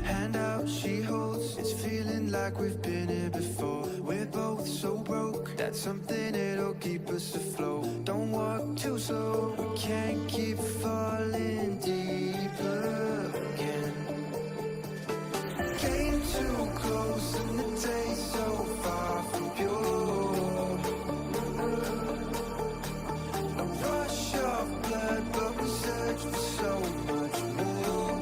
Hand out she holds, it's feeling like we've been here before. We're both so broke, that's something that'll keep us afloat. Don't walk too slow, we can't keep falling deeper again. Came too close and the taste so far from pure. A rush of blood, but we search for so much more.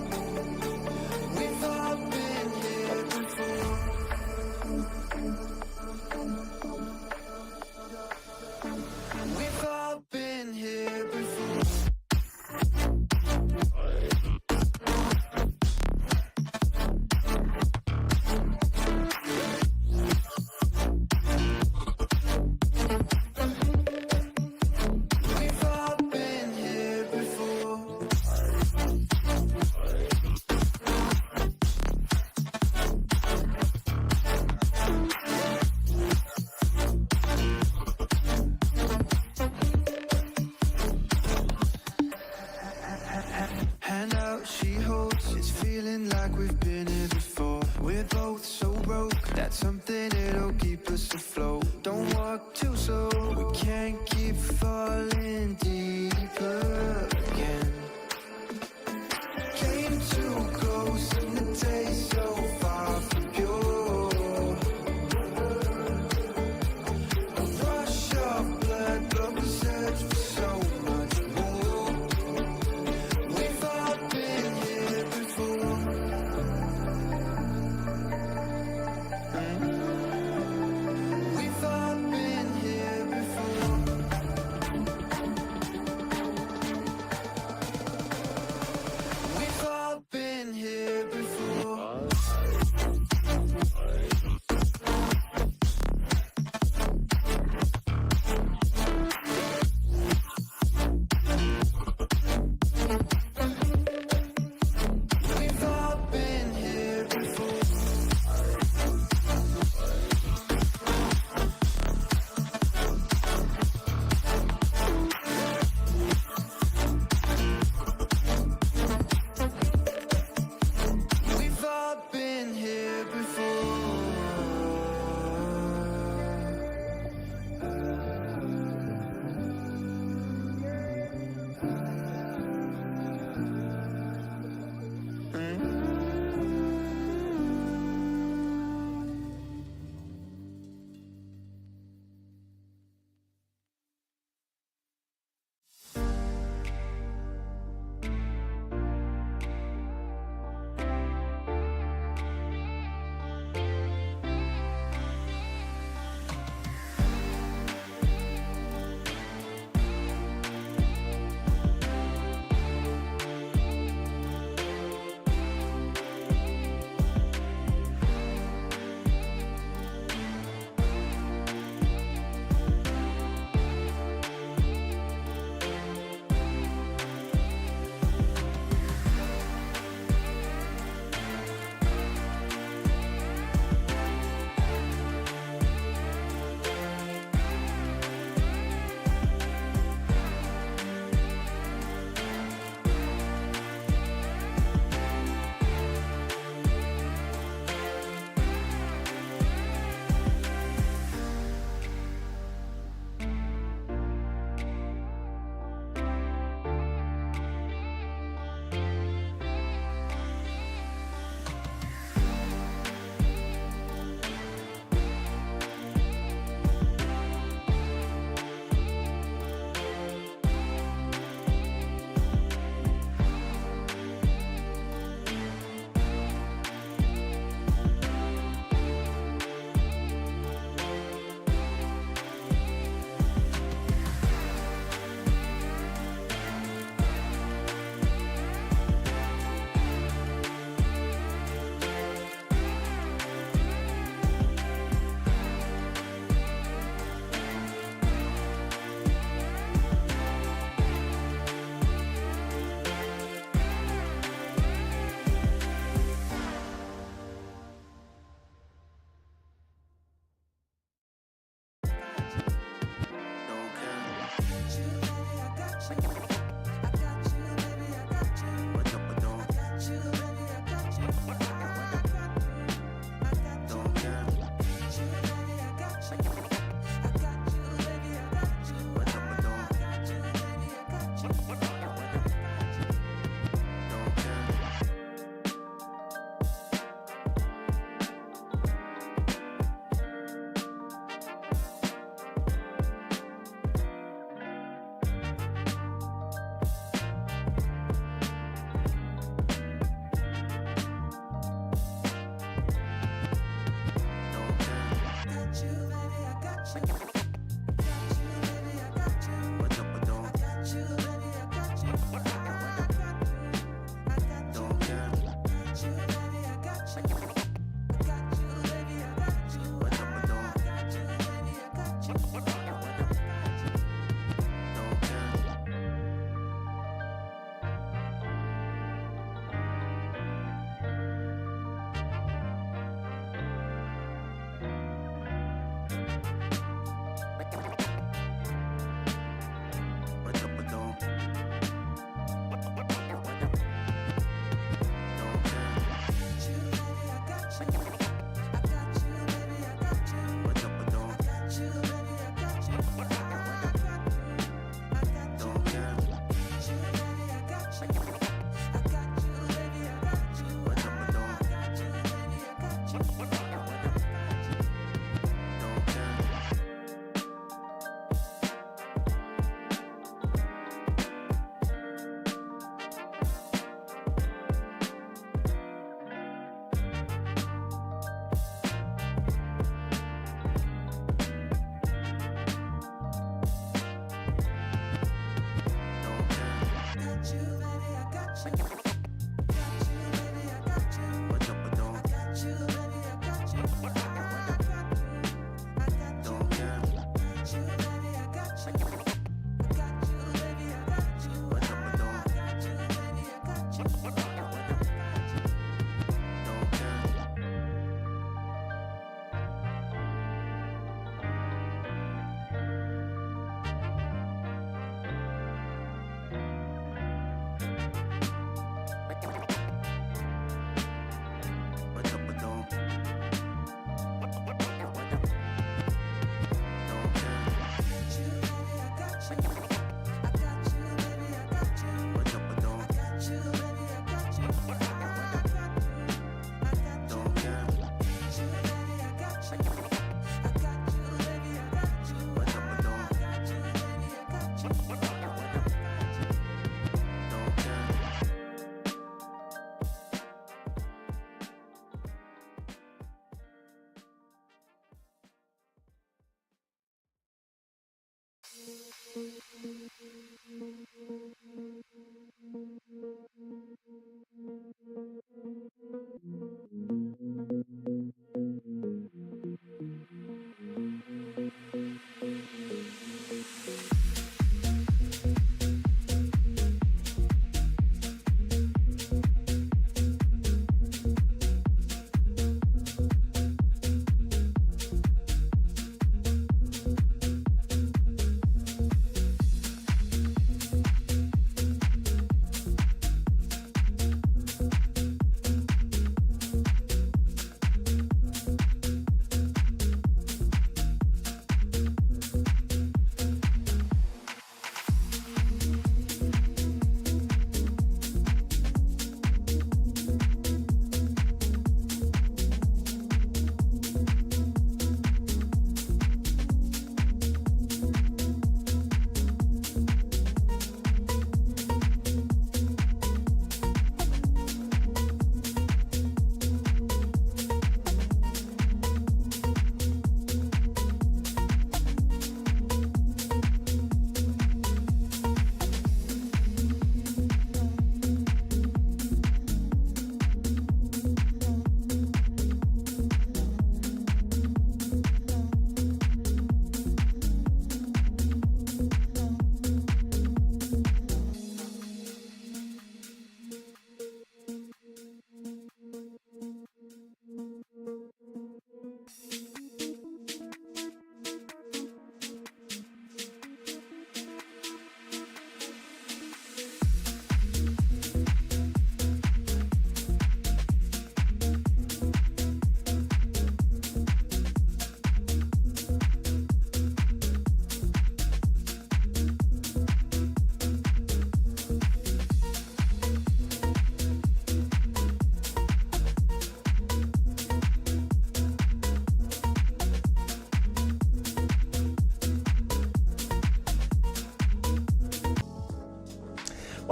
We've all been here before. We've all been here before. We've all been here before. Hand out she holds, it's feeling like we've been here before. We're both so broke, that's something that'll keep us afloat. Don't walk too slow, we can't keep falling deeper again. Came too close and the taste so far from pure. A rush of blood, but we search for so much more. We've all been here before. We've all been here before.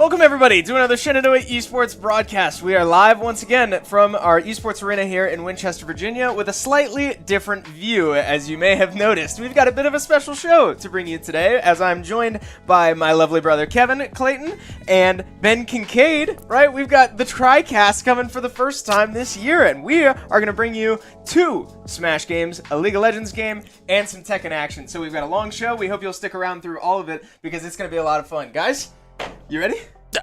Welcome everybody to another Shenandoah Esports broadcast. We are live once again from our esports arena here in Winchester, Virginia with a slightly different view. As you may have noticed, we've got a bit of a special show to bring you today, as I'm joined by my lovely brother Kevin Clayton and Ben Kincaid, right? We've got the TriCast coming for the first time this year, and we are going to bring you 2 Smash games, a League of Legends game, and some Tekken action. So we've got a long show. We hope you'll stick around through all of it because it's going to be a lot of fun. Guys, you ready?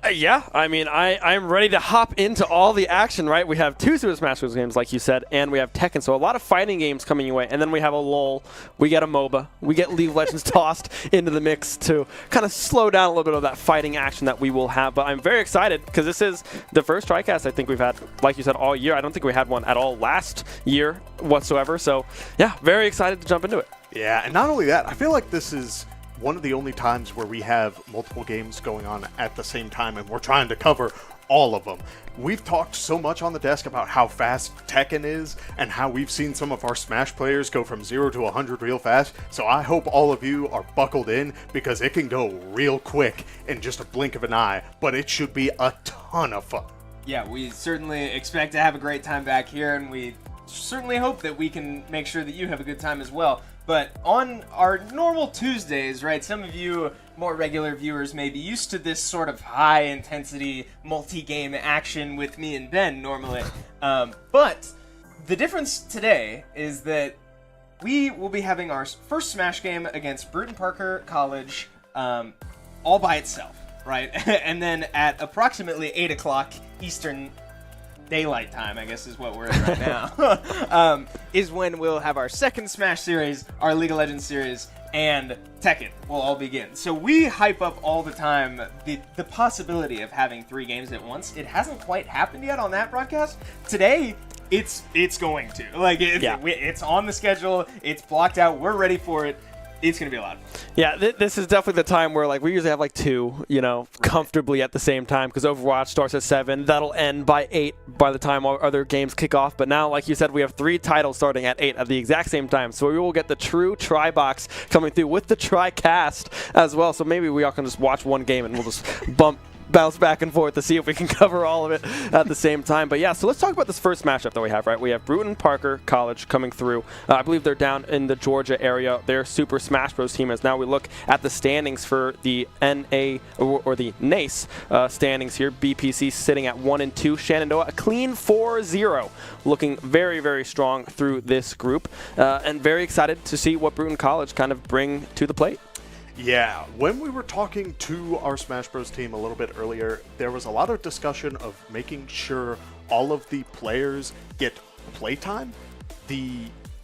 Yeah, I mean, I'm ready to hop into all the action, right? We have 2 Super Smash Bros. Games, like you said, and we have Tekken, so a lot of fighting games coming your way. And then we have a LoL, we get a MOBA, we get League of Legends tossed into the mix to kind of slow down a little bit of that fighting action that we will have. But I'm very excited because this is the first TriCast I think we've had, like you said, all year. I don't think we had one at all last year whatsoever. So, yeah, very excited to jump into it. Yeah, and not only that, I feel like this is one of the only times where we have multiple games going on at the same time and we're trying to cover all of them. We've talked so much on the desk about how fast Tekken is and how we've seen some of our Smash players go from 0 to 100 real fast, so I hope all of you are buckled in because it can go real quick in just a blink of an eye, but it should be a ton of fun. Yeah, we certainly expect to have a great time back here, and we certainly hope that we can make sure that you have a good time as well. But on our normal Tuesdays, right, some of you more regular viewers may be used to this sort of high-intensity multi-game action with me and Ben normally. But the difference today is that we will be having our first Smash game against Bruton Parker College all by itself, right? And then at approximately 8 o'clock Eastern Daylight Time, I guess is what we're in right now, is when we'll have our second Smash series, our League of Legends series, and Tekken will all begin. So we hype up all the time the possibility of having 3 games at once. It hasn't quite happened yet on that broadcast. Today, it's going to. Like, it's on the schedule, it's blocked out, we're ready for it. It's going to be a lot of fun. Yeah, this is definitely the time where, like, we usually have, like, 2, comfortably at the same time because Overwatch starts at 7. That'll end by 8 by the time our other games kick off. But now, like you said, we have 3 titles starting at 8 at the exact same time. So we will get the true Tri-Box coming through with the Tri-Cast as well. So maybe we all can just watch one game and we'll just bounce back and forth to see if we can cover all of it at the same time. But yeah, so let's talk about this first matchup that we have, right? We have Bruton Parker College coming through. I believe they're down in the Georgia area. Their Super Smash Bros. Team, as now we look at the standings for the or the NACE standings here. BPC sitting at 1 and 2. Shenandoah a clean 4-0, looking very, very strong through this group, and very excited to see what Bruton College kind of bring to the plate. Yeah, when we were talking to our Smash Bros. Team a little bit earlier, there was a lot of discussion of making sure all of the players get playtime.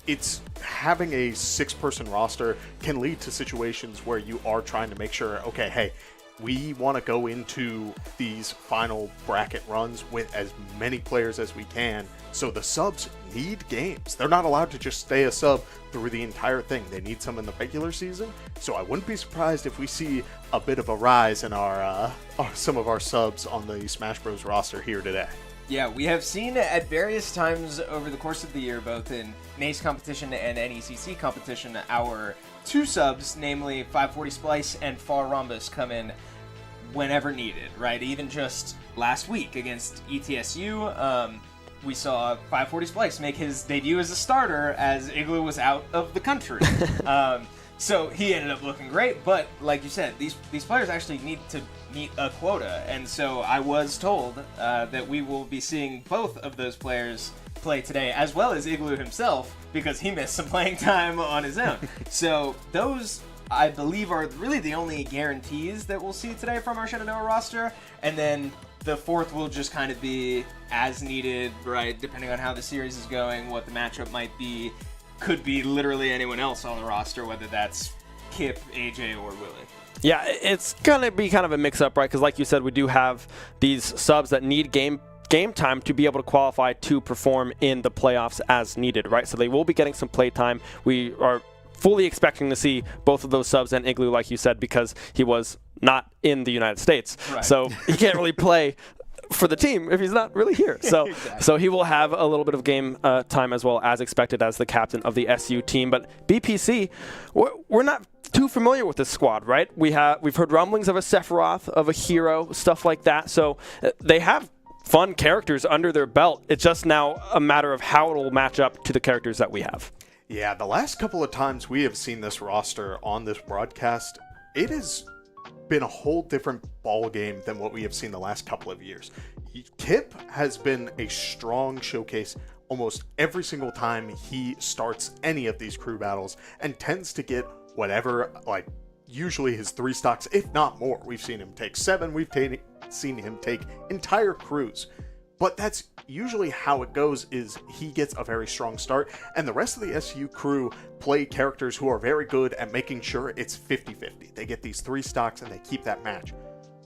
It's having a 6-person roster can lead to situations where you are trying to make sure, okay, hey, we want to go into these final bracket runs with as many players as we can, so the subs need games. They're not allowed to just stay a sub through the entire thing. They need some in the regular season, so I wouldn't be surprised if we see a bit of a rise in our some of our subs on the Smash Bros. Roster here today. Yeah, we have seen at various times over the course of the year, both in NACE competition and NECC competition, our 2 subs, namely 540 Splice and Far Rhombus, come in whenever needed, right? Even just last week against ETSU, we saw 540 Splice make his debut as a starter as Igloo was out of the country. So he ended up looking great, but like you said, these players actually need to meet a quota, and so I was told that we will be seeing both of those players play today, as well as Igloo himself, because he missed some playing time on his own. So those, I believe, are really the only guarantees that we'll see today from our Shenandoah roster, and then the 4th will just kind of be as needed, right, depending on how the series is going, what the matchup might be. Could be literally anyone else on the roster, whether that's Kip, AJ, or Willie. Yeah, it's going to be kind of a mix-up, right? Because like you said, we do have these subs that need game time to be able to qualify to perform in the playoffs as needed, right? So they will be getting some play time. We are fully expecting to see both of those subs and Igloo, like you said, because he was not in the United States. Right. So he can't really play for the team if he's not really here. So exactly. So he will have a little bit of game time as well, as expected, as the captain of the SU team. But BPC, we're not too too familiar with this squad, right? We've heard rumblings of a Sephiroth, of a Hero, stuff like that. So they have fun characters under their belt. It's just now a matter of how it will match up to the characters that we have. Yeah, the last couple of times we have seen this roster on this broadcast, it has been a whole different ball game than what we have seen the last couple of years. Kip has been a strong showcase almost every single time he starts any of these crew battles and tends to get whatever, like usually his 3 stocks, if not more. We've seen him take 7, we've seen him take entire crews. But that's usually how it goes, is he gets a very strong start, and the rest of the SU crew play characters who are very good at making sure it's 50-50. They get these 3 stocks and they keep that match.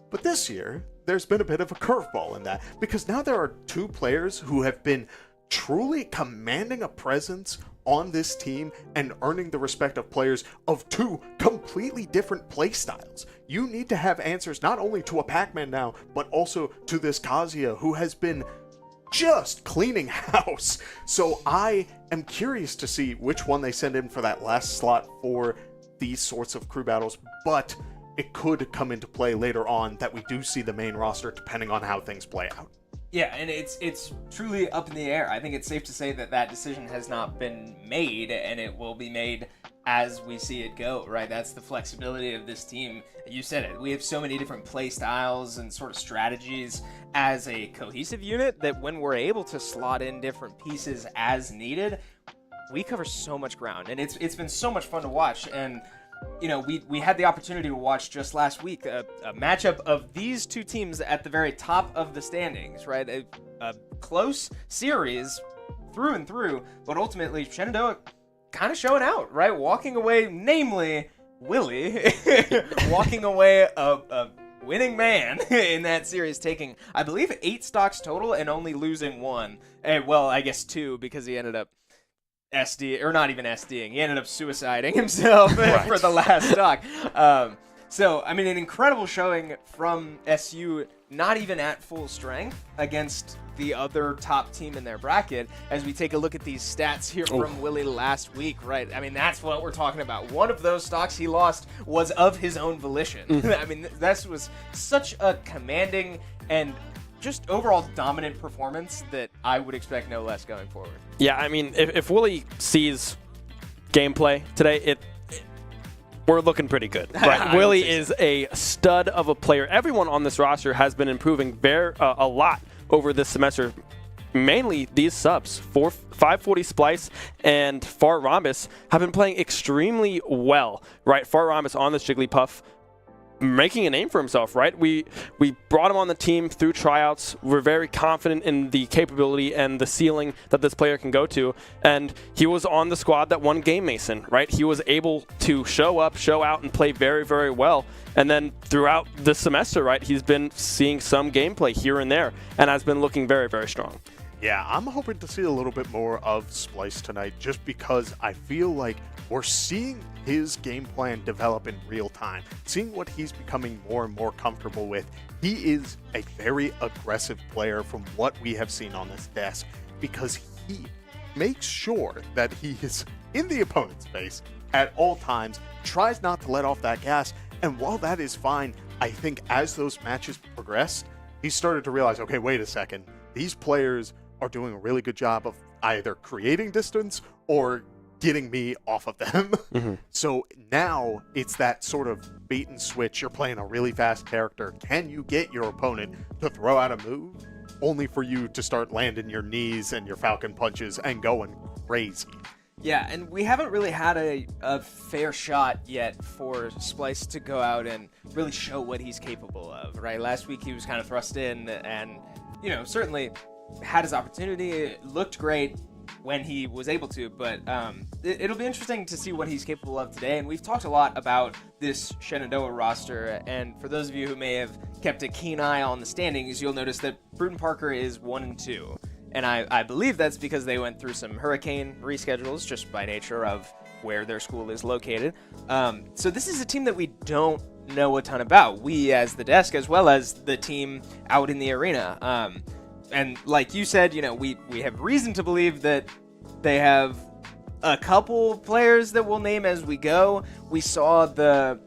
But this year, there's been a bit of a curveball in that, because now there are 2 players who have been truly commanding a presence on this team and earning the respect of players of 2 completely different play styles. You need to have answers not only to a Pac-Man now, but also to this Kazuya, who has been just cleaning house. So I am curious to see which one they send in for that last slot for these sorts of crew battles, but it could come into play later on that we do see the main roster depending on how things play out. Yeah, and it's truly up in the air. I think it's safe to say that decision has not been made, and it will be made as we see it go, right? That's the flexibility of this team. You said it. We have so many different play styles and sort of strategies as a cohesive unit that when we're able to slot in different pieces as needed, we cover so much ground, and it's been so much fun to watch. And you know, we had the opportunity to watch just last week a matchup of these 2 teams at the very top of the standings, right? A close series through and through, but ultimately Shenandoah kind of showing out, right? Walking away, namely Willie, walking away a winning man in that series, taking, I believe, 8 stocks total and only losing 1. Well, I guess 2, because he ended up SD, or not even SDing. He ended up suiciding himself for the last stock. So, I mean, an incredible showing from SU, not even at full strength, against the other top team in their bracket. As we take a look at these stats here from Willie last week, right? I mean, that's what we're talking about. One of those stocks he lost was of his own volition. I mean, this was such a commanding and just overall dominant performance that I would expect no less going forward. Yeah, I mean, if Willie sees gameplay today, we're looking pretty good. Right? Willie is a stud of a player. Everyone on this roster has been improving a lot over this semester. Mainly these subs, 540 Splice and Far Rhombus have been playing extremely well. Right, Far Rhombus on this Jigglypuff, making a name for himself, right? We brought him on the team through tryouts. We're very confident in the capability and the ceiling that this player can go to, and he was on the squad that won Game Mason, right? He was able to show up, show out, and play very, very well. And then throughout the semester, right, he's been seeing some gameplay here and there, and has been looking very, very strong. Yeah, I'm hoping to see a little bit more of Splice tonight, just because I feel like we're seeing his game plan develop in real time, seeing what he's becoming more and more comfortable with. He is a very aggressive player from what we have seen on this desk, because he makes sure that he is in the opponent's face at all times, tries not to let off that gas, and while that is fine, I think as those matches progressed, he started to realize, okay, wait a second, these players are doing a really good job of either creating distance or getting me off of them. So now it's that sort of bait and switch. You're playing a really fast character. Can you get your opponent to throw out a move only for you to start landing your knees and your falcon punches and going crazy? Yeah, and we haven't really had a fair shot yet for Splice to go out and really show what he's capable of, right? Last week he was kind of thrust in and, you know, certainly had his opportunity. It looked great when he was able to, but it'll be interesting to see what he's capable of today. And we've talked a lot about this Shenandoah roster, and for those of you who may have kept a keen eye on the standings, you'll notice that Bruton Parker is 1-2. And I believe that's because they went through some hurricane reschedules just by nature of where their school is located. So this is a team that we don't know a ton about. We as the desk, as well as the team out in the arena. And like you said, you know, we have reason to believe that they have a couple players that we'll name as we go. We saw their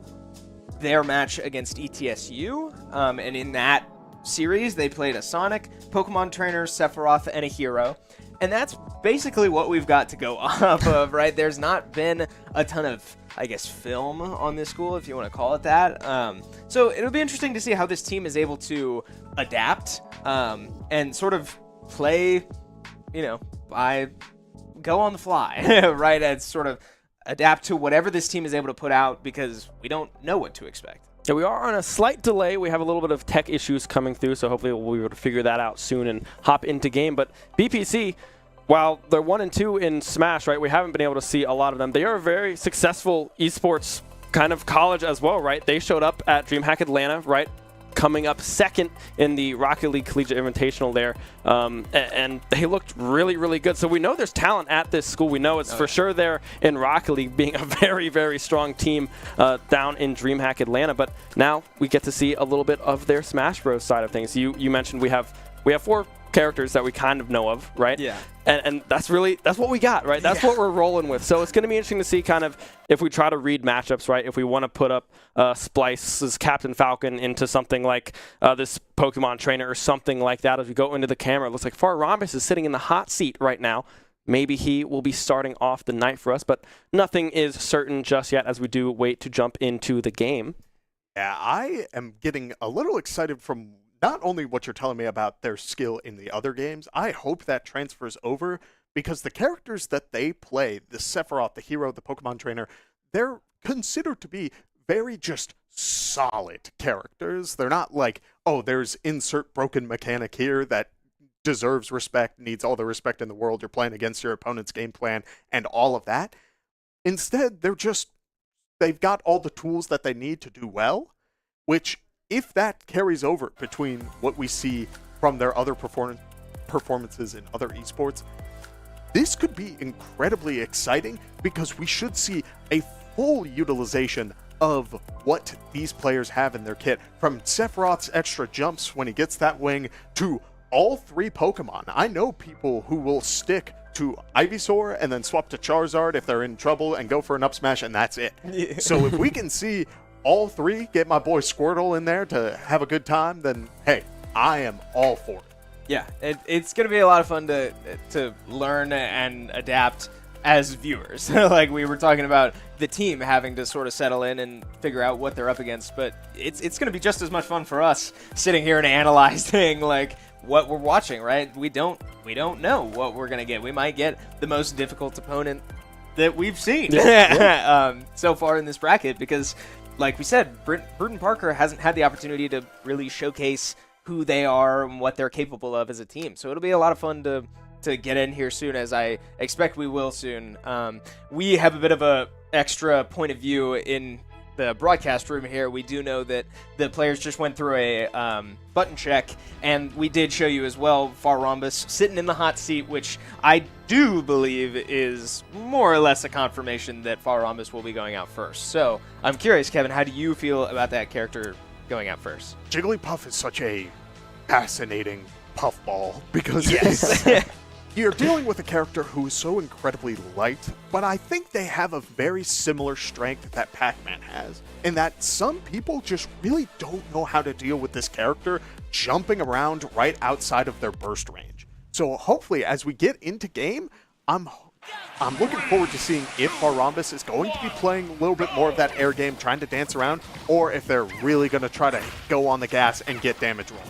match against ETSU, and in that series they played a Sonic, Pokemon Trainer, Sephiroth, and a Hero. And that's basically what we've got to go off of, right? There's not been a ton of, I guess, film on this school, if you want to call it that. So it'll be interesting to see how this team is able to adapt and sort of play, go on the fly, right? And sort of adapt to whatever this team is able to put out, because we don't know what to expect. Yeah, we are on a slight delay. We have a little bit of tech issues coming through, so hopefully we'll be able to figure that out soon and hop into game. But BPC, while they're 1-2 in Smash, right, we haven't been able to see a lot of them. They are a very successful esports kind of college as well, right? They showed up at DreamHack Atlanta, right, coming up second in the Rocket League Collegiate Invitational there, and they looked really, really good. So we know there's talent at this school. We know it's for sure there in Rocket League, being a very, very strong team down in DreamHack Atlanta. But now we get to see a little bit of their Smash Bros. Side of things. You mentioned we have 4 characters that we kind of know of, right? Yeah. And that's what we got, right? That's what we're rolling with. So it's going to be interesting to see kind of if we try to read matchups, right? If we want to put up Splice's Captain Falcon into something like this Pokemon Trainer or something like that as we go into the camera. It looks like Far Rhombus is sitting in the hot seat right now. Maybe he will be starting off the night for us, but nothing is certain just yet as we do wait to jump into the game. Yeah, I am getting a little excited from not only what you're telling me about their skill in the other games. I hope that transfers over, because the characters that they play, the Sephiroth, the Hero, the Pokemon Trainer, they're considered to be very just solid characters. They're not like, oh, there's insert broken mechanic here that deserves respect, needs all the respect in the world, you're playing against your opponent's game plan, and all of that. Instead, they've got all the tools that they need to do well, which, if that carries over between what we see from their other performances in other esports, this could be incredibly exciting, because we should see a full utilization of what these players have in their kit. From Sephiroth's extra jumps when he gets that wing to all 3 Pokemon. I know people who will stick to Ivysaur and then swap to Charizard if they're in trouble and go for an up smash, and that's it. Yeah. So if we can see all 3, get my boy Squirtle in there to have a good time, then hey, I am all for it. Yeah, it's going to be a lot of fun to learn and adapt as viewers. Like we were talking about the team having to sort of settle in and figure out what they're up against, but it's going to be just as much fun for us sitting here and analyzing like what we're watching, right? We don't know what we're going to get. We might get the most difficult opponent that we've seen so far in this bracket, because like we said, Bruton Parker hasn't had the opportunity to really showcase who they are and what they're capable of as a team. So it'll be a lot of fun to get in here soon, as I expect we will soon. We have a bit of a extra point of view in the broadcast room here. We do know that the players just went through a button check, and we did show you as well Far Rhombus sitting in the hot seat, which I do believe is more or less a confirmation that Far Rhombus will be going out first. So I'm curious, Kevin, how do you feel about that character going out first? Jigglypuff is such a fascinating puffball, because yes. You're dealing with a character who is so incredibly light, but I think they have a very similar strength that Pac-Man has, in that some people just really don't know how to deal with this character jumping around right outside of their burst range. So hopefully, as we get into game, I'm looking forward to seeing if Far Rhombus is going to be playing a little bit more of that air game, trying to dance around, or if they're really going to try to go on the gas and get damage roll.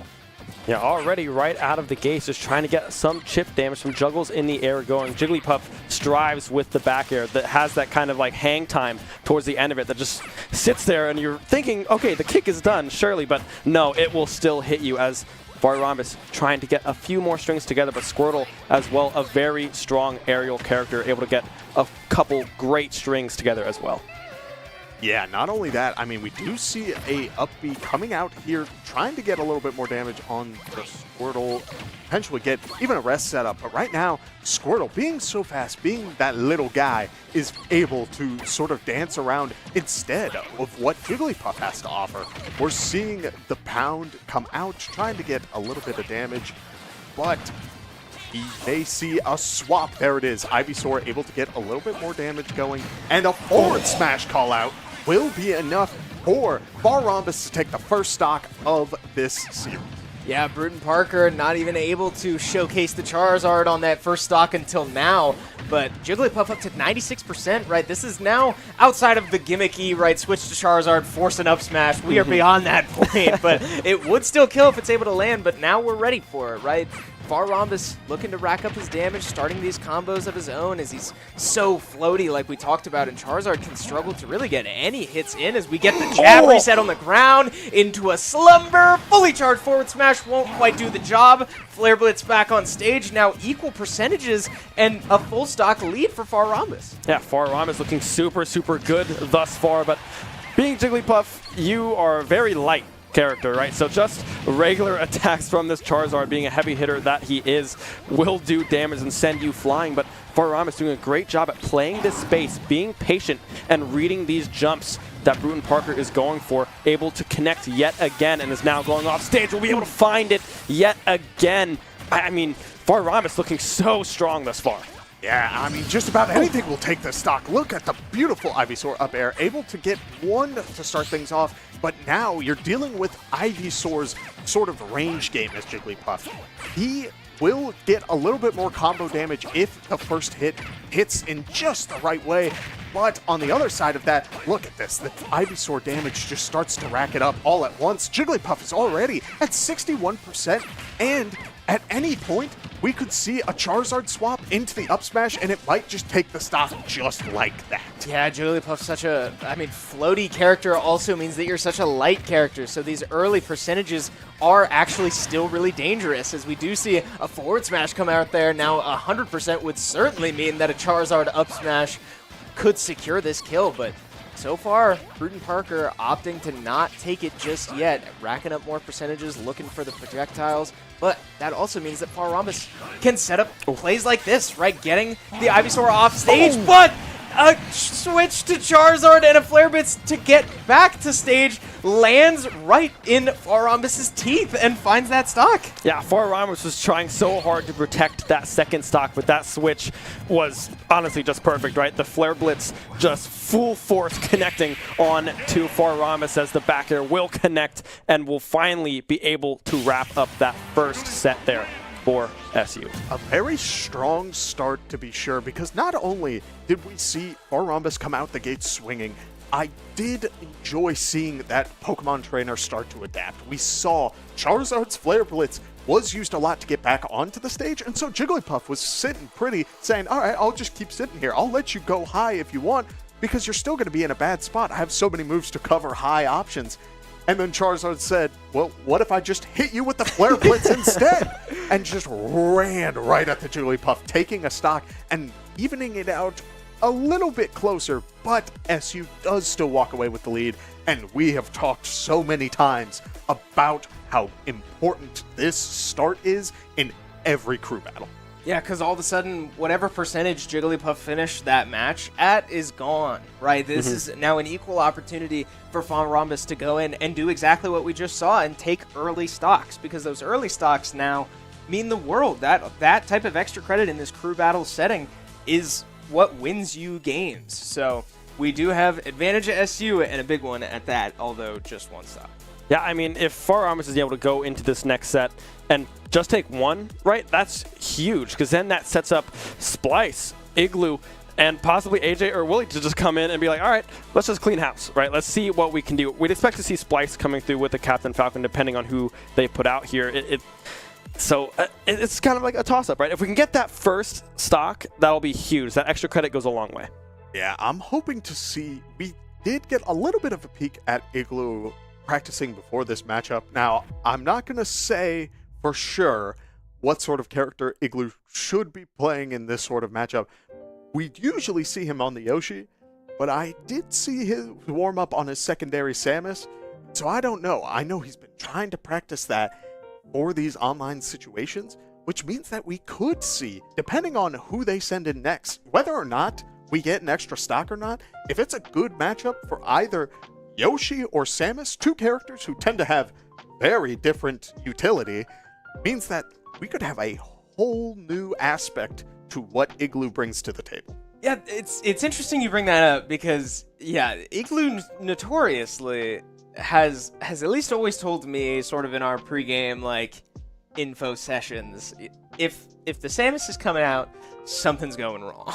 Yeah, already right out of the gates, just trying to get some chip damage from juggles in the air going. Jigglypuff strives with the back air that has that kind of like hang time towards the end of it that just sits there, and you're thinking, okay, the kick is done, surely, but no, it will still hit you, as Far Rhombus trying to get a few more strings together, but Squirtle as well, a very strong aerial character, able to get a couple great strings together as well. Yeah, not only that, I mean, we do see a up B coming out here, trying to get a little bit more damage on the Squirtle, potentially get even a rest setup. But right now, Squirtle, being so fast, being that little guy, is able to sort of dance around instead of what Jigglypuff has to offer. We're seeing the Pound come out, trying to get a little bit of damage, but he may see a swap. There it is. Ivysaur able to get a little bit more damage going, and a forward smash call out will be enough for Rhombus to take the first stock of this series. Yeah, Bruton Parker not even able to showcase the Charizard on that first stock until now, but Jigglypuff up to 96%, right? This is now outside of the gimmicky, right, switch to Charizard, force an up smash. We are beyond that point, but it would still kill if it's able to land, but now we're ready for it, right? Rhombus looking to rack up his damage, starting these combos of his own as he's so floaty like we talked about, and Charizard can struggle to really get any hits in as we get the jab reset on the ground into a slumber. Fully charged forward smash won't quite do the job. Flare Blitz back on stage, now equal percentages and a full stock lead for Rhombus. Yeah, Rhombus looking super, super good thus far, but being Jigglypuff, you are very light character, right? So just regular attacks from this Charizard, being a heavy hitter that he is, will do damage and send you flying, but Rhombus doing a great job at playing this space, being patient, and reading these jumps that Bruton Parker is going for, able to connect yet again, and is now going off stage. We'll be able to find it yet again. I mean, Rhombus looking so strong thus far. Yeah, I mean, just about anything will take this stock. Look at the beautiful Ivysaur up air, able to get one to start things off, but now you're dealing with Ivysaur's sort of range game as Jigglypuff. He will get a little bit more combo damage if the first hit hits in just the right way, but on the other side of that, look at this. The Ivysaur damage just starts to rack it up all at once. Jigglypuff is already at 61%, and at any point, we could see a Charizard swap into the up smash, and it might just take the stock just like that. Yeah, Jigglypuff's such a, floaty character also means that you're such a light character, so these early percentages are actually still really dangerous, as we do see a forward smash come out there. Now 100% would certainly mean that a Charizard up smash could secure this kill, but so far, Bruton Parker opting to not take it just yet, racking up more percentages, looking for the projectiles, but that also means that Rhombus can set up plays like this, right? Getting the Ivysaur off stage, but a switch to Charizard and a Flare Blitz to get back to stage lands right in Rhombus's teeth and finds that stock. Yeah, Rhombus was trying so hard to protect that second stock, but that switch was honestly just perfect, right? The Flare Blitz just full force connecting on to Rhombus as the back air will connect and will finally be able to wrap up that first set there for SU. A very strong start, to be sure, because not only did we see Rhombus come out the gate swinging, I did enjoy seeing that Pokemon trainer start to adapt. We saw Charizard's Flare Blitz was used a lot to get back onto the stage, and so Jigglypuff was sitting pretty, saying, all right, I'll just keep sitting here. I'll let you go high if you want, because you're still going to be in a bad spot. I have so many moves to cover high options. And then Charizard said, well, what if I just hit you with the Flare Blitz instead? And just ran right at the Jigglypuff, taking a stock and evening it out a little bit closer, but SU does still walk away with the lead. And we have talked so many times about how important this start is in every crew battle. Yeah, because all of a sudden, whatever percentage Jigglypuff finished that match at is gone, right? This is now an equal opportunity for Rhombus to go in and do exactly what we just saw and take early stocks, because those early stocks now mean the world. That type of extra credit in this crew battle setting is what wins you games. So we do have advantage at SU and a big one at that, although just one stock. Yeah, I mean, if Rhombus is able to go into this next set and just take one, right, that's huge, because then that sets up Splice, Igloo, and possibly AJ or Willie to just come in and be like, all right, let's just clean house, right? Let's see what we can do. We'd expect to see Splice coming through with the Captain Falcon, depending on who they put out here. It's kind of like a toss-up, right? If we can get that first stock, that'll be huge. That extra credit goes a long way. Yeah, I'm hoping to see. We did get a little bit of a peek at Igloo practicing before this matchup. Now, I'm not going to say for sure what sort of character Igloo should be playing in this sort of matchup. We'd usually see him on the Yoshi, but I did see his warm up on his secondary Samus, so I don't know. I know he's been trying to practice that for these online situations, which means that we could see, depending on who they send in next, whether or not we get an extra stock or not, if it's a good matchup for either Yoshi or Samus, two characters who tend to have very different utility, means that we could have a whole new aspect to what Igloo brings to the table. Yeah, it's interesting you bring that up because, yeah, Igloo notoriously has at least always told me, sort of in our pregame, like, info sessions, if the Samus is coming out, something's going wrong.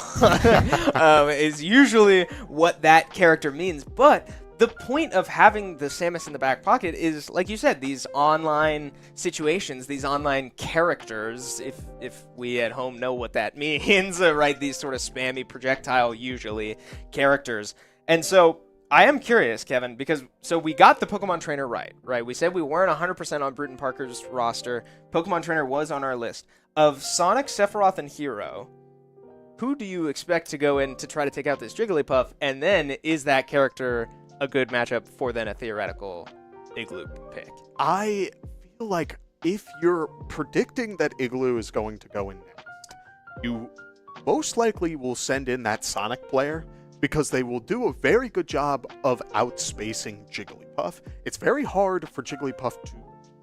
Is usually what that character means. But the point of having the Samus in the back pocket is, like you said, these online situations, these online characters, if we at home know what that means, right? These sort of spammy projectile, usually, characters. And so I am curious, Kevin, because so we got the Pokemon Trainer right? We said we weren't 100% on Bruton Parker's roster. Pokemon Trainer was on our list. Of Sonic, Sephiroth, and Hero, who do you expect to go in to try to take out this Jigglypuff? And then, is that character a good matchup for then a theoretical Igloo pick? I feel like if you're predicting that Igloo is going to go in next, you most likely will send in that Sonic player, because they will do a very good job of outspacing Jigglypuff. It's very hard for Jigglypuff to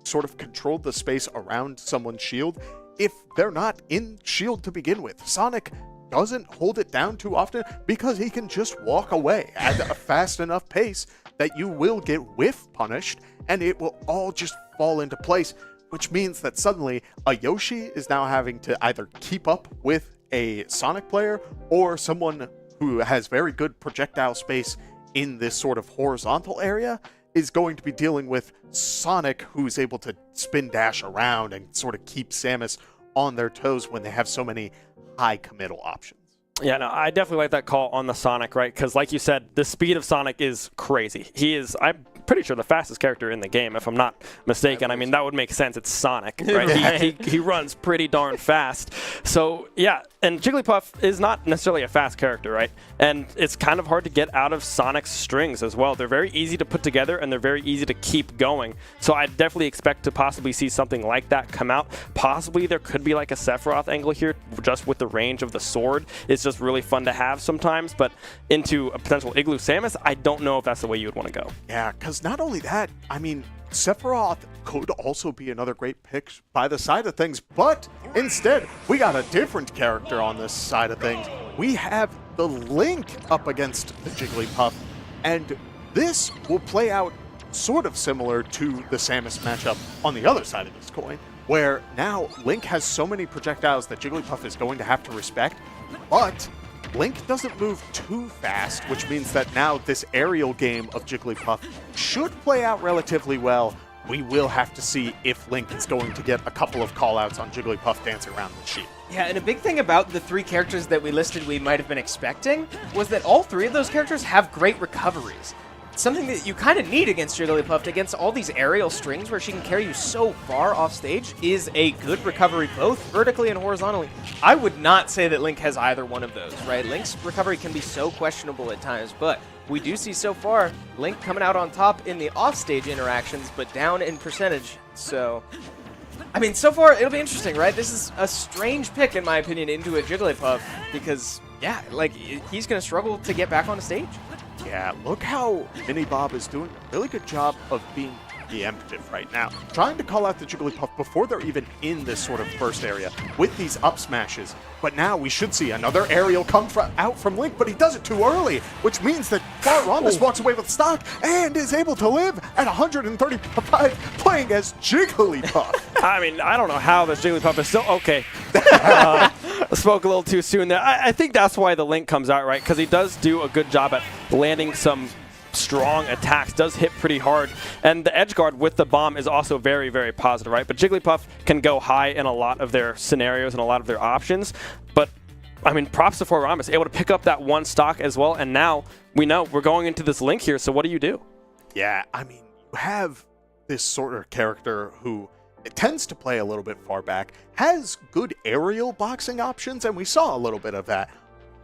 sort of control the space around someone's shield if they're not in shield to begin with. Sonic doesn't hold it down too often because he can just walk away at a fast enough pace that you will get whiff punished and it will all just fall into place, which means that suddenly a Yoshi is now having to either keep up with a Sonic player or someone who has very good projectile space in this sort of horizontal area is going to be dealing with Sonic, who's able to spin dash around and sort of keep Samus on their toes when they have so many high committal options. Yeah, no, I definitely like that call on the Sonic, right? Because like you said, the speed of Sonic is crazy. He is, I'm pretty sure, the fastest character in the game, if I'm not mistaken. I mean, that would make sense. It's Sonic, right? He runs pretty darn fast. So, yeah, and Jigglypuff is not necessarily a fast character, right? And it's kind of hard to get out of Sonic's strings as well. They're very easy to put together, and they're very easy to keep going. So I definitely expect to possibly see something like that come out. Possibly there could be like a Sephiroth angle here, just with the range of the sword. It's just really fun to have sometimes, but into a potential Igloo Samus, I don't know if that's the way you would want to go. Yeah, because not only that, I mean, Sephiroth could also be another great pick by the side of things, but instead, we got a different character on this side of things. We have the Link up against the Jigglypuff, and this will play out sort of similar to the Samus matchup on the other side of this coin, where now Link has so many projectiles that Jigglypuff is going to have to respect, but Link doesn't move too fast, which means that now this aerial game of Jigglypuff should play out relatively well. We will have to see if Link is going to get a couple of callouts on Jigglypuff dancing around the shield. Yeah, and a big thing about the three characters that we listed we might have been expecting was that all three of those characters have great recoveries. Something that you kind of need against Jigglypuff, against all these aerial strings where she can carry you so far off stage, is a good recovery both vertically and horizontally. I would not say that Link has either one of those, right? Link's recovery can be so questionable at times, but we do see so far Link coming out on top in the offstage interactions, but down in percentage. So, I mean, so far it'll be interesting, right? This is a strange pick, in my opinion, into a Jigglypuff because, yeah, like, he's going to struggle to get back on the stage. Yeah, look how Mini Bob is doing a really good job of being preemptive right now. Trying to call out the Jigglypuff before they're even in this sort of first area with these up smashes. But now we should see another aerial come out from Link, but he does it too early, which means that Rhombus walks away with stock and is able to live at 135 playing as Jigglypuff. I mean, I don't know how this Jigglypuff is still okay. Spoke a little too soon there. I think that's why the Link comes out, right? Because he does do a good job at landing some strong attacks, does hit pretty hard, and the edge guard with the bomb is also very, very positive, right? But Jigglypuff can go high in a lot of their scenarios and a lot of their options, but I mean, props to Rhombus, able to pick up that one stock as well, and now we know we're going into this Link here, so what do you do? Yeah, I mean, you have this sort of character who it tends to play a little bit far back, has good aerial boxing options, and we saw a little bit of that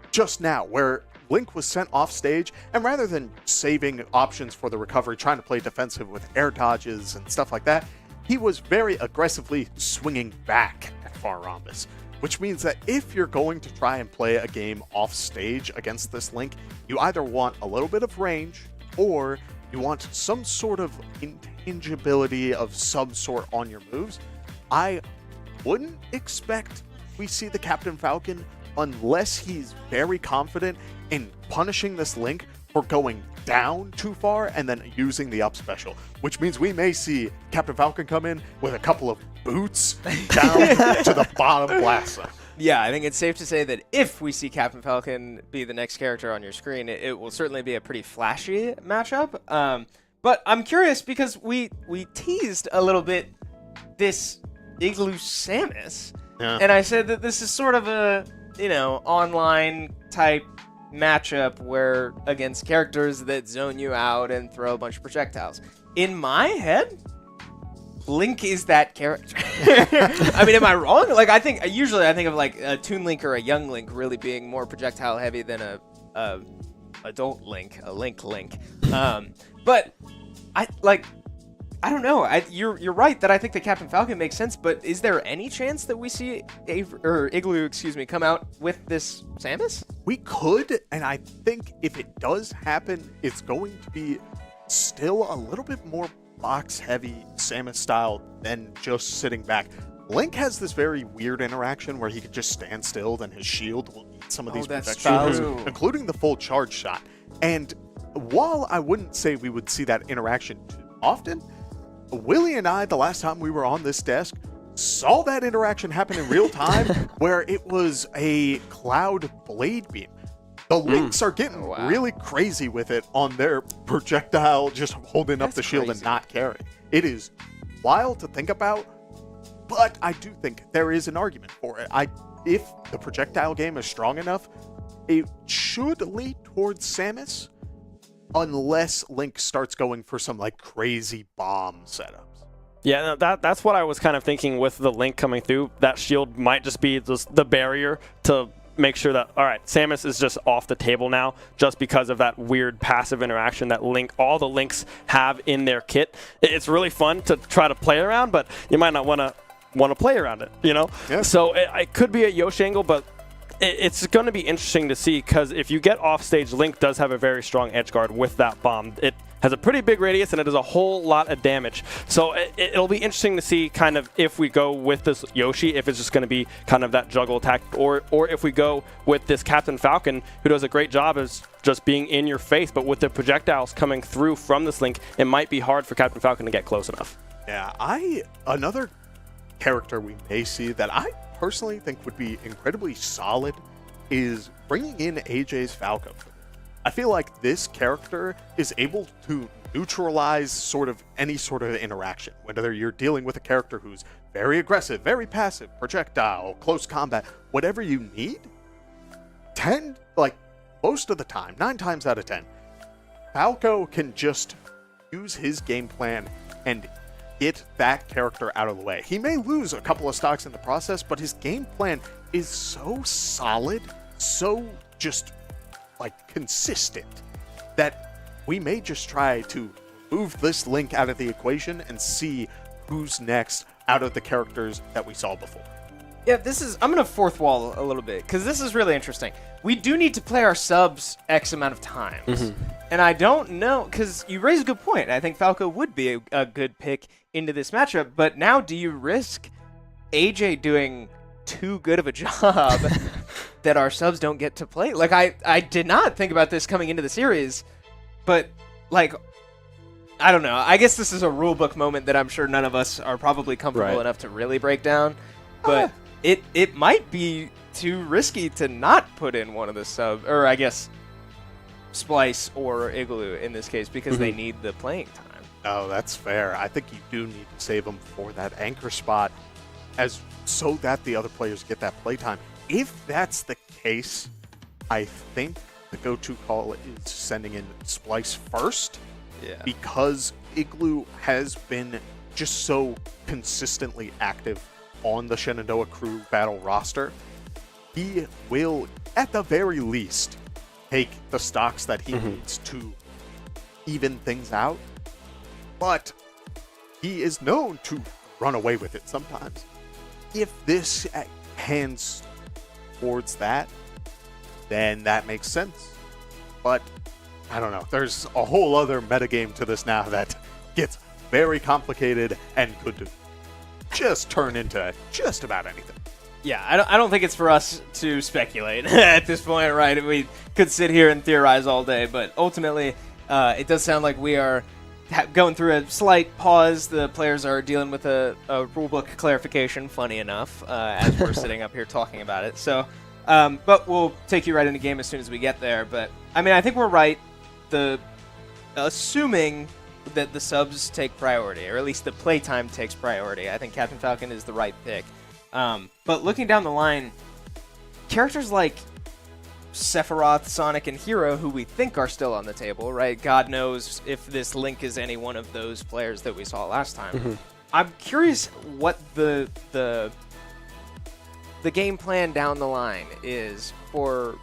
just now, where Link was sent off stage, and rather than saving options for the recovery, trying to play defensive with air dodges and stuff like that, he was very aggressively swinging back at Rhombus, which means that if you're going to try and play a game off stage against this Link, you either want a little bit of range, or you want some sort of intangibility of some sort on your moves. I wouldn't expect we see the Captain Falcon unless he's very confident in punishing this Link for going down too far and then using the up special, which means we may see Captain Falcon come in with a couple of boots down to the bottom blaster. Yeah, I think it's safe to say that if we see Captain Falcon be the next character on your screen, it will certainly be a pretty flashy matchup. But I'm curious because we teased a little bit this Igloo Samus, and I said that this is sort of a, online type matchup where against characters that zone you out and throw a bunch of projectiles. In my head, Link is that character. I mean, am I wrong? Like, I think of like a Toon Link or a Young Link really being more projectile heavy than a adult Link, a Link. But I don't know. You're right that I think the Captain Falcon makes sense, but is there any chance that we see Igloo, come out with this Samus? We could, and I think if it does happen, it's going to be still a little bit more box-heavy Samus style than just sitting back. Link has this very weird interaction where he can just stand still, then his shield will eat some of these projectiles, including the full charge shot. And while I wouldn't say we would see that interaction too often, Willie and I, the last time we were on this desk, saw that interaction happen in real time where it was a Cloud Blade Beam. The Links are getting really crazy with it on their projectile, just holding up the shield and not carrying. It is wild to think about, but I do think there is an argument for it. If the projectile game is strong enough, it should lead towards Samus, unless Link starts going for some like crazy bomb setups. Yeah, that's what I was kind of thinking with the Link coming through. That shield might just be the barrier to make sure that, all right, Samus is just off the table now just because of that weird passive interaction that all the Links have in their kit. It's really fun to try to play around, but you might not want to play around it, Yeah. So it could be a Yoshi angle, but it's going to be interesting to see because if you get off stage, Link does have a very strong edge guard with that bomb. It has a pretty big radius and it does a whole lot of damage. So it'll be interesting to see kind of if we go with this Yoshi, if it's just going to be kind of that juggle attack, or if we go with this Captain Falcon, who does a great job as just being in your face, but with the projectiles coming through from this Link, it might be hard for Captain Falcon to get close enough. Yeah, another character we may see that I personally think would be incredibly solid is bringing in AJ's Falco. I feel like this character is able to neutralize any sort of interaction, whether you're dealing with a character who's very aggressive, very passive, projectile, close combat, whatever you need. Most of the time, 9 times out of 10, Falco can just use his game plan and get that character out of the way. He may lose a couple of stocks in the process, but his game plan is so solid, so just consistent, that we may just try to move this Link out of the equation and see who's next out of the characters that we saw before. Yeah, I'm going to fourth wall a little bit, because this is really interesting. We do need to play our subs X amount of times. And I don't know, because you raise a good point. I think Falco would be a good pick into this matchup, but now do you risk AJ doing too good of a job that our subs don't get to play? I did not think about this coming into the series, but I don't know. I guess this is a rulebook moment that I'm sure none of us are probably comfortable enough to really break down, but it might be too risky to not put in one of the sub, or I guess Splice or Igloo in this case, because they need the playing time. Oh, that's fair. I think you do need to save them for that anchor spot so that the other players get that playtime. If that's the case, I think the go-to call is sending in Splice first, because Igloo has been just so consistently active on the Shenandoah Crew battle roster. He will, at the very least, take the stocks that he needs to even things out, but he is known to run away with it sometimes. If this hands towards that, then that makes sense. But I don't know. There's a whole other metagame to this now that gets very complicated and could just turn into just about anything. Yeah, I don't think it's for us to speculate at this point, right? We could sit here and theorize all day, but ultimately, it does sound like we are going through a slight pause. The players are dealing with a rulebook clarification, funny enough, as we're sitting up here talking about it. So, but we'll take you right into game as soon as we get there. But, I mean, I think we're right. Assuming that the subs take priority, or at least the playtime takes priority, I think Captain Falcon is the right pick. But looking down the line, characters like Sephiroth, Sonic, and Hero, who we think are still on the table, right? God knows if this Link is any one of those players that we saw last time. Mm-hmm. I'm curious what the game plan down the line is for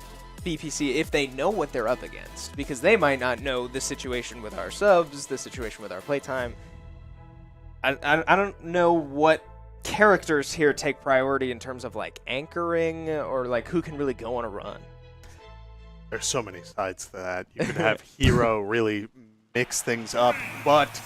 BPC if they know what they're up against, because they might not know the situation with our subs, the situation with our playtime. I don't know what characters here take priority in terms of like anchoring or like who can really go on a run. There's so many sides to that. You could have Hero really mix things up, but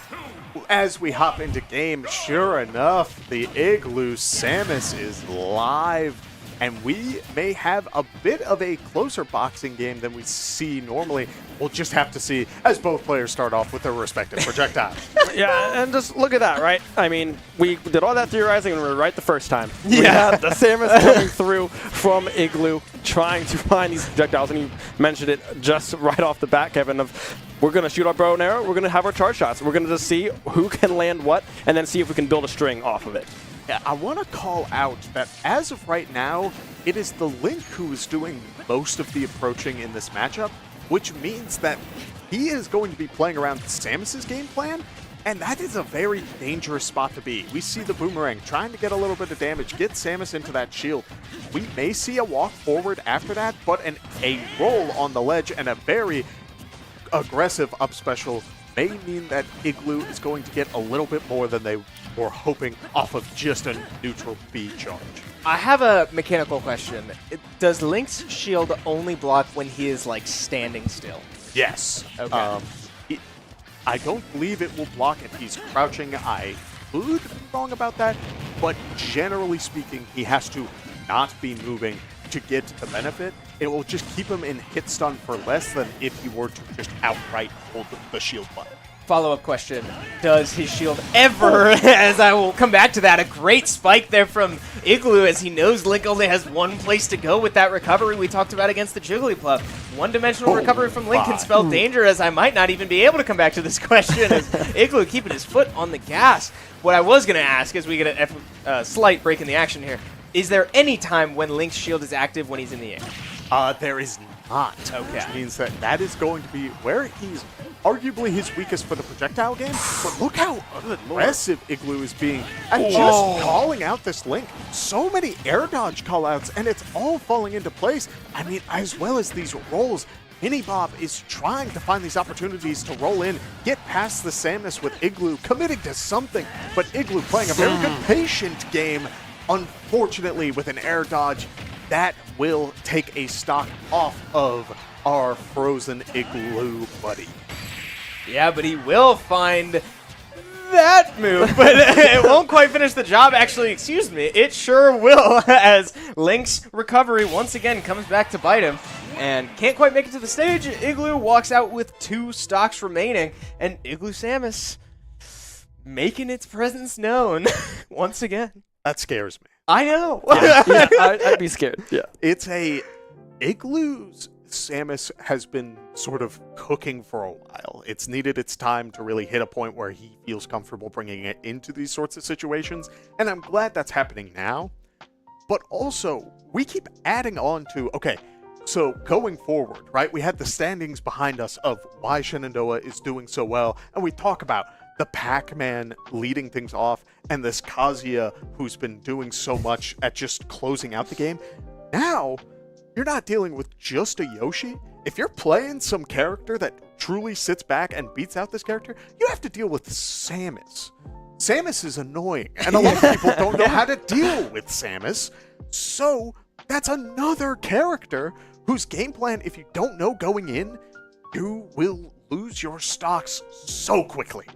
as we hop into game, sure enough, the Igloo Samus is live, and we may have a bit of a closer boxing game than we see normally. We'll just have to see as both players start off with their respective projectiles. Yeah, and just look at that, right? I mean, we did all that theorizing and we were right the first time. Yeah. We had the Samus coming through from Igloo, trying to find these projectiles, and you mentioned it just right off the bat, Kevin, of we're going to shoot our bow and arrow, we're going to have our charge shots, we're going to just see who can land what, and then see if we can build a string off of it. Yeah, I want to call out that as of right now, it is the Link who is doing most of the approaching in this matchup, which means that he is going to be playing around Samus's game plan, and that is a very dangerous spot to be. We see the Boomerang trying to get a little bit of damage, get Samus into that shield. We may see a walk forward after that, but a roll on the ledge and a very aggressive up special may mean that Igloo is going to get a little bit more than they were hoping off of just a neutral B charge. I have a mechanical question. Does Link's shield only block when he is, like, standing still? Yes. Okay. I don't believe it will block if he's crouching. I could be wrong about that, but generally speaking, he has to not be moving to get the benefit. It will just keep him in hit stun for less than if he were to just outright hold the shield button. Follow-up question. Does his shield ever, as I will come back to that, a great spike there from Igloo as he knows Link only has one place to go with that recovery we talked about against the Jigglypuff. One-dimensional recovery from Link can spell danger, as I might not even be able to come back to this question as Igloo keeping his foot on the gas. What I was going to ask, as we get a slight break in the action here, is there any time when Link's shield is active when he's in the air? There is not, which means that is going to be where he's arguably his weakest for the projectile game. But look how aggressive Igloo is being at just calling out this Link. So many air dodge callouts, and it's all falling into place. I mean, as well as these rolls, Minibob is trying to find these opportunities to roll in, get past the Samus with Igloo, committing to something. But Igloo playing a very good patient game. Unfortunately, with an air dodge, that will take a stock off of our frozen Igloo buddy. Yeah, but he will find that move, but it won't quite finish the job. Actually, excuse me, it sure will, as Link's recovery once again comes back to bite him and can't quite make it to the stage. Igloo walks out with 2 stocks remaining, and Igloo Samus making its presence known once again. That scares me. I know. Yeah, I'd be scared. Yeah. It's Igloo's Samus has been sort of cooking for a while. It's needed its time to really hit a point where he feels comfortable bringing it into these sorts of situations, and I'm glad that's happening now. But also, we keep adding on to, okay, so going forward, right, we had the standings behind us of why Shenandoah is doing so well, and we talk about the Pac-Man leading things off, and this Kazuya who's been doing so much at just closing out the game. Now, you're not dealing with just a Yoshi. If you're playing some character that truly sits back and beats out this character, you have to deal with Samus. Samus is annoying, and a lot of people don't know how to deal with Samus. So, that's another character whose game plan, if you don't know going in, you will lose your stocks so quickly.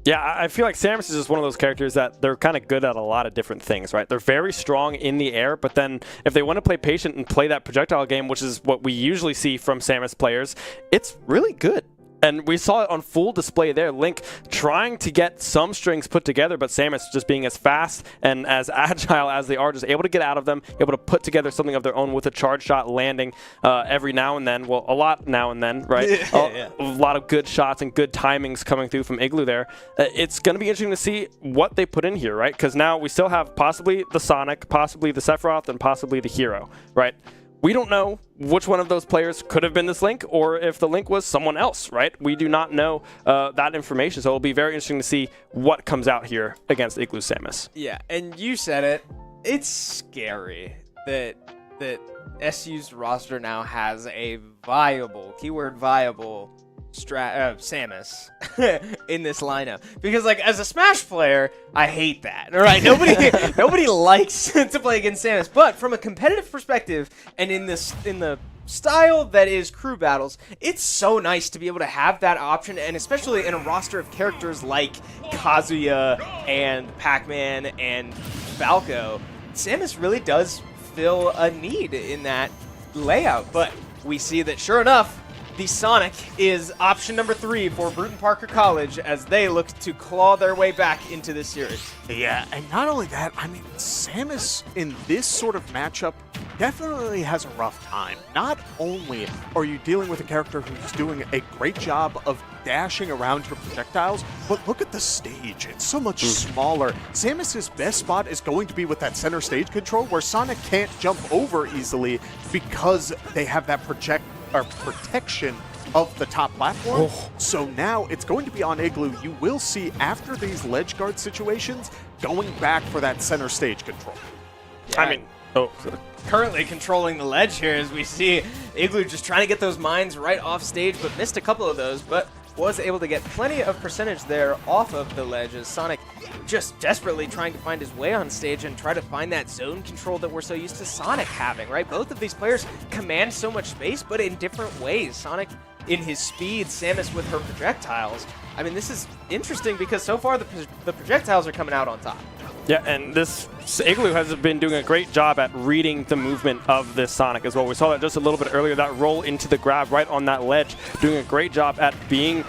Yeah, I feel like Samus is just one of those characters that they're kind of good at a lot of different things, right? They're very strong in the air, but then if they want to play patient and play that projectile game, which is what we usually see from Samus players, it's really good. And we saw it on full display there. Link trying to get some strings put together, but Samus just being as fast and as agile as they are, just able to get out of them, able to put together something of their own with a charge shot landing every now and then. Well, a lot now and then, right? Yeah. A lot of good shots and good timings coming through from Igloo there. It's going to be interesting to see what they put in here, right? Because now we still have possibly the Sonic, possibly the Sephiroth, and possibly the Hero, right? We don't know which one of those players could have been this Link or if the Link was someone else, right? We do not know that information, so it'll be very interesting to see what comes out here against Igloo Samus. Yeah, and you said it. It's scary that SU's roster now has a viable, keyword viable, Samus in this lineup, because like as a Smash player I hate that. All right, nobody likes to play against Samus, but from a competitive perspective and in the style that is crew battles, it's so nice to be able to have that option, and especially in a roster of characters like Kazuya and Pac-Man and Falco. Samus really does fill a need in that layout, but we see that sure enough the Sonic is option number 3 for Bruton Parker College as they look to claw their way back into this series. Yeah, and not only that, I mean, Samus in this sort of matchup definitely has a rough time. Not only are you dealing with a character who's doing a great job of dashing around your projectiles, but look at the stage. It's so much smaller. Samus's best spot is going to be with that center stage control where Sonic can't jump over easily because they have that protection of the top platform. So now it's going to be on Igloo. You will see after these ledge guard situations going back for that center stage control. Yeah. I mean, Currently controlling the ledge here as we see Igloo just trying to get those mines right off stage, but missed a couple of those, but was able to get plenty of percentage there off of the ledge as Sonic just desperately trying to find his way on stage and try to find that zone control that we're so used to Sonic having, right? Both of these players command so much space, but in different ways. Sonic in his speed, Samus with her projectiles. I mean, this is interesting because so far the projectiles are coming out on top. yeah, and this Igloo has been doing a great job at reading the movement of this Sonic as well. We saw that just a little bit earlier, that roll into the grab right on that ledge, doing a great job at being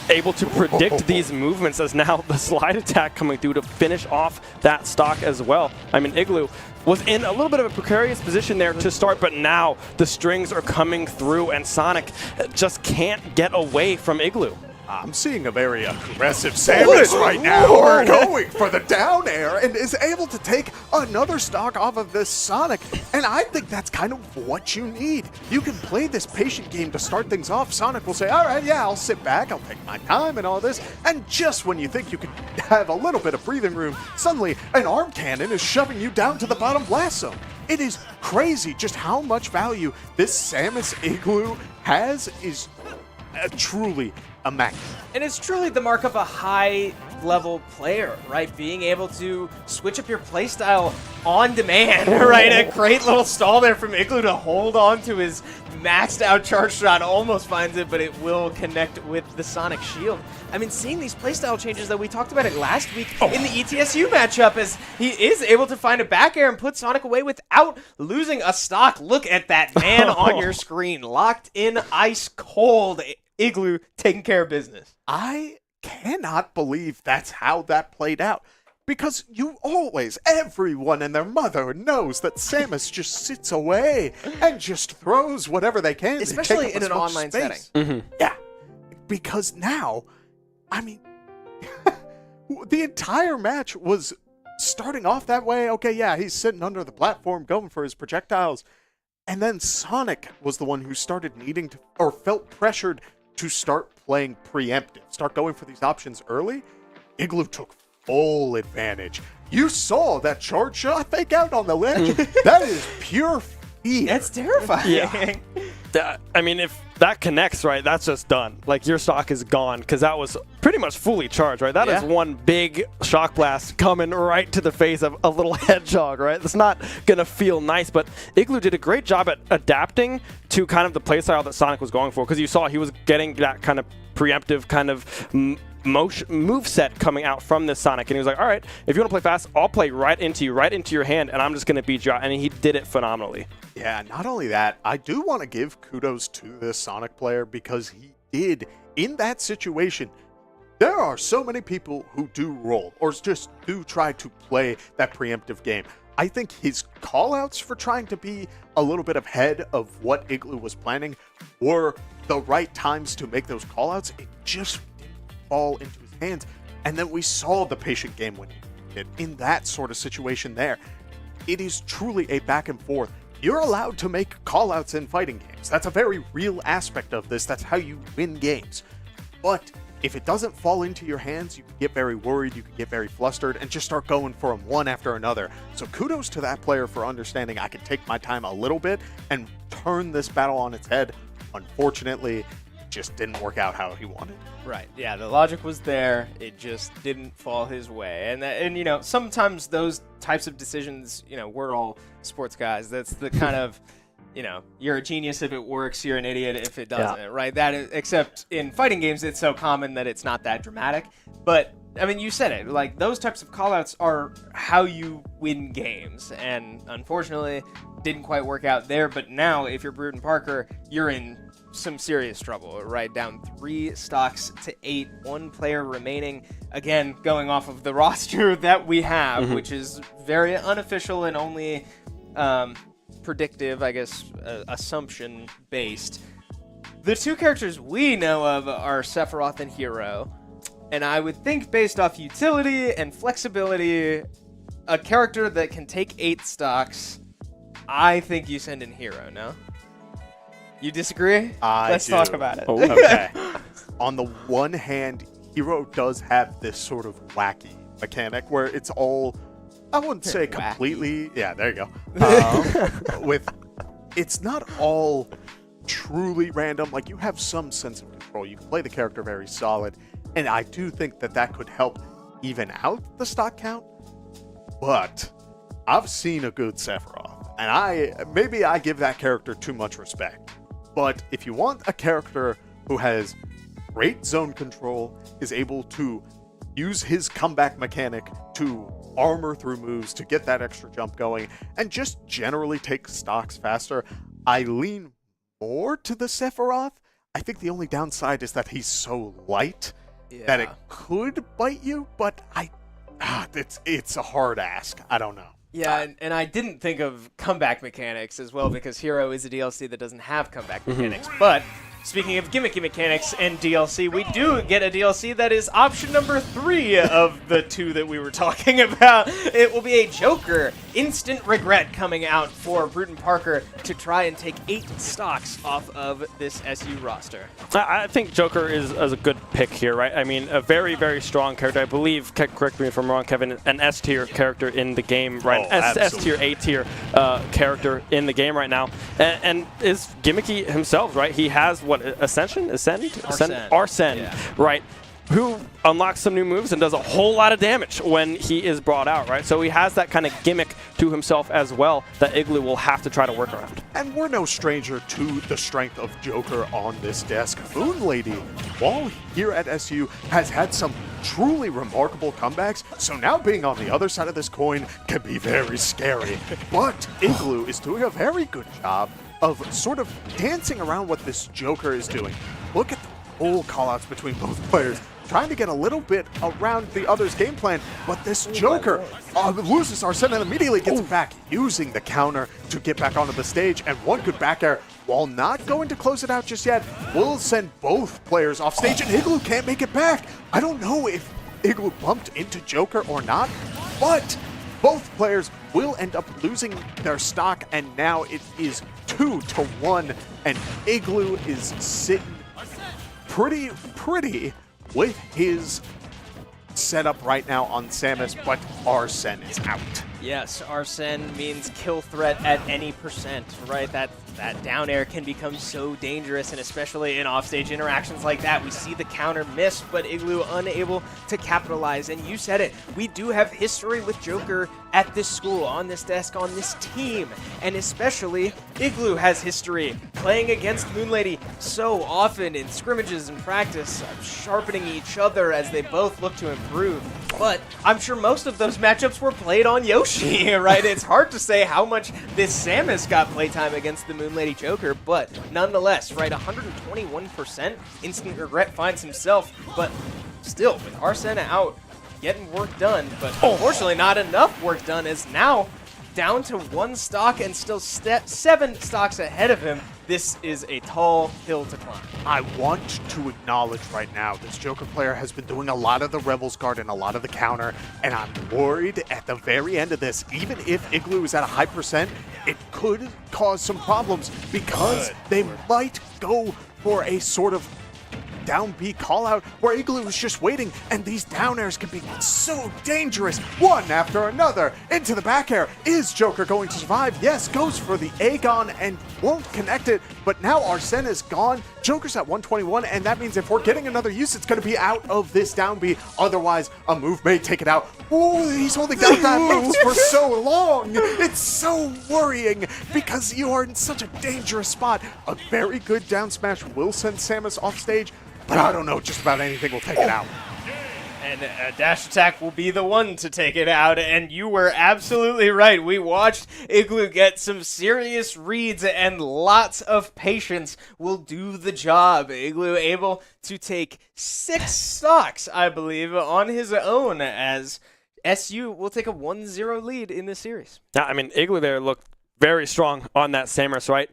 able to predict these movements as now the slide attack coming through to finish off that stock as well. I mean, Igloo was in a little bit of a precarious position there to start, but now the strings are coming through and Sonic just can't get away from Igloo. I'm seeing a very aggressive Samus right now, going for the down air and is able to take another stock off of this Sonic. And I think that's kind of what you need. You can play this patient game to start things off. Sonic will say, all right, yeah, I'll sit back, I'll take my time and all this. And just when you think you can have a little bit of breathing room, suddenly an arm cannon is shoving you down to the bottom blast zone. It is crazy just how much value this Samus Igloo has is truly immaculate. And it's truly the mark of a high-level player, right? Being able to switch up your playstyle on demand, right? A great little stall there from Igloo to hold on to his maxed-out charge shot. Almost finds it, but it will connect with the Sonic Shield. I mean, seeing these playstyle changes that we talked about it last week in the ETSU matchup as he is able to find a back air and put Sonic away without losing a stock. Look at that man on your screen. Locked in, ice cold. Igloo taking care of business. I cannot believe that's how that played out. Because you always, everyone and their mother knows that Samus just sits away and just throws whatever they can. Especially in an online setting. Yeah. Because now, I mean, the entire match was starting off that way. Okay, yeah, he's sitting under the platform going for his projectiles. And then Sonic was the one who started needing to, or felt pressured to start playing preemptive, start going for these options early. Igloo took full advantage. You saw that charge shot fake out on the ledge. That is pure fear. That's terrifying. Yeah. I mean, if that connects, right, that's just done. Like, your stock is gone because that was pretty much fully charged, right? That is one big shock blast coming right to the face of a little hedgehog, right? That's not going to feel nice, but Igloo did a great job at adapting to kind of the playstyle that Sonic was going for because you saw he was getting that kind of preemptive kind of move set coming out from this Sonic, and he was like, all right, if you want to play fast, I'll play right into your hand, and I'm just going to beat you out. And he did it phenomenally. Yeah, not only that, I do want to give kudos to this Sonic player because he did, in that situation, there are so many people who do roll or just do try to play that preemptive game. I think his callouts for trying to be a little bit ahead of what Igloo was planning were the right times to make those callouts. It just didn't fall into his hands. And then we saw the patient game winning in that sort of situation there. It is truly a back and forth. You're allowed to make callouts in fighting games. That's a very real aspect of this. That's how you win games. But if it doesn't fall into your hands, you can get very worried, you can get very flustered, and just start going for them one after another. So kudos to that player for understanding I can take my time a little bit and turn this battle on its head. Unfortunately, it just didn't work out how he wanted. Right. Yeah, the logic was there. It just didn't fall his way. And you know, sometimes those types of decisions, you know, we're all sports guys. That's the kind of, you know, you're a genius if it works, you're an idiot if it doesn't, right? That is, except in fighting games, it's so common that it's not that dramatic. But, I mean, you said it. Like, those types of callouts are how you win games. And unfortunately, didn't quite work out there. But now, if you're Bruton Parker, you're in some serious trouble, right? Down 3 stocks to 8, 1 player remaining. Again, going off of the roster that we have, which is very unofficial and only predictive, I guess, assumption based. The 2 characters we know of are Sephiroth and Hero, and I would think based off utility and flexibility, a character that can take 8 stocks, I think you send in Hero, no? You disagree? Let's talk about it. Oh, okay. On the one hand, Hero does have this sort of wacky mechanic where it's all, I wouldn't say completely. Yeah, there you go. It's not all truly random. Like, you have some sense of control. You can play the character very solid, and I do think that that could help even out the stock count. But I've seen a good Sephiroth, and maybe I give that character too much respect. But if you want a character who has great zone control, is able to use his comeback mechanic to armor through moves to get that extra jump going, and just generally take stocks faster, I lean more to the Sephiroth. I think the only downside is that he's so light that it could bite you, but it's a hard ask. I don't know. Yeah, and I didn't think of comeback mechanics as well, because Hero is a DLC that doesn't have comeback mechanics. But speaking of gimmicky mechanics and DLC, we do get a DLC that is option number 3 of the 2 that we were talking about. It will be a Joker Instant Regret coming out for Bruton Parker to try and take 8 stocks off of this SU roster. I think Joker is a good pick here, right? I mean, a very, very strong character. I believe, correct me if I'm wrong, Kevin, an S-tier character in the game, right? S-tier, A-tier character in the game right now. And is gimmicky himself, right? He has, what, Ascension? Arsene, yeah. Right? Who unlocks some new moves and does a whole lot of damage when he is brought out, right? So he has that kind of gimmick to himself as well that Igloo will have to try to work around. And we're no stranger to the strength of Joker on this desk. Moon Lady, while here at SU, has had some truly remarkable comebacks, so now being on the other side of this coin can be very scary. But Igloo is doing a very good job of sort of dancing around what this Joker is doing. Look at the whole callouts between both players, trying to get a little bit around the other's game plan, but this Joker loses Arsene and immediately gets back, using the counter to get back onto the stage, and one good back air, while not going to close it out just yet, will send both players off stage, and Igloo can't make it back. I don't know if Igloo bumped into Joker or not, but both players will end up losing their stock, and now it is 2-1, and Igloo is sitting pretty with his setup right now on Samus, but Arsene is out. Yes, Arsene means kill threat at any percent, right? That down air can become so dangerous, and especially in offstage interactions like that, we see the counter miss, but Igloo unable to capitalize. And you said it, we do have history with Joker at this school, on this desk, on this team, and especially Igloo has history playing against Moonlady so often in scrimmages and practice, sharpening each other as they both look to improve. But I'm sure most of those matchups were played on Yoshi, right? It's hard to say how much this Samus got playtime against the Moonlady Joker, but nonetheless, right, 121%, Instant Regret finds himself, but still, with Arsene out, getting work done, but unfortunately not enough work done, as now down to 1 stock and still 7 stocks ahead of him. This is a tall hill to climb. I want to acknowledge right now, this Joker player has been doing a lot of the Rebels Guard and a lot of the counter, and I'm worried at the very end of this, even if Igloo is at a high percent, it could cause some problems because they might go for a sort of down B call out where Igloo is just waiting, and these down airs can be so dangerous. One after another into the back air. Is Joker going to survive? Yes, goes for the Aegon and won't connect it, but now Arsene is gone. Joker's at 121, and that means if we're getting another use, it's going to be out of this down B. Otherwise, a move may take it out. Oh, he's holding down that move for so long. It's so worrying because you are in such a dangerous spot. A very good down smash will send Samus off stage, but I don't know, just about anything will take it out. And a dash attack will be the one to take it out, and you were absolutely right. We watched Igloo get some serious reads, and lots of patience will do the job. Igloo able to take 6 stocks, I believe, on his own, as SU will take a 1-0 lead in this series. Yeah, I mean, Igloo there looked very strong on that Samus, right?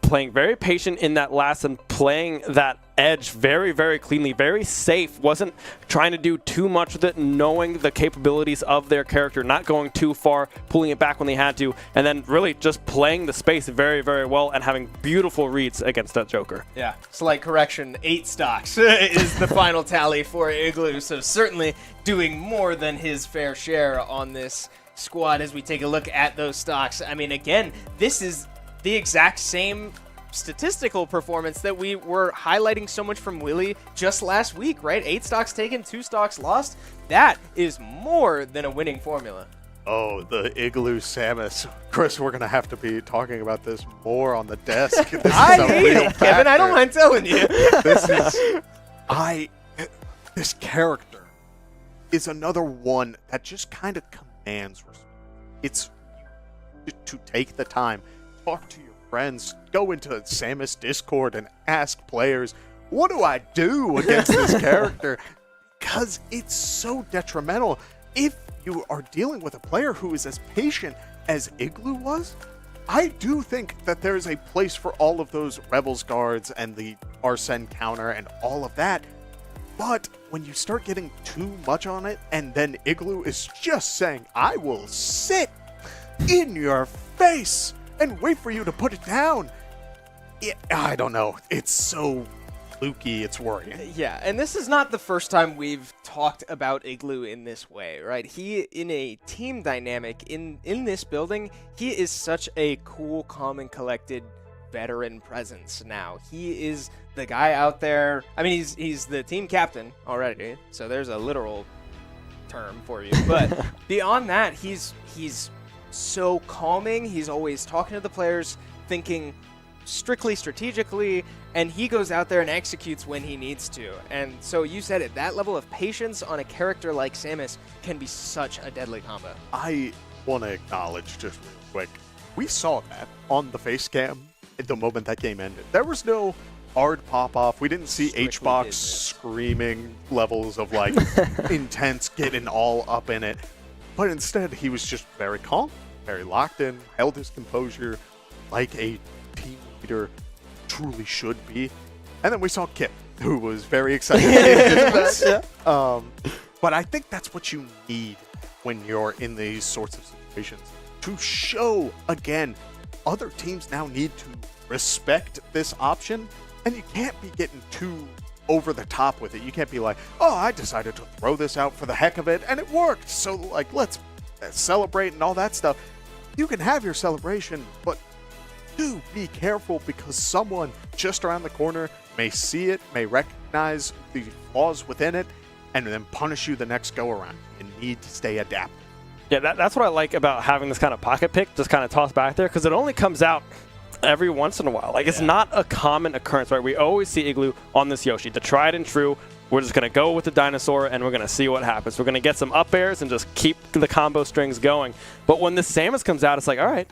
Playing very patient in that last and playing that edge very, very cleanly, very safe. Wasn't trying to do too much with it, knowing the capabilities of their character, not going too far, pulling it back when they had to, and then really just playing the space very, very well and having beautiful reads against that Joker. Yeah, slight correction, 8 stocks is the final tally for Igloo, so certainly doing more than his fair share on this squad as we take a look at those stocks. I mean, again, this is the exact same statistical performance that we were highlighting so much from Willie just last week, right? 8 stocks taken, 2 stocks lost. That is more than a winning formula. Oh, the Igloo Samus. Chris, we're going to have to be talking about this more on the desk. This I is a hate real it, Kevin. I don't mind telling you. This character is another one that just kind of commands respect. It's to take the time, talk to your friends, go into Samus Discord and ask players, what do I do against this character? Because it's so detrimental. If you are dealing with a player who is as patient as Igloo was, I do think that there is a place for all of those Rebels guards and the Arsene counter and all of that. But when you start getting too much on it, and then Igloo is just saying, I will sit in your face and wait for you to put it down. I don't know. It's so fluky. It's worrying. Yeah, and this is not the first time we've talked about Igloo in this way, right? He, in a team dynamic, in this building, he is such a cool, calm, and collected veteran presence now. He is the guy out there. I mean, he's the team captain already, so there's a literal term for you. But beyond that, he's so calming. He's always talking to the players, thinking strictly strategically, and he goes out there and executes when he needs to. And so you said it, that level of patience on a character like Samus can be such a deadly combo. I want to acknowledge just real quick, we saw that on the face cam at the moment that game ended. There was no hard pop-off. We didn't see HBox screaming levels of like intense, getting all up in it. But instead, he was just very calm, very locked in, held his composure like a team leader truly should be. And then we saw Kip, who was very excited. But I think that's what you need when you're in these sorts of situations, to show, again, other teams now need to respect this option, and you can't be getting too over the top with it. You can't be like, oh, I decided to throw this out for the heck of it, and it worked. So, like, let's celebrate and all that stuff. You can have your celebration, but do be careful because someone just around the corner may see it, may recognize the flaws within it, and then punish you the next go around. You need to stay adaptive. Yeah, that's what I like about having this kind of pocket pick, just kind of tossed back there, because it only comes out every once in a while. Like, it's not a common occurrence, right? We always see Igloo on this Yoshi, the tried and true. We're just going to go with the dinosaur, and we're going to see what happens. We're going to get some up airs and just keep the combo strings going. But when the Samus comes out, it's like, all right,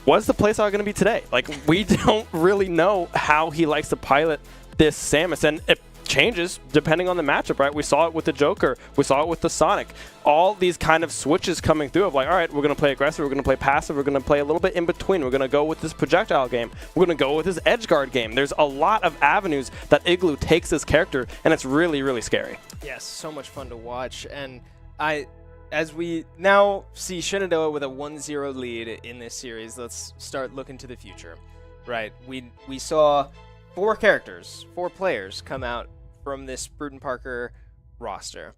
what's the playstyle going to be today? Like, we don't really know how he likes to pilot this Samus, and it changes depending on the matchup, right? We saw it with the Joker. We saw it with the Sonic. All these kind of switches coming through of like, all right, we're going to play aggressive, we're going to play passive, we're going to play a little bit in between. We're going to go with this projectile game. We're going to go with this edge guard game. There's a lot of avenues that Igloo takes this character, and it's really, really scary. Yes, so much fun to watch. And as we now see Shenandoah with a 1-0 lead in this series, let's start looking to the future, right? We saw 4 players come out from this Bruton Parker roster.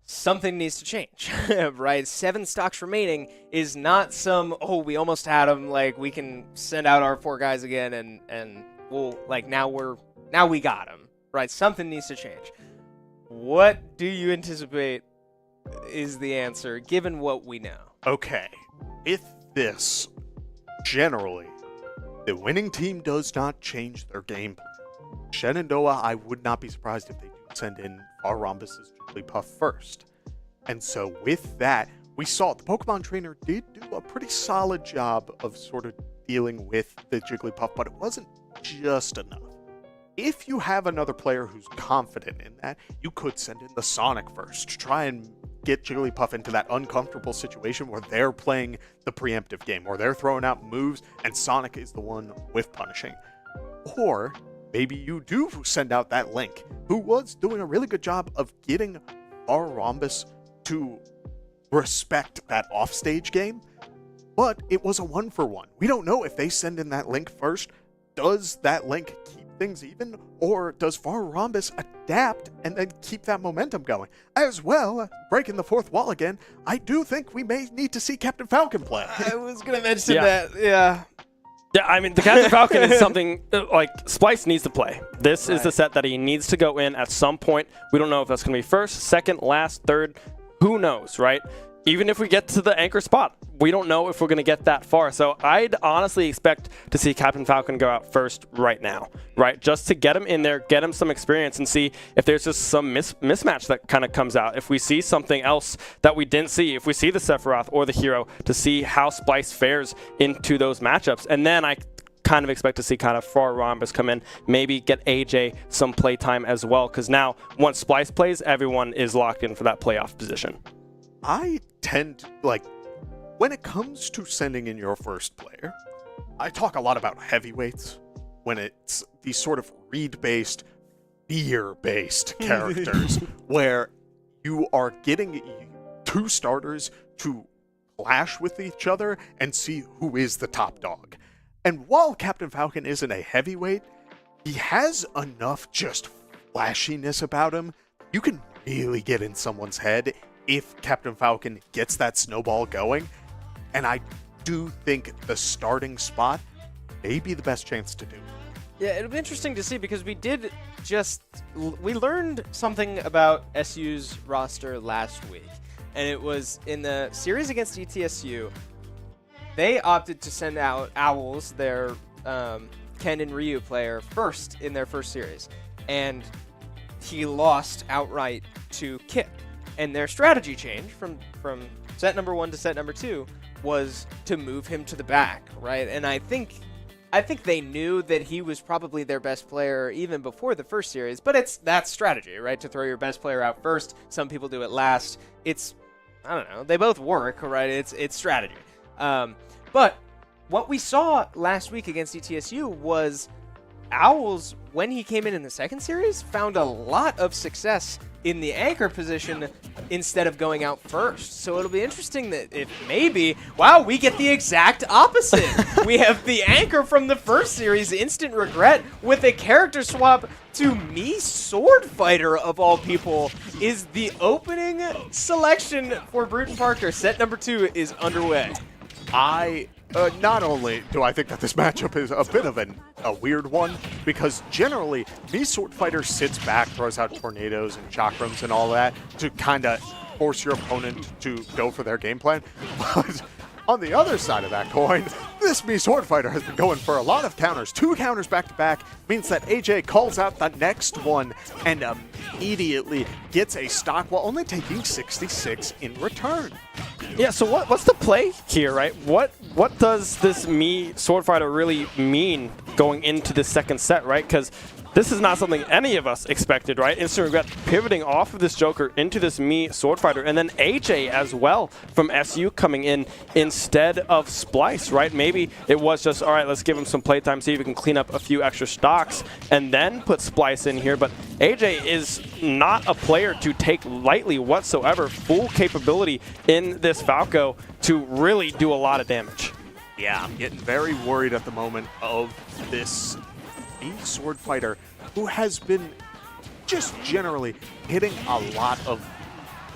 Something needs to change, right? 7 stocks remaining is not some, oh, we almost had them, like, we can send out our 4 guys again and we'll, like, now we got them, right? Something needs to change. What do you anticipate is the answer, given what we know? Okay, with this, generally, the winning team does not change their game plan. Shenandoah, I would not be surprised if they do send in our Rhombus's Jigglypuff first. And so with that, we saw the Pokemon trainer did do a pretty solid job of sort of dealing with the Jigglypuff, but it wasn't just enough. If you have another player who's confident in that, you could send in the Sonic first to try and get Jigglypuff into that uncomfortable situation where they're playing the preemptive game, or they're throwing out moves and Sonic is the one with punishing. Or maybe you do send out that Link, who was doing a really good job of getting our Rhombus to respect that offstage game, but it was a 1-for-1. We don't know if they send in that Link first. Does that Link keep things even, or does Far Rhombus adapt and then keep that momentum going? As well, breaking the fourth wall again, I do think we may need to see Captain Falcon play. I was going to mention that, yeah. Yeah, I mean, the Captain Falcon is something, like, Splice needs to play. This is the set that he needs to go in at some point. We don't know if that's going to be first, second, last, third. Who knows, right? Even if we get to the anchor spot, we don't know if we're going to get that far. So I'd honestly expect to see Captain Falcon go out first right now, right? Just to get him in there, get him some experience, and see if there's just some mismatch that kind of comes out. If we see something else that we didn't see, if we see the Sephiroth or the hero, to see how Splice fares into those matchups. And then I kind of expect to see kind of Far Rhombus come in, maybe get AJ some playtime as well, because now once Splice plays, everyone is locked in for that playoff position. I tend to, like, when it comes to sending in your first player, I talk a lot about heavyweights when it's these sort of read-based, fear-based characters where you are getting 2 starters to clash with each other and see who is the top dog. And while Captain Falcon isn't a heavyweight, he has enough just flashiness about him. You can really get in someone's head if Captain Falcon gets that snowball going. And I do think the starting spot may be the best chance to do it. Yeah, it'll be interesting to see, because we learned something about SU's roster last week. And it was in the series against ETSU, they opted to send out Owls, their Ken and Ryu player, first in their first series. And he lost outright to Kip. And their strategy change from set number 1 to set number 2 was to move him to the back, right? And I think they knew that he was probably their best player even before the first series, but that's strategy, right? To throw your best player out first. Some people do it last. I don't know. They both work, right? It's strategy. But what we saw last week against ETSU was Owls, when he came in the second series, found a lot of success in the anchor position instead of going out first. So it'll be interesting that if maybe, wow, we get the exact opposite. We have the anchor from the first series, Instant Regret, with a character swap to me, Sword Fighter of all people, is the opening selection for Bruton Parker. Set number 2 is underway. Not only do I think that this matchup is a bit of a weird one, because generally, me Sword Fighter sits back, throws out tornadoes and chakrams and all that to kind of force your opponent to go for their game plan. But on the other side of that coin, this me Sword Fighter has been going for a lot of counters. 2 counters back to back means that AJ calls out the next one and immediately gets a stock while only taking 66 in return. Yeah, so what's the play here, right? What does this me Sword Fighter really mean going into the second set, right? Because this is not something any of us expected, right? Instant Regret pivoting off of this Joker into this me Sword Fighter, and then AJ as well from SU coming in instead of Splice, right? Maybe it was just, all right, let's give him some playtime, see if we can clean up a few extra stocks, and then put Splice in here. But AJ is not a player to take lightly whatsoever. Full capability in this Falco to really do a lot of damage. Yeah, I'm getting very worried at the moment of this Sword Fighter, who has been just generally hitting a lot of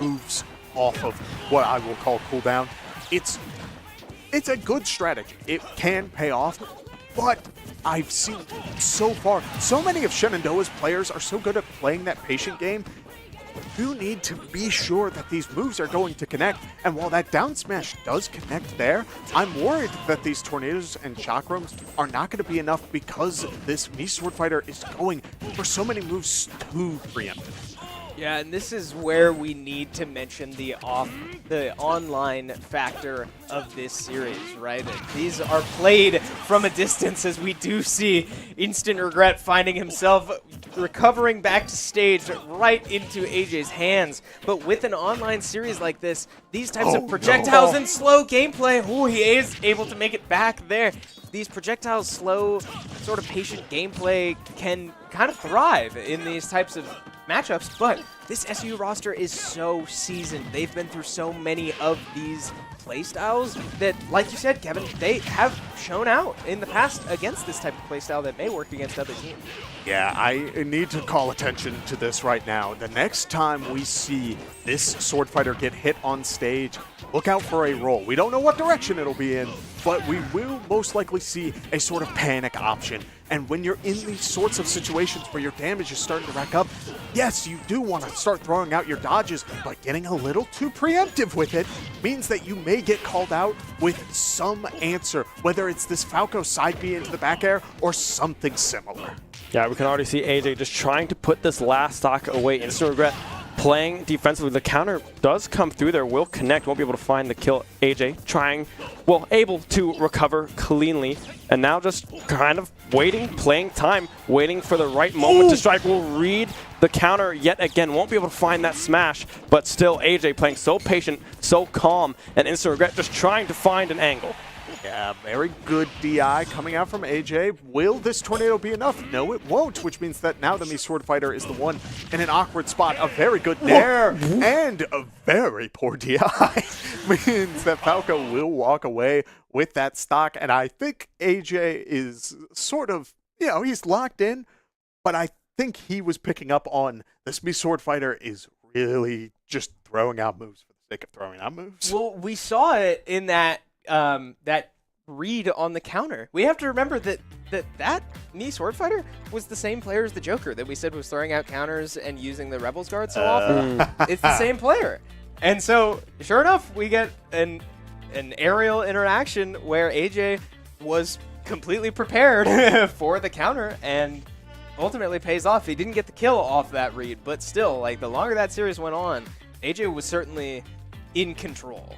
moves off of what I will call cooldown. It's a good strategy. It can pay off, but I've seen so far, so many of Shenandoah's players are so good at playing that patient game. You need to be sure that these moves are going to connect, and while that down smash does connect there, I'm worried that these tornadoes and chakrams are not going to be enough because this me Sword Fighter is going for so many moves too preemptive. Yeah, and this is where we need to mention the online factor of this series, right? And these are played from a distance, as we do see Instant Regret finding himself recovering back to stage right into AJ's hands. But with an online series like this, these types of projectiles and slow gameplay, he is able to make it back there. These projectiles, slow, sort of patient gameplay can kind of thrive in these types of matchups, but this SU roster is so seasoned. They've been through so many of these playstyles that, like you said, Kevin, they have shown out in the past against this type of playstyle that may work against other teams. Yeah, I need to call attention to this right now. The next time we see this Sword Fighter get hit on stage, look out for a roll. We don't know what direction it'll be in, but we will most likely see a sort of panic option. And when you're in these sorts of situations where your damage is starting to rack up, yes, you do want to start throwing out your dodges, but getting a little too preemptive with it means that you may get called out with some answer, whether it's this Falco side B into the back air or something similar. Yeah, we can already see AJ just trying to put this last stock away. Instant Regret playing defensively. The counter does come through there, will connect, won't be able to find the kill. AJ trying, well, able to recover cleanly, and now just kind of waiting, playing time, waiting for the right moment to strike. Will read the counter yet again, won't be able to find that smash, but still AJ playing so patient, so calm, and Instant Regret just trying to find an angle. Yeah, very good DI coming out from AJ. Will this tornado be enough? No, it won't, which means that now the me Sword Fighter is the one in an awkward spot. A very good nair and a very poor DI means that Falco will walk away with that stock. And I think AJ is sort of, he's locked in, but I think he was picking up on this me Sword Fighter is really just throwing out moves for the sake of throwing out moves. Well, we saw it in that read on the counter. We have to remember that me Sword Fighter was the same player as the Joker that we said was throwing out counters and using the Rebels guard so often. It's the same player. And so, sure enough, we get an aerial interaction where AJ was completely prepared for the counter and ultimately pays off. He didn't get the kill off that read, but still, like, the longer that series went on, AJ was certainly in control.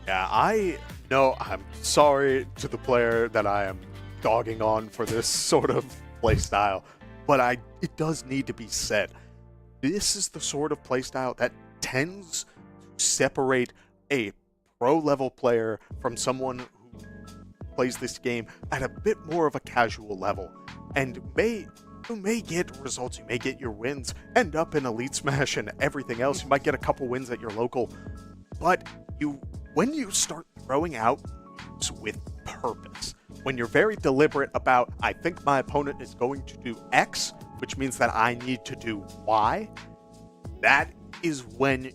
Yeah, I'm sorry to the player that I am dogging on for this sort of playstyle, but it does need to be said. This is the sort of playstyle that tends to separate a pro-level player from someone who plays this game at a bit more of a casual level. and you may get results, you may get your wins, end up in Elite Smash and everything else. You might get a couple wins at your local, but when you start throwing out moves with purpose, when you're very deliberate about, I think my opponent is going to do X, which means that I need to do Y, that is when you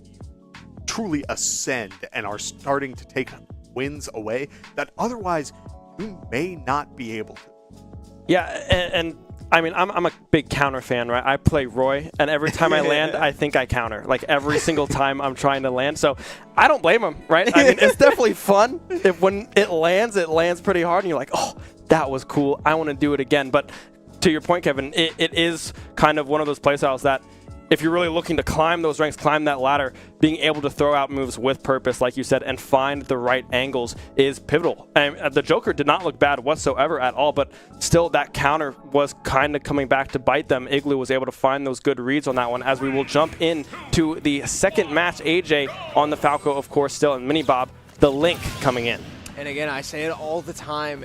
truly ascend and are starting to take wins away that otherwise you may not be able to. Yeah, and I mean, I'm a big counter fan, right? I play Roy, and every time I land, I think I counter. Like, every single time I'm trying to land. So I don't blame him, right? I mean, it's definitely fun. When it lands pretty hard, and you're like, oh, that was cool. I want to do it again. But to your point, Kevin, it is kind of one of those playstyles that if you're really looking to climb those ranks, climb that ladder, being able to throw out moves with purpose, like you said, and find the right angles is pivotal. And the Joker did not look bad whatsoever at all, but still that counter was kind of coming back to bite them. Igloo was able to find those good reads on that one as we will jump into the second match. AJ on the Falco, of course, still, and Mini Bob, the Link coming in. And again, I say it all the time.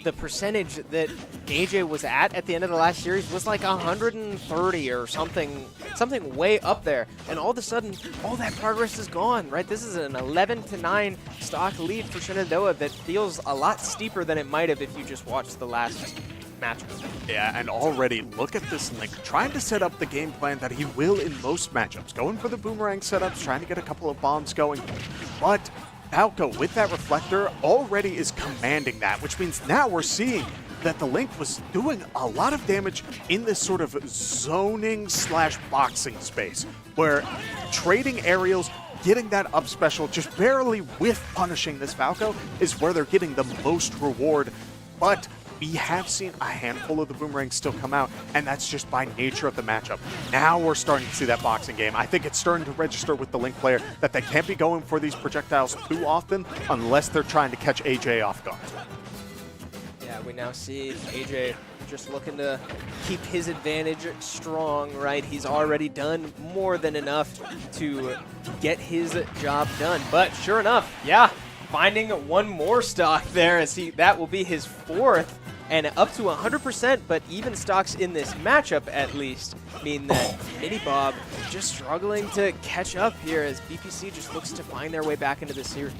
The percentage that AJ was at the end of the last series was like 130 or something way up there. And all of a sudden, all that progress is gone, right? This is an 11-9 stock lead for Shenandoah that feels a lot steeper than it might have if you just watched the last matchup. Yeah, and already look at this Link trying to set up the game plan that he will in most matchups, going for the boomerang setups, trying to get a couple of bombs going, but Falco, with that reflector, already is commanding that, which means now we're seeing that the Link was doing a lot of damage in this sort of zoning / boxing space, where trading aerials, getting that up special, just barely with punishing this Falco, is where they're getting the most reward. But we have seen a handful of the boomerangs still come out, and that's just by nature of the matchup. Now we're starting to see that boxing game. I think it's starting to register with the Link player that they can't be going for these projectiles too often unless they're trying to catch AJ off guard. Yeah, we now see AJ just looking to keep his advantage strong, right? He's already done more than enough to get his job done. But sure enough, yeah, finding one more stock there as that will be his fourth. And up to 100%, but even stocks in this matchup at least mean that Mini Bob just struggling to catch up here as BPC just looks to find their way back into the series.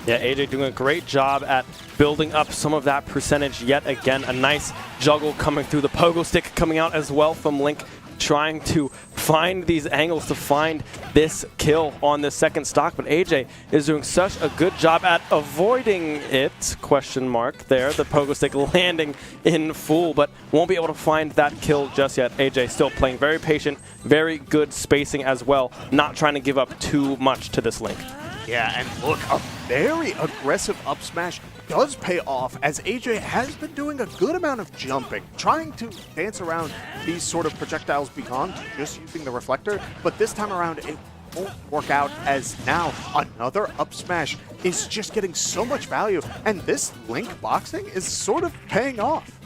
Yeah, AJ doing a great job at building up some of that percentage yet again. A nice juggle coming through, the pogo stick coming out as well from Link, trying to find these angles to find this kill on this second stock, but AJ is doing such a good job at avoiding it, question mark there, the pogo stick landing in full, but won't be able to find that kill just yet. AJ still playing very patient, very good spacing as well, not trying to give up too much to this Link. Yeah, and look, a very aggressive up smash does pay off, as AJ has been doing a good amount of jumping, trying to dance around these sort of projectiles beyond just using the reflector, but this time around it won't work out, as now another up smash is just getting so much value, and this Link boxing is sort of paying off.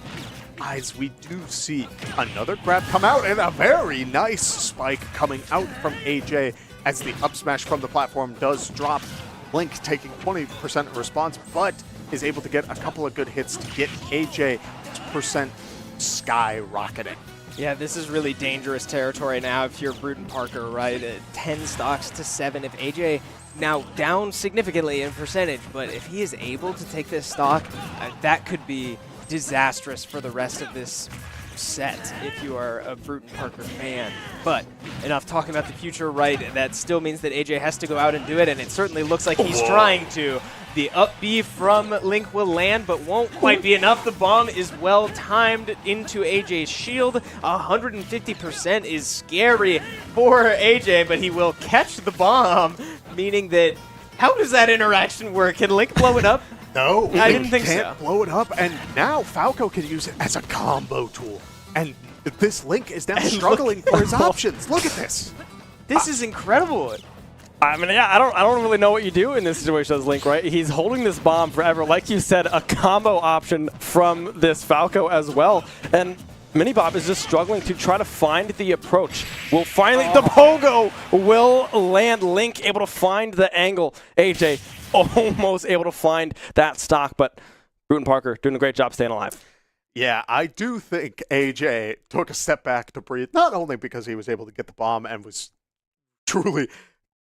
As we do see another grab come out, and a very nice spike coming out from AJ, as the up smash from the platform does drop. Link taking 20% response, but is able to get a couple of good hits to get AJ's percent skyrocketing. Yeah, this is really dangerous territory now if you're Bruton Parker, right? 10 stocks to 7. If AJ now down significantly in percentage, but if he is able to take this stock, that could be disastrous for the rest of this set if you are a Bruton Parker fan. But enough talking about the future, right? That still means that AJ has to go out and do it, and it certainly looks like he's trying to. The up B from Link will land, but won't quite be enough. The bomb is well timed into AJ's shield. 150% is scary for AJ, but he will catch the bomb, meaning that, how does that interaction work? Can Link blow it up? No, I didn't think so. Can't blow it up, and now Falco can use it as a combo tool. And this Link is now struggling for his options. Look at this. This is incredible. I mean, yeah, I don't really know what you do in this situation as Link, right? He's holding this bomb forever. Like you said, a combo option from this Falco as well. And Mini Bob is just struggling to try to find the approach. Will finally, the pogo will land. Link able to find the angle. AJ almost able to find that stock, but Bruton Parker doing a great job staying alive. Yeah, I do think AJ took a step back to breathe, not only because he was able to get the bomb and was truly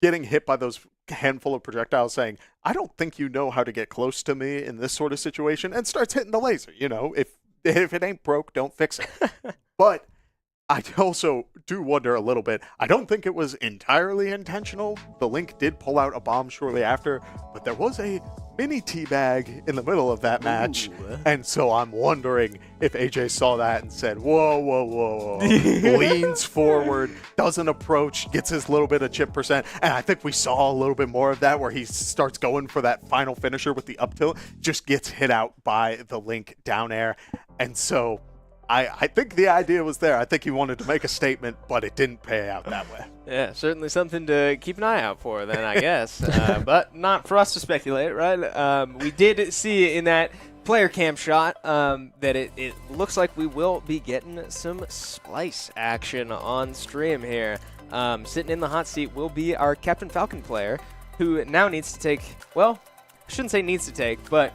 getting hit by those handful of projectiles saying, I don't think you know how to get close to me in this sort of situation, and starts hitting the laser. You know, if it ain't broke, don't fix it. But I also do wonder a little bit. I don't think it was entirely intentional. The Link did pull out a bomb shortly after, but there was a mini teabag in the middle of that match. Ooh. And so I'm wondering if AJ saw that and said, whoa, whoa, whoa, whoa. Leans forward, doesn't approach, gets his little bit of chip percent. And I think we saw a little bit more of that where he starts going for that final finisher with the up tilt, just gets hit out by the Link down air. And so I think the idea was there. I think he wanted to make a statement, but it didn't pay out that way. Yeah, certainly something to keep an eye out for then, I guess. But not for us to speculate, right? We did see in that player cam shot that it looks like we will be getting some Splice action on stream here. Sitting in the hot seat will be our Captain Falcon player, who now needs to take, well, I shouldn't say needs to take, but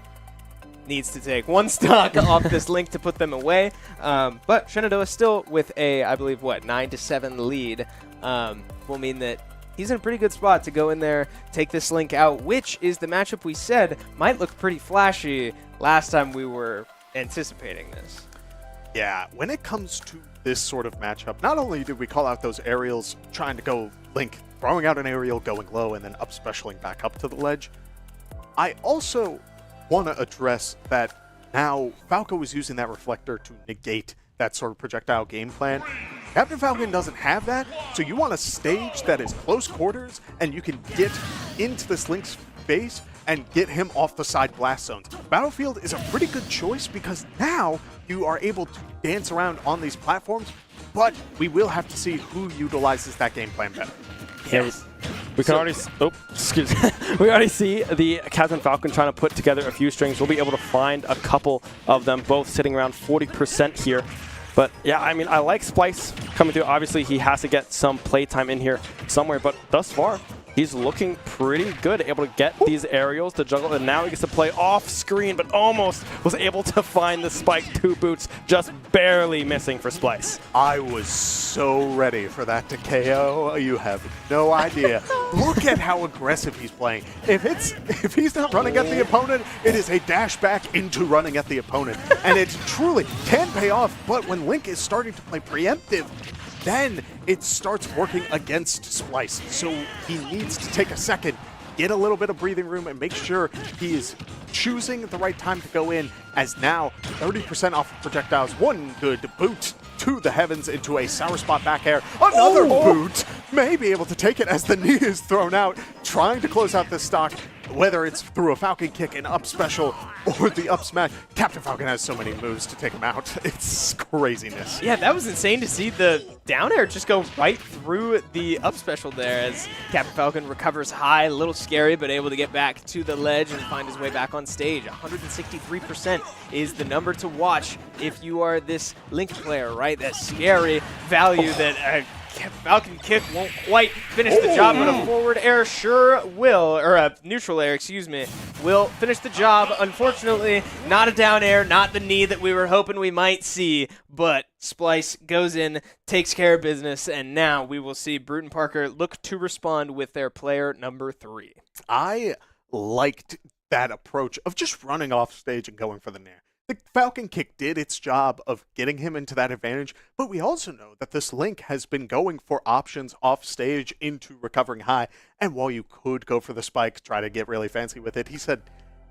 needs to take one stock off this Link to put them away. But Shenandoah still with a, I believe, what, 9-7 lead will mean that he's in a pretty good spot to go in there, take this Link out, which is the matchup we said might look pretty flashy last time we were anticipating this. Yeah, when it comes to this sort of matchup, not only did we call out those aerials trying to go Link, throwing out an aerial, going low, and then up specialing back up to the ledge, I also want to address that now Falco was using that reflector to negate that sort of projectile game plan. Captain Falcon doesn't have that, so you want a stage that is close quarters and you can get into this Link's face and get him off the side blast zones. Battlefield is a pretty good choice because now you are able to dance around on these platforms, but we will have to see who utilizes that game plan better. Yes. We can already, excuse me. We already see the Captain Falcon trying to put together a few strings. We'll be able to find a couple of them, both sitting around 40% here. But yeah, I mean, I like Splice coming through. Obviously, he has to get some playtime in here somewhere, but thus far, he's looking pretty good, able to get these aerials to juggle, and now he gets to play off screen, but almost was able to find the spike 2 boots, just barely missing for Splice. I was so ready for that to KO. You have no idea. Look at how aggressive he's playing. If he's not running at the opponent, it is a dash back into running at the opponent. And it truly can pay off, but when Link is starting to play preemptive, then it starts working against Splice. So he needs to take a second, get a little bit of breathing room, and make sure he is choosing the right time to go in, as now 30% off of projectiles. One good boot to the heavens into a sour spot back air. Another boot may be able to take it as the knee is thrown out, trying to close out this stock. Whether it's through a Falcon kick, an up special, or the up smash, Captain Falcon has so many moves to take him out. It's craziness. Yeah, that was insane to see the down air just go right through the up special there as Captain Falcon recovers high, a little scary, but able to get back to the ledge and find his way back on stage. 163% is the number to watch if you are this Link player, right? That scary value that Falcon kick won't quite finish the job, but a forward air sure will, or a neutral air, excuse me, will finish the job. Unfortunately, not a down air, not the knee that we were hoping we might see, but Splice goes in, takes care of business, and now we will see Bruton Parker look to respond with their player number 3. I liked that approach of just running off stage and going for the nair. The Falcon kick did its job of getting him into that advantage, but we also know that this Link has been going for options off stage into recovering high, and while you could go for the spike, try to get really fancy with it, he said,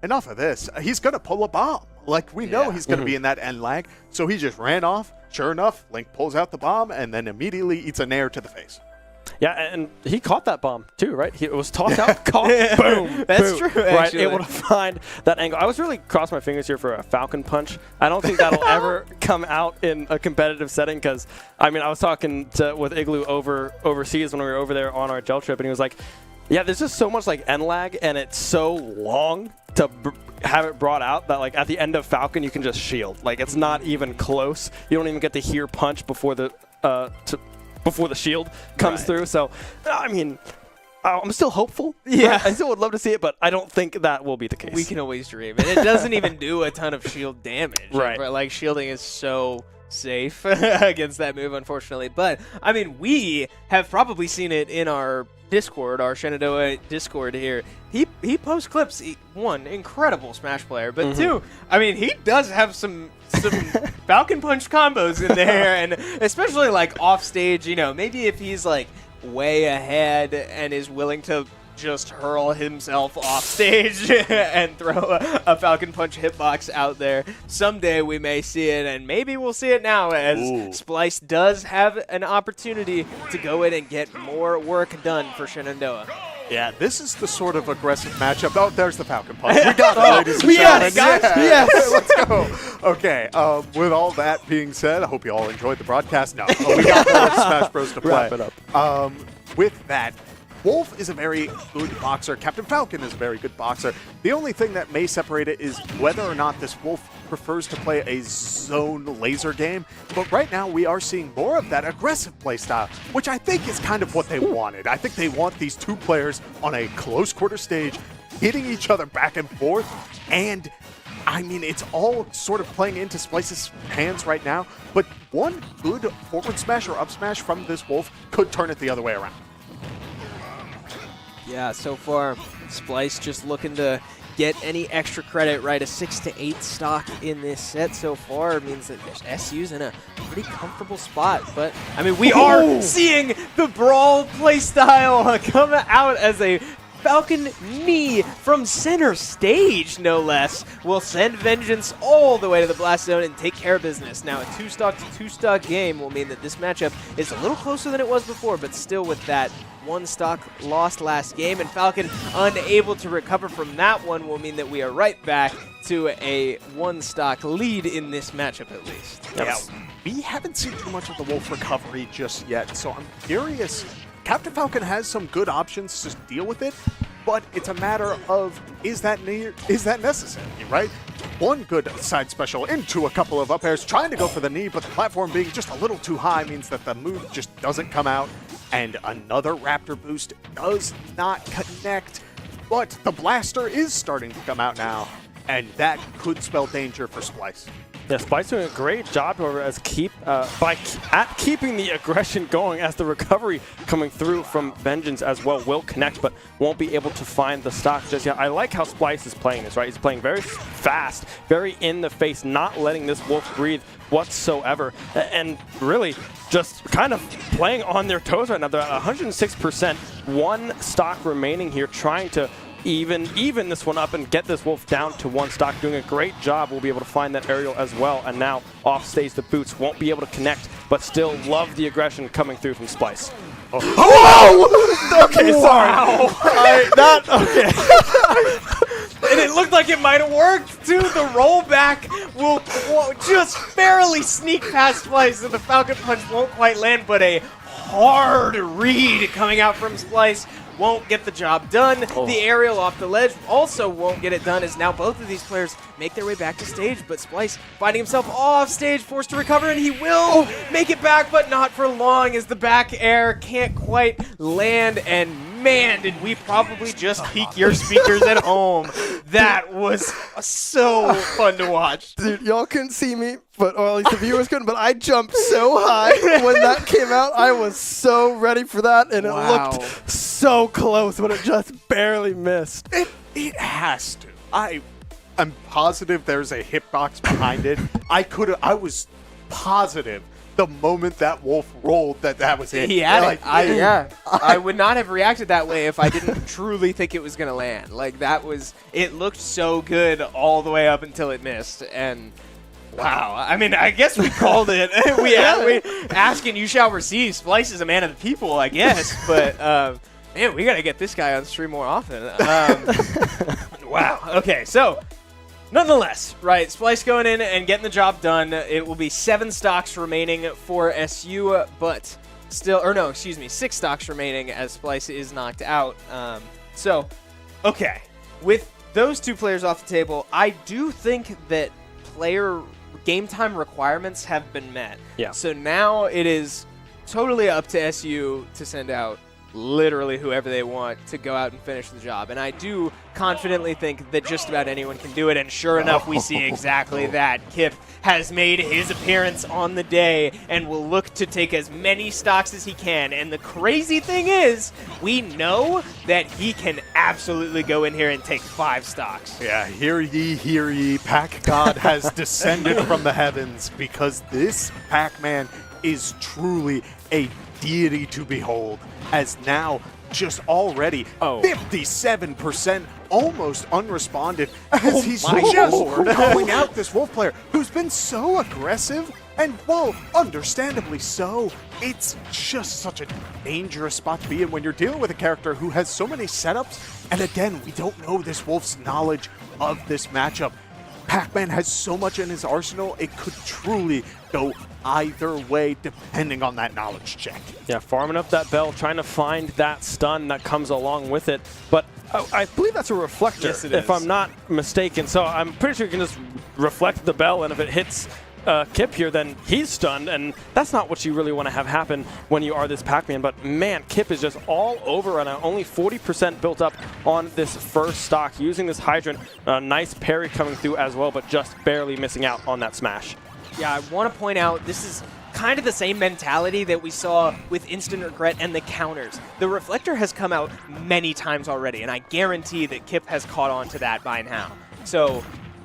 enough of this. He's going to pull a bomb. Like, we know he's going to be in that end lag, so he just ran off. Sure enough, Link pulls out the bomb and then immediately eats a nair to the face. Yeah, and he caught that bomb too, right? It was tossed out, caught, boom. That's boom, true, right? actually. Able to find that angle. I was really crossing my fingers here for a Falcon punch. I don't think that'll ever come out in a competitive setting because, I mean, I was talking with Igloo overseas when we were over there on our gel trip, and he was like, yeah, there's just so much like end lag, and it's so long to have it brought out that like at the end of Falcon you can just shield. Like it's not even close. You don't even get to hear punch before the before the shield comes through. So, I mean, I'm still hopeful. Yeah. I still would love to see it, but I don't think that will be the case. We can always dream. And it doesn't even do a ton of shield damage. Right. Like, shielding is so safe against that move, unfortunately. But, I mean, we have probably seen it in our Discord, our Shenandoah Discord here. He posts clips. One, incredible Smash player. But two, I mean, he does have some Falcon Punch combos in there. And especially, like, off stage, you know, maybe if he's, like, way ahead and is willing to just hurl himself off stage and throw a Falcon Punch hitbox out there. Someday we may see it, and maybe we'll see it now as Splice does have an opportunity to go in and get more work done for Shenandoah. Yeah, this is the sort of aggressive matchup. Oh, there's the Falcon Punch. We got it, ladies and Yes, gentlemen. guys, Yes. Let's go. Okay, with all that being said, I hope you all enjoyed the broadcast. No, we got more Smash Bros. To play. Wrap it up. With that, Wolf is a very good boxer. Captain Falcon is a very good boxer. The only thing that may separate it is whether or not this Wolf prefers to play a zone laser game. But right now, we are seeing more of that aggressive playstyle, which I think is kind of what they wanted. I think they want these two players on a close quarter stage, hitting each other back and forth. And, I mean, it's all sort of playing into Splice's hands right now. But one good forward smash or up smash from this Wolf could turn it the other way around. Yeah, so far, Splice just looking to get any extra credit, right? A 6 to 8 stock in this set so far means that SU's in a pretty comfortable spot. But, I mean, we are seeing the Brawl playstyle come out as a Falcon knee from center stage, no less, will send Vengeance all the way to the Blast Zone and take care of business. Now, a 2-stock to 2-stock game will mean that this matchup is a little closer than it was before, but still with that 1-stock lost last game, and Falcon unable to recover from that one will mean that we are right back to a 1-stock lead in this matchup at least. Yeah, we haven't seen too much of the Wolf recovery just yet, so I'm curious. Captain Falcon has some good options to deal with it, but it's a matter of is that necessary, right? One good side special into a couple of up airs, trying to go for the knee, but the platform being just a little too high means that the move just doesn't come out, and another Raptor boost does not connect, but the blaster is starting to come out now, and that could spell danger for Splice. Yeah, Splice doing a great job, however, as keeping the aggression going, as the recovery coming through from Vengeance as well will connect, but won't be able to find the stock just yet. I like how Splice is playing this, right? He's playing very fast, very in the face, not letting this Wolf breathe whatsoever, and really just kind of playing on their toes right now. They're at 106%, 1 stock remaining here, trying to even this one up and get this Wolf down to 1 stock, doing a great job. We'll be able to find that aerial as well, and now off stage the boots won't be able to connect, but still love the aggression coming through from Splice. Oh! Okay, sorry. And it looked like it might have worked, too. The rollback will just barely sneak past Splice, and the Falcon Punch won't quite land, but a hard read coming out from Splice won't get the job done. The aerial off the ledge also won't get it done, as now both of these players make their way back to stage, but Splice finding himself off stage, forced to recover, and he will make it back, but not for long, as the back air can't quite land, and man, did we probably just peak your speakers at home. That was so fun to watch. Dude, y'all couldn't see me, or at least the viewers couldn't, but I jumped so high when that came out. I was so ready for that, and it looked so close, but it just barely missed. It has to. I'm positive there's a hitbox behind it. I was positive the moment that Wolf rolled that was it. He had it. I would not have reacted that way if I didn't truly think it was going to land. Like, it looked so good all the way up until it missed, and wow. I mean, I guess we called it. we ask and you shall receive. Splice is a man of the people, I guess, but man, we got to get this guy on stream more often. Wow. Okay, so nonetheless, right, Splice going in and getting the job done. It will be 7 stocks remaining for SU, but still, or no, excuse me, 6 stocks remaining as Splice is knocked out. So, okay, with those 2 players off the table, I do think that player game time requirements have been met. Yeah. So now it is totally up to SU to send out literally whoever they want to go out and finish the job. And I do confidently think that just about anyone can do it, and sure enough, we see exactly that. Kip has made his appearance on the day and will look to take as many stocks as he can. And the crazy thing is, we know that he can absolutely go in here and take 5 stocks. Yeah, hear ye, Pac God has descended from the heavens, because this Pac-Man is truly a deity to behold, as now just already 57% almost unresponded, as he's just calling out this Wolf player who's been so aggressive, and while understandably so, it's just such a dangerous spot to be in when you're dealing with a character who has so many setups, and again, we don't know this Wolf's knowledge of this matchup. Pac-Man has so much in his arsenal, it could truly go either way depending on that knowledge check. Yeah, farming up that bell, trying to find that stun that comes along with it. But I believe that's a reflector, yes, it if is. I'm not mistaken. So I'm pretty sure you can just reflect the bell, and if it hits Kip here, then he's stunned, and that's not what you really want to have happen when you are this Pac-Man. But man, Kip is just all over right now. Only 40% built up on this first stock, using this Hydrant. Nice parry coming through as well, but just barely missing out on that smash. Yeah, I want to point out this is kind of the same mentality that we saw with Instant Regret and the counters. The Reflector has come out many times already, and I guarantee that Kip has caught on to that by now. So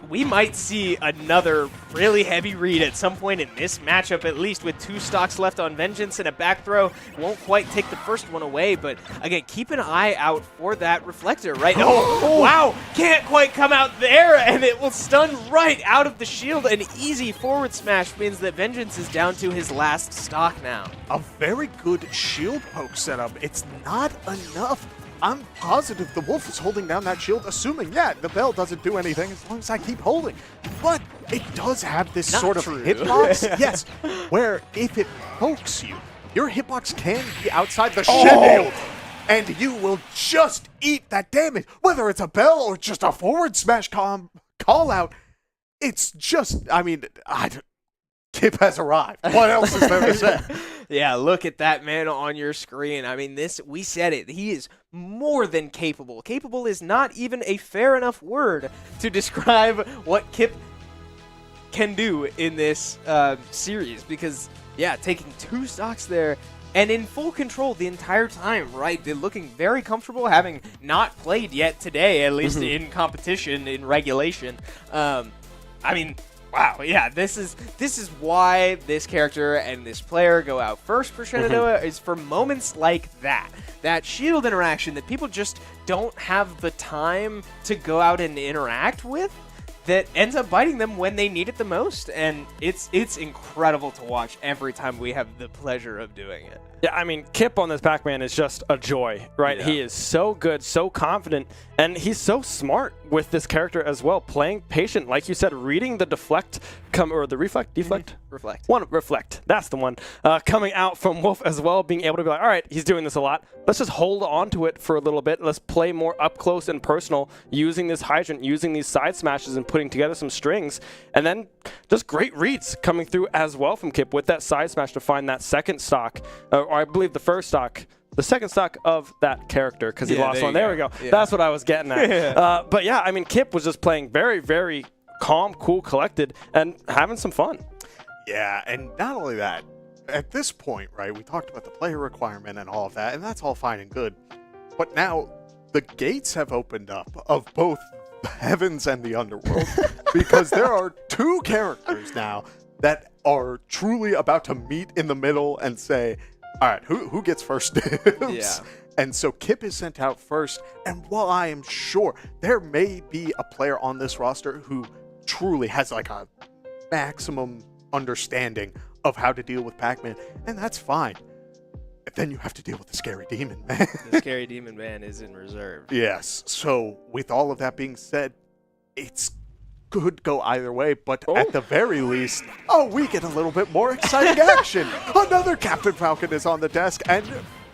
we might see another really heavy read at some point in this matchup, at least with 2 stocks left on Vengeance and a back throw. Won't quite take the first one away, but again, keep an eye out for that Reflector, right? Oh, wow, can't quite come out there, and it will stun right out of the shield. An easy forward smash means that Vengeance is down to his last stock now. A very good shield poke setup. It's not enough. I'm positive the Wolf is holding down that shield, assuming, yeah, the bell doesn't do anything as long as I keep holding. But it does have this sort of hitbox, yes, where if it pokes you, your hitbox can be outside the shield, and you will just eat that damage. Whether it's a bell or just a forward smash call out, it's just, I mean, Kip has arrived. What else is there to say? Yeah, look at that man on your screen. I mean, we said it. He is more than capable. Capable is not even a fair enough word to describe what Kip can do in this series, because, yeah, taking 2 stocks there and in full control the entire time, right? They're looking very comfortable, having not played yet today, at least in competition, in regulation. I mean, wow, yeah, this is why this character and this player go out first for Shenandoah, is for moments like that. That shield interaction that people just don't have the time to go out and interact with, that ends up biting them when they need it the most. And it's incredible to watch every time we have the pleasure of doing it. Yeah, I mean, Kip on this Pac-Man is just a joy, right? Yeah. He is so good, so confident, and he's so smart with this character as well, playing patient, like you said, reading the deflect or the reflect. Reflect. That's the one. Coming out from Wolf as well, being able to be like, all right, he's doing this a lot. Let's just hold on to it for a little bit. Let's play more up close and personal, using this Hydrant, using these side smashes, and putting together some strings. And then just great reads coming through as well from Kip with that side smash to find that second stock, or I believe the first stock. The second stock of that character, because he lost one. There we go. Yeah. That's what I was getting at. But yeah, I mean, Kip was just playing very, very calm, cool, collected, and having some fun. Yeah, and not only that, at this point, right, we talked about the player requirement and all of that, and that's all fine and good. But now the gates have opened up of both the heavens and the underworld, because there are 2 characters now that are truly about to meet in the middle and say, all right, who gets first dibs? Yeah. And so Kip is sent out first, and while I am sure there may be a player on this roster who truly has like a maximum understanding of how to deal with Pac-Man, and that's fine. Then you have to deal with the Scary Demon Man. The Scary Demon Man is in reserve. Yes. So with all of that being said, it's could go either way, but at the very least, we get a little bit more exciting action. Another Captain Falcon is on the desk, and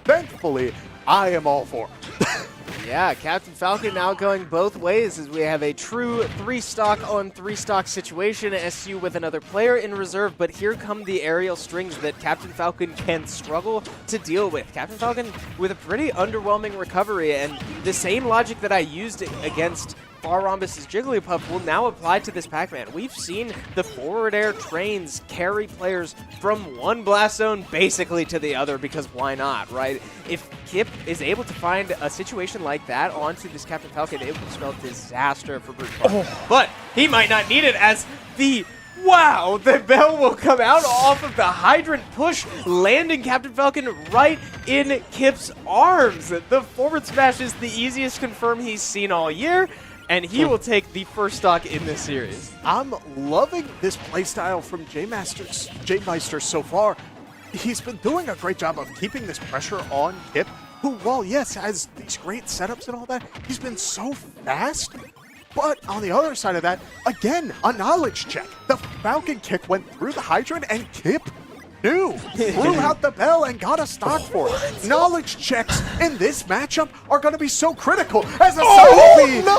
thankfully, I am all for it. Yeah, Captain Falcon now going both ways as we have a true 3-stock on 3-stock situation. SU with another player in reserve, but here come the aerial strings that Captain Falcon can struggle to deal with. Captain Falcon with a pretty underwhelming recovery, and the same logic that I used against Far Rhombus' Jigglypuff will now apply to this Pac-Man. We've seen the forward air trains carry players from one blast zone basically to the other, because why not, right? If Kip is able to find a situation like that onto this Captain Falcon, it will spell disaster for Brute Parker. But he might not need it, as the the bell will come out off of the hydrant push, landing Captain Falcon right in Kip's arms. The forward smash is the easiest confirm he's seen all year, and he will take the first stock in this series. I'm loving this playstyle from J-Meister so far. He's been doing a great job of keeping this pressure on Kip, who, while yes, has these great setups and all that, he's been so fast. But on the other side of that, again, a knowledge check. The Falcon kick went through the hydrant, and Kip knew, threw out the bell and got a stock for it. Knowledge checks in this matchup are going to be so critical, as a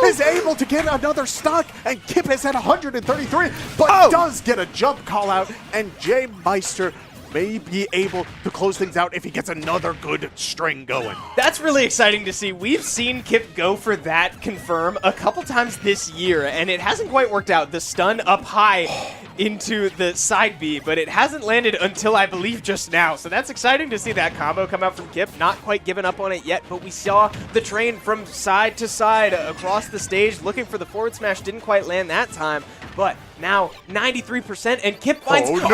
is able to get another stock, and Kip is at 133, but does get a jump call out, and J-Meister may be able to close things out if he gets another good string going. That's really exciting to see. We've seen Kip go for that confirm a couple times this year, and it hasn't quite worked out. The stun up high into the side B, but it hasn't landed until, I believe, just now. So that's exciting to see that combo come out from Kip. Not quite given up on it yet, but we saw the train from side to side across the stage looking for the forward smash. Didn't quite land that time, but now 93%, and Kip finds no! Again,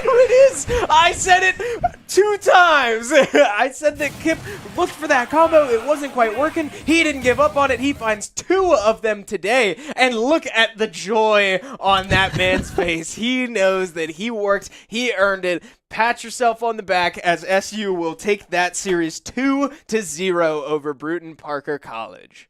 it is! I said it 2 times! I said that Kip looked for that combo, it wasn't quite working, he didn't give up on it, he finds 2 of them today, and look at the joy on that man's face. He knows that he worked, he earned it. Pat yourself on the back, as SU will take that series 2-0 over Bruton Parker College.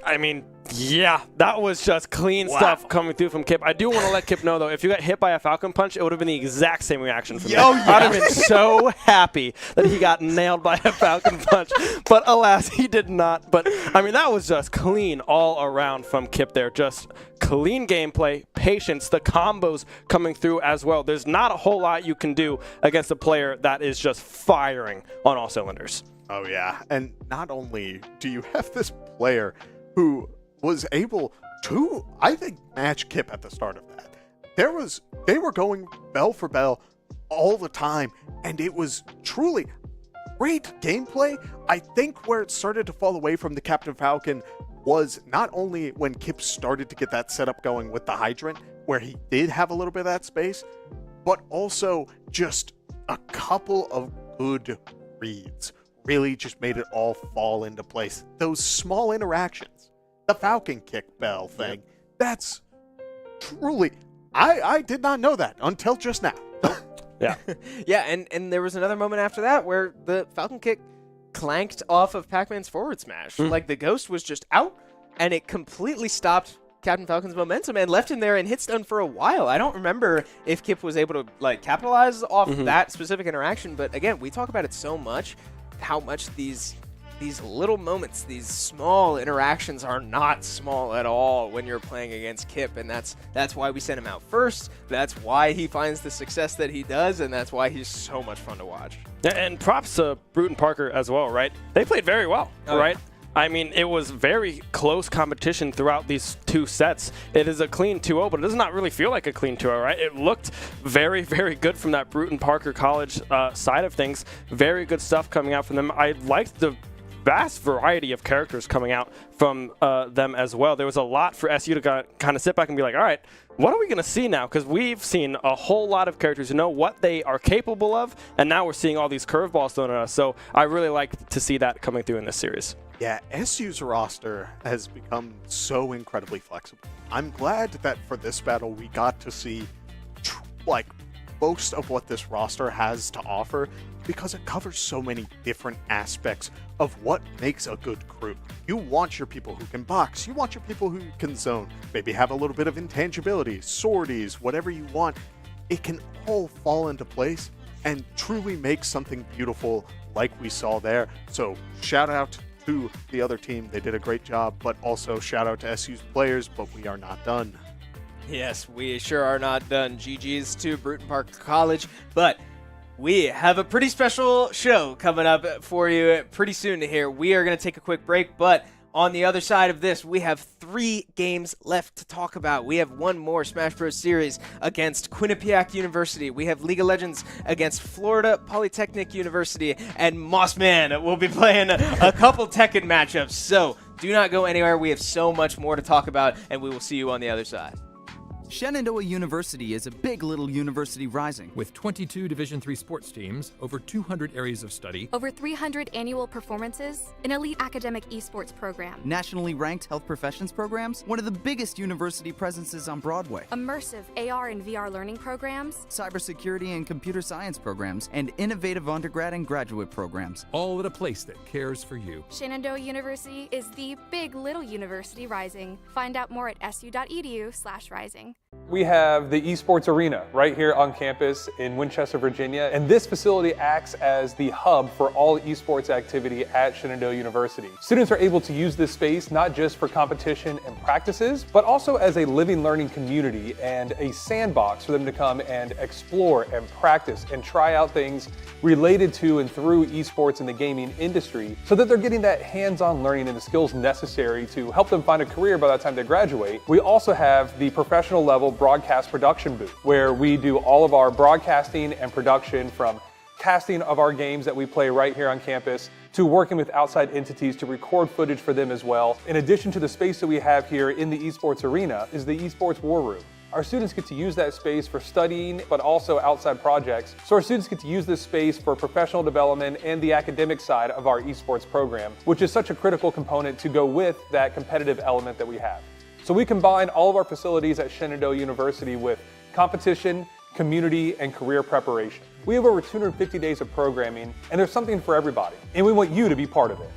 I mean, yeah, that was just clean stuff coming through from Kip. I do want to let Kip know, though, if you got hit by a Falcon Punch, it would have been the exact same reaction from me. I'd have been so happy that he got nailed by a Falcon Punch. But alas, he did not. But, I mean, that was just clean all around from Kip there. Just clean gameplay, patience, the combos coming through as well. There's not a whole lot you can do against a player that is just firing on all cylinders. Oh, yeah. And not only do you have this player who was able to, I think, match Kip at the start of that. They were going bell for bell all the time, and it was truly great gameplay. I think where it started to fall away from the Captain Falcon was not only when Kip started to get that setup going with the hydrant, where he did have a little bit of that space, but also just a couple of good reads. Really just made it all fall into place. Those small interactions, the Falcon kick bell thing, that's truly, I did not know that until just now. Yeah. Yeah, and there was another moment after that where the Falcon kick clanked off of Pac-Man's forward smash. Like, the ghost was just out, and it completely stopped Captain Falcon's momentum and left him there in hit stun for a while. I don't remember if Kip was able to, like, capitalize off that specific interaction, but again, we talk about it so much, how much these little moments, these small interactions are not small at all when you're playing against Kip, and that's why we sent him out first. That's why he finds the success that he does, and that's why he's so much fun to watch. And props to Bruton Parker as well, right? They played very well, right? Yeah. I mean, it was very close competition throughout these 2 sets. It is a clean 2-0, but it does not really feel like a clean 2-0, right? It looked very, very good from that Bruton Parker College side of things. Very good stuff coming out from them. I liked the vast variety of characters coming out from them as well. There was a lot for SU to kind of sit back and be like, all right, what are we going to see now? Because we've seen a whole lot of characters who know what they are capable of, and now we're seeing all these curveballs thrown at us. So I really like to see that coming through in this series. Yeah, SU's roster has become so incredibly flexible. I'm glad that for this battle we got to see like most of what this roster has to offer, because it covers so many different aspects of what makes a good crew. You want your people who can box, you want your people who can zone, maybe have a little bit of intangibility, swordies, whatever you want. It can all fall into place and truly make something beautiful like we saw there. So shout out to the other team. They did a great job, but also shout out to SU's players, but we are not done. Yes, we sure are not done. GG's to Bruton Park College, but we have a pretty special show coming up for you pretty soon here. We are going to take a quick break, but on the other side of this, we have 3 games left to talk about. We have one more Smash Bros. Series against Quinnipiac University. We have League of Legends against Florida Polytechnic University, and Mossman will be playing a couple Tekken matchups. So do not go anywhere. We have so much more to talk about, and we will see you on the other side. Shenandoah University is a big little university rising. With 22 Division III sports teams, over 200 areas of study, over 300 annual performances, an elite academic esports program, nationally ranked health professions programs, one of the biggest university presences on Broadway, immersive AR and VR learning programs, cybersecurity and computer science programs, and innovative undergrad and graduate programs. all at a place that cares for you. Shenandoah University is the big little university rising. Find out more at su.edu/rising. We have the esports arena right here on campus in Winchester, Virginia, and this facility acts as the hub for all esports activity at Shenandoah University. Students are able to use this space not just for competition and practices, but also as a living learning community and a sandbox for them to come and explore and practice and try out things related to and through esports in the gaming industry, so that they're getting that hands-on learning and the skills necessary to help them find a career by the time they graduate. We also have the professional level broadcast production booth, where we do all of our broadcasting and production, from casting of our games that we play right here on campus to working with outside entities to record footage for them as well. In addition to the space that we have here in the esports arena is the esports war room. Our students get to use that space for studying, but also outside projects. So our students get to use this space for professional development and the academic side of our esports program, which is such a critical component to go with that competitive element that we have. So we combine all of our facilities at Shenandoah University with competition, community, and career preparation. We have over 250 days of programming, and there's something for everybody, and we want you to be part of it.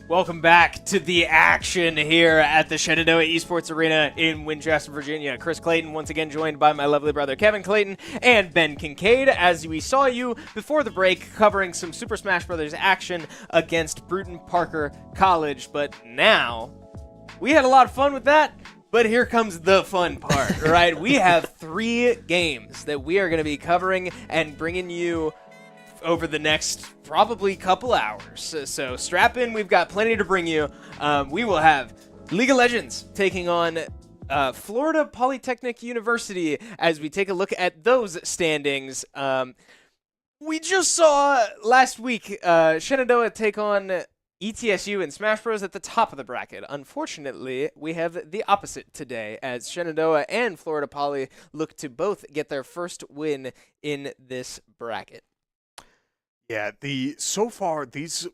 Welcome back to the action here at the Shenandoah Esports Arena in Winchester, Virginia. Chris Clayton once again joined by my lovely brother Kevin Clayton and Ben Kincaid, as we saw you before the break covering some Super Smash Bros. Action against Bruton Parker College. But now, we had a lot of fun with that, but here comes the fun part, right? We have 3 games that we are going to be covering and bringing you over the next probably couple hours. So strap in, we've got plenty to bring you. We will have League of Legends taking on Florida Polytechnic University as we take a look at those standings. We just saw last week Shenandoah take on ETSU and Smash Bros. At the top of the bracket. Unfortunately, we have the opposite today as Shenandoah and Florida Poly look to both get their first win in this bracket. Yeah, so far, these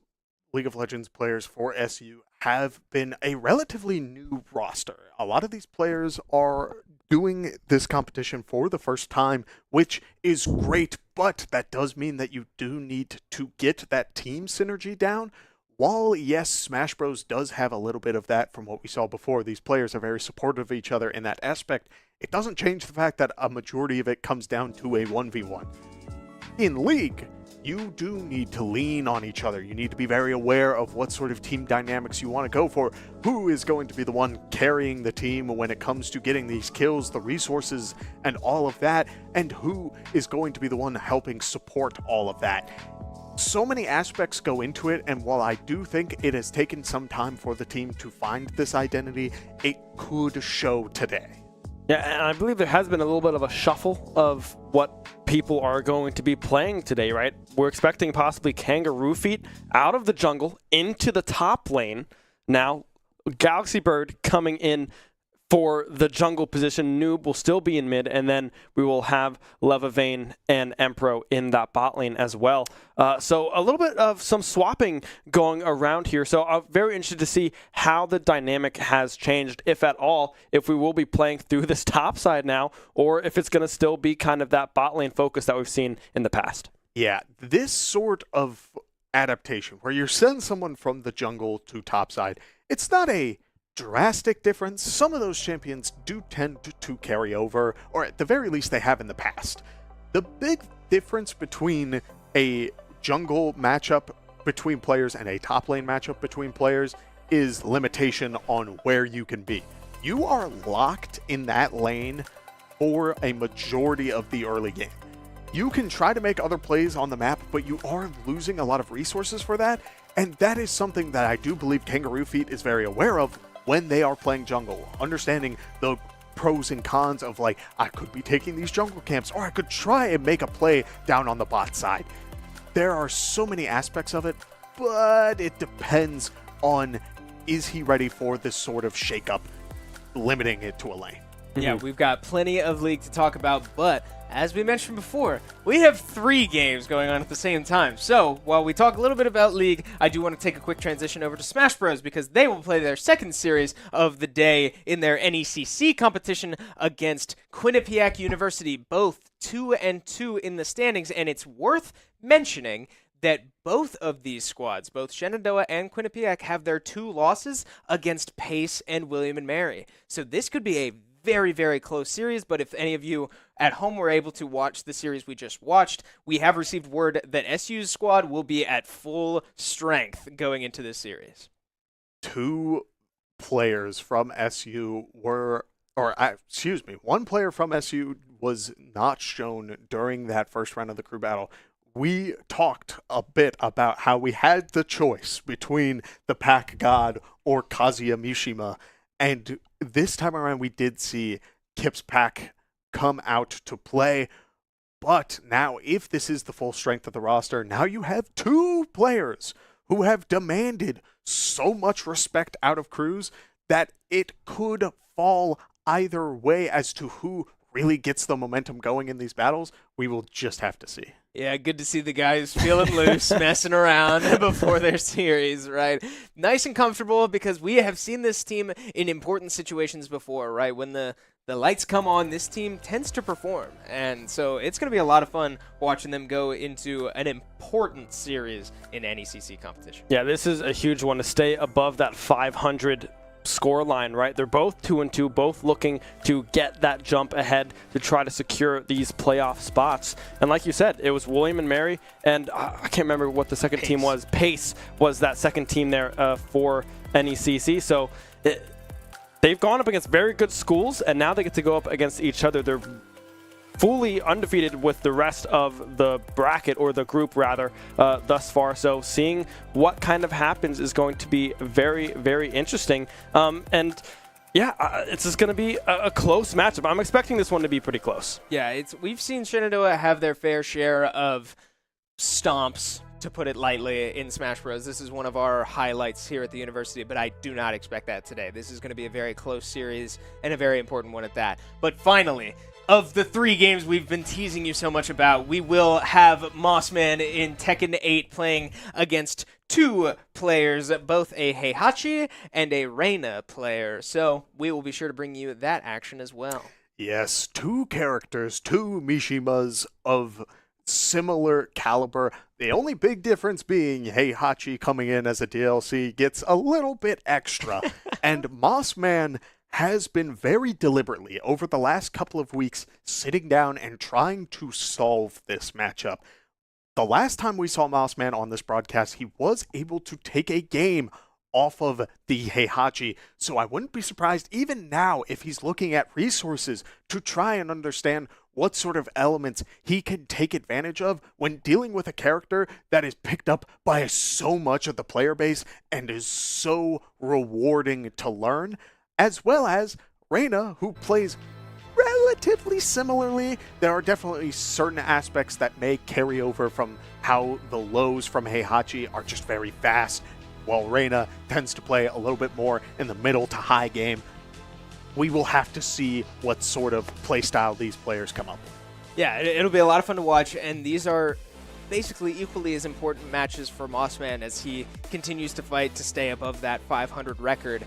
League of Legends players for SU have been a relatively new roster. A lot of these players are doing this competition for the first time, which is great, but that does mean that you do need to get that team synergy down. While, yes, Smash Bros. Does have a little bit of that from what we saw before, these players are very supportive of each other in that aspect, it doesn't change the fact that a majority of it comes down to a 1v1. In League, you do need to lean on each other. You need to be very aware of what sort of team dynamics you want to go for, who is going to be the one carrying the team when it comes to getting these kills, the resources, and all of that, and who is going to be the one helping support all of that. So many aspects go into it, and while I do think it has taken some time for the team to find this identity, it could show today. Yeah, and I believe there has been a little bit of a shuffle of what people are going to be playing today, right? We're expecting possibly Kangaroo Feet out of the jungle into the top lane. Now, Galaxy Bird coming in for the jungle position. Noob will still be in mid, and then we will have Levavane and Empro in that bot lane as well. So a little bit of some swapping going around here. So I'm very interested to see how the dynamic has changed, if at all, if we will be playing through this top side now, or if it's going to still be kind of that bot lane focus that we've seen in the past. Yeah, this sort of adaptation, where you're sending someone from the jungle to top side, it's not a drastic difference. Some of those champions do tend to carry over, or at the very least they have in the past. The big difference between a jungle matchup between players and a top lane matchup between players is limitation on where you can be. You are locked in that lane for a majority of the early game. You can try to make other plays on the map, but you are losing a lot of resources for that, and that is something that I do believe Kangaroo Feet is very aware of when they are playing jungle, understanding the pros and cons of, like, I could be taking these jungle camps, or I could try and make a play down on the bot side. There are so many aspects of it, but it depends on, is he ready for this sort of shakeup, limiting it to a lane. Yeah, we've got plenty of League to talk about, but as we mentioned before, we have 3 games going on at the same time. So while we talk a little bit about League, I do want to take a quick transition over to Smash Bros. Because they will play their second series of the day in their NECC competition against Quinnipiac University, both 2-2 in the standings. And it's worth mentioning that both of these squads, both Shenandoah and Quinnipiac, have their 2 losses against Pace and William & Mary. So this could be a very, very close series, but if any of you at home were able to watch the series we just watched, we have received word that SU's squad will be at full strength going into this series. 2 players from SU were, one player from SU was not shown during that first round of the crew battle. We talked a bit about how we had the choice between the Pack God or Kazuya Mishima, and this time around we did see Kip's Pack come out to play. But now, if this is the full strength of the roster, now you have 2 players who have demanded so much respect out of crews that it could fall either way as to who really gets the momentum going in these battles. We will just have to see. Yeah, good to see the guys feeling loose, messing around before their series, right? Nice and comfortable, because we have seen this team in important situations before, right? When the the lights come on, this team tends to perform. And so it's going to be a lot of fun watching them go into an important series in NECC competition. Yeah, this is a huge one to stay above that 500 score line, right? They're both 2-2, both looking to get that jump ahead to try to secure these playoff spots. And like you said, it was William and Mary, and I can't remember what the second team was. Pace was that second team there for NECC. So they've gone up against very good schools, and now they get to go up against each other. They're fully undefeated with the rest of the bracket, or the group rather, thus far. So seeing what kind of happens is going to be very, very interesting. And yeah, it's just going to be a close matchup. I'm expecting this one to be pretty close. Yeah, we've seen Shenandoah have their fair share of stomps, to put it lightly, in Smash Bros. This is one of our highlights here at the university, but I do not expect that today. This is going to be a very close series, and a very important one at that. But finally, of the 3 games we've been teasing you so much about, we will have Mossman in Tekken 8 playing against 2 players, both a Heihachi and a Reina player. So we will be sure to bring you that action as well. Yes, 2 characters, 2 Mishimas of similar caliber. The only big difference being Heihachi coming in as a DLC gets a little bit extra. And Mossman has been very deliberately over the last couple of weeks sitting down and trying to solve this matchup. The last time we saw Mossman on this broadcast, he was able to take a game off of the Heihachi, so I wouldn't be surprised even now if he's looking at resources to try and understand what sort of elements he can take advantage of when dealing with a character that is picked up by so much of the player base and is so rewarding to learn, as well as Reina, who plays relatively similarly. There are definitely certain aspects that may carry over from how the lows from Heihachi are just very fast, while Reina tends to play a little bit more in the middle to high game. We will have to see what sort of playstyle these players come up with. Yeah, it'll be a lot of fun to watch, and these are basically equally as important matches for Mossman as he continues to fight to stay above that 500 record.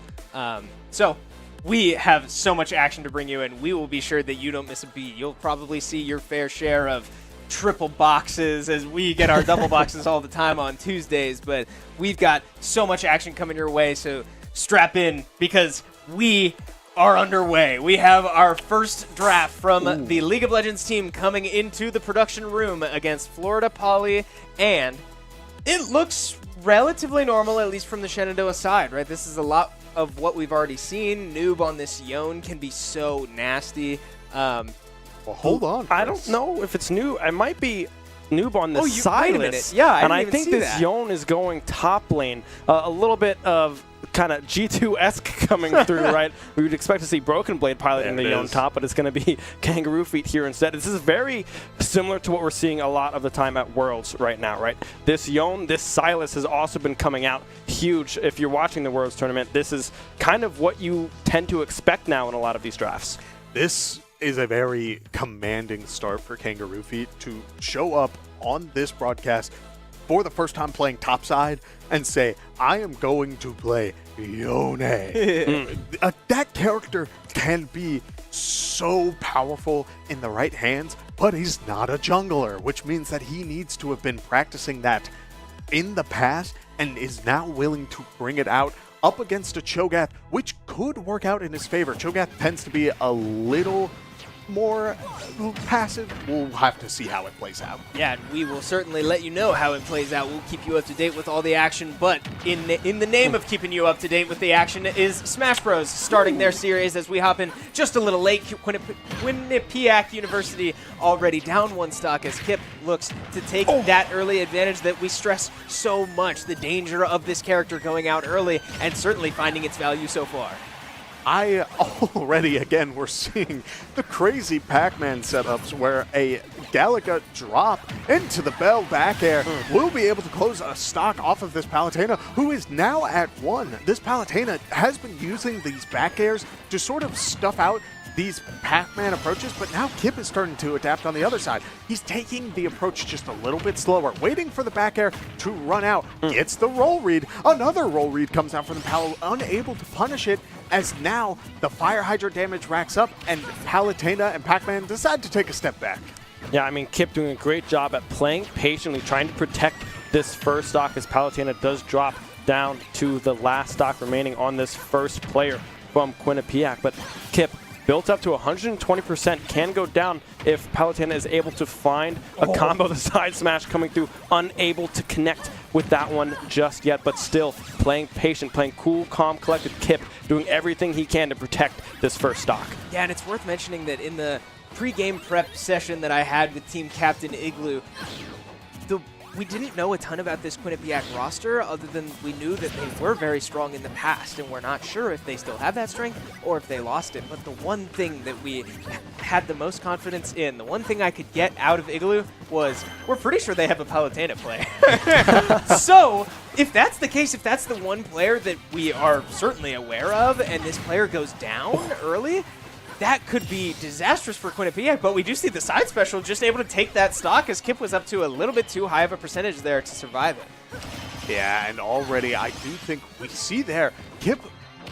So we have so much action to bring you, and we will be sure that you don't miss a beat. You'll probably see your fair share of triple boxes as we get our double boxes all the time on Tuesdays, but we've got so much action coming your way, so strap in because we are underway. We have our first draft from the League of Legends team coming into the production room against Florida Poly, and it looks relatively normal, at least from the Shenandoah side, right? This is a lot of what we've already seen. Noob on this Yone can be so nasty. Well, hold on, Chris. I don't know if it's new. I might be Noob on this Silas. Wait a minute. Yeah, I think this Yone is going top lane. A little bit of kind of G2-esque coming through, right? We would expect to see Broken Blade piloting the Yone top, but it's going to be Kangaroo Feet here instead. This is very similar to what we're seeing a lot of the time at Worlds right now, right? This Yone, this Silas has also been coming out huge. If you're watching the Worlds tournament, this is kind of what you tend to expect now in a lot of these drafts. This is a very commanding start for Kangaroo Feet to show up on this broadcast for the first time playing topside and say, I am going to play Yone. That character can be so powerful in the right hands, but he's not a jungler, which means that he needs to have been practicing that in the past and is now willing to bring it out up against a Cho'Gath, which could work out in his favor. Cho'Gath tends to be a little more passive. We'll have to see how it plays out. Yeah, we will certainly let you know how it plays out. We'll keep you up to date with all the action, but in the name of keeping you up to date with the action is Smash Bros. Starting their series as we hop in just a little late. Quinnipiac University already down 1 stock as Kip looks to take that early advantage that we stress so much, the danger of this character going out early and certainly finding its value so far. Again, we're seeing the crazy Pac-Man setups where a Galaga drop into the Bell back air will be able to close a stock off of this Palutena, who is now at 1. This Palutena has been using these back airs to sort of stuff out these Pac-Man approaches, but now Kip is starting to adapt on the other side. He's taking the approach just a little bit slower, waiting for the back air to run out. Gets the roll read. Another roll read comes out from the Palu, unable to punish it, as now the fire hydrant damage racks up and Palutena and Pac-Man decide to take a step back. Yeah, I mean, Kip doing a great job at playing patiently, trying to protect this first stock as Palutena does drop down to the last stock remaining on this first player from Quinnipiac. But Kip built up to 120%, can go down if Palutena is able to find a combo, the side smash coming through, unable to connect with that one just yet, but still playing patient, playing cool, calm, collected. Kip doing everything he can to protect this first stock. Yeah, and it's worth mentioning that in the pre-game prep session that I had with team captain Igloo, we didn't know a ton about this Quinnipiac roster other than we knew that they were very strong in the past, and we're not sure if they still have that strength or if they lost it. But the one thing that we had the most confidence in, the one thing I could get out of Igloo was we're pretty sure they have a Palutena player. So if that's the case, if that's the one player that we are certainly aware of and this player goes down early, that could be disastrous for Quinnipiac, but we do see the side special just able to take that stock as Kip was up to a little bit too high of a percentage there to survive it. Yeah, and already I do think we see there Kip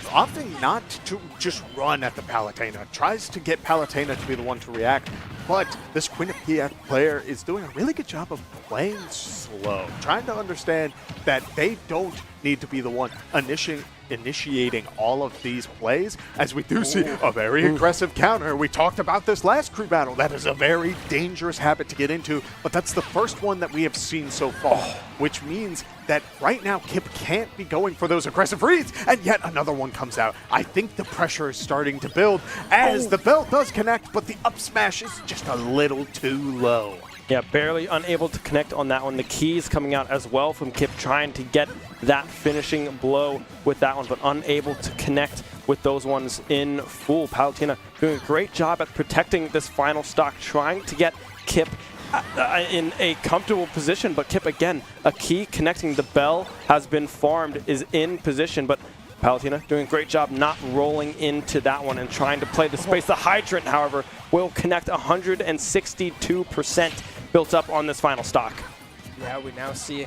opting not to just run at the Palutena, tries to get Palutena to be the one to react, but this Quinnipiac player is doing a really good job of playing slow, trying to understand that they don't need to be the one initiating all of these plays, as we do see a very aggressive counter. We talked about this last crew battle. That is a very dangerous habit to get into, but that's the first one that we have seen so far, which means that right now Kip can't be going for those aggressive reads, and yet another one comes out. I think the pressure is starting to build as the bell does connect, but the up smash is just a little too low. Yeah, barely unable to connect on that one. The keys coming out as well from Kip, trying to get that finishing blow with that one, but unable to connect with those ones in full. Palutena doing a great job at protecting this final stock, trying to get Kip in a comfortable position, but Kip again, a key connecting. The bell has been farmed, is in position, but Palutena doing a great job not rolling into that one and trying to play the space. The hydrant, however, will connect. 162% built up on this final stock. Yeah, we now see,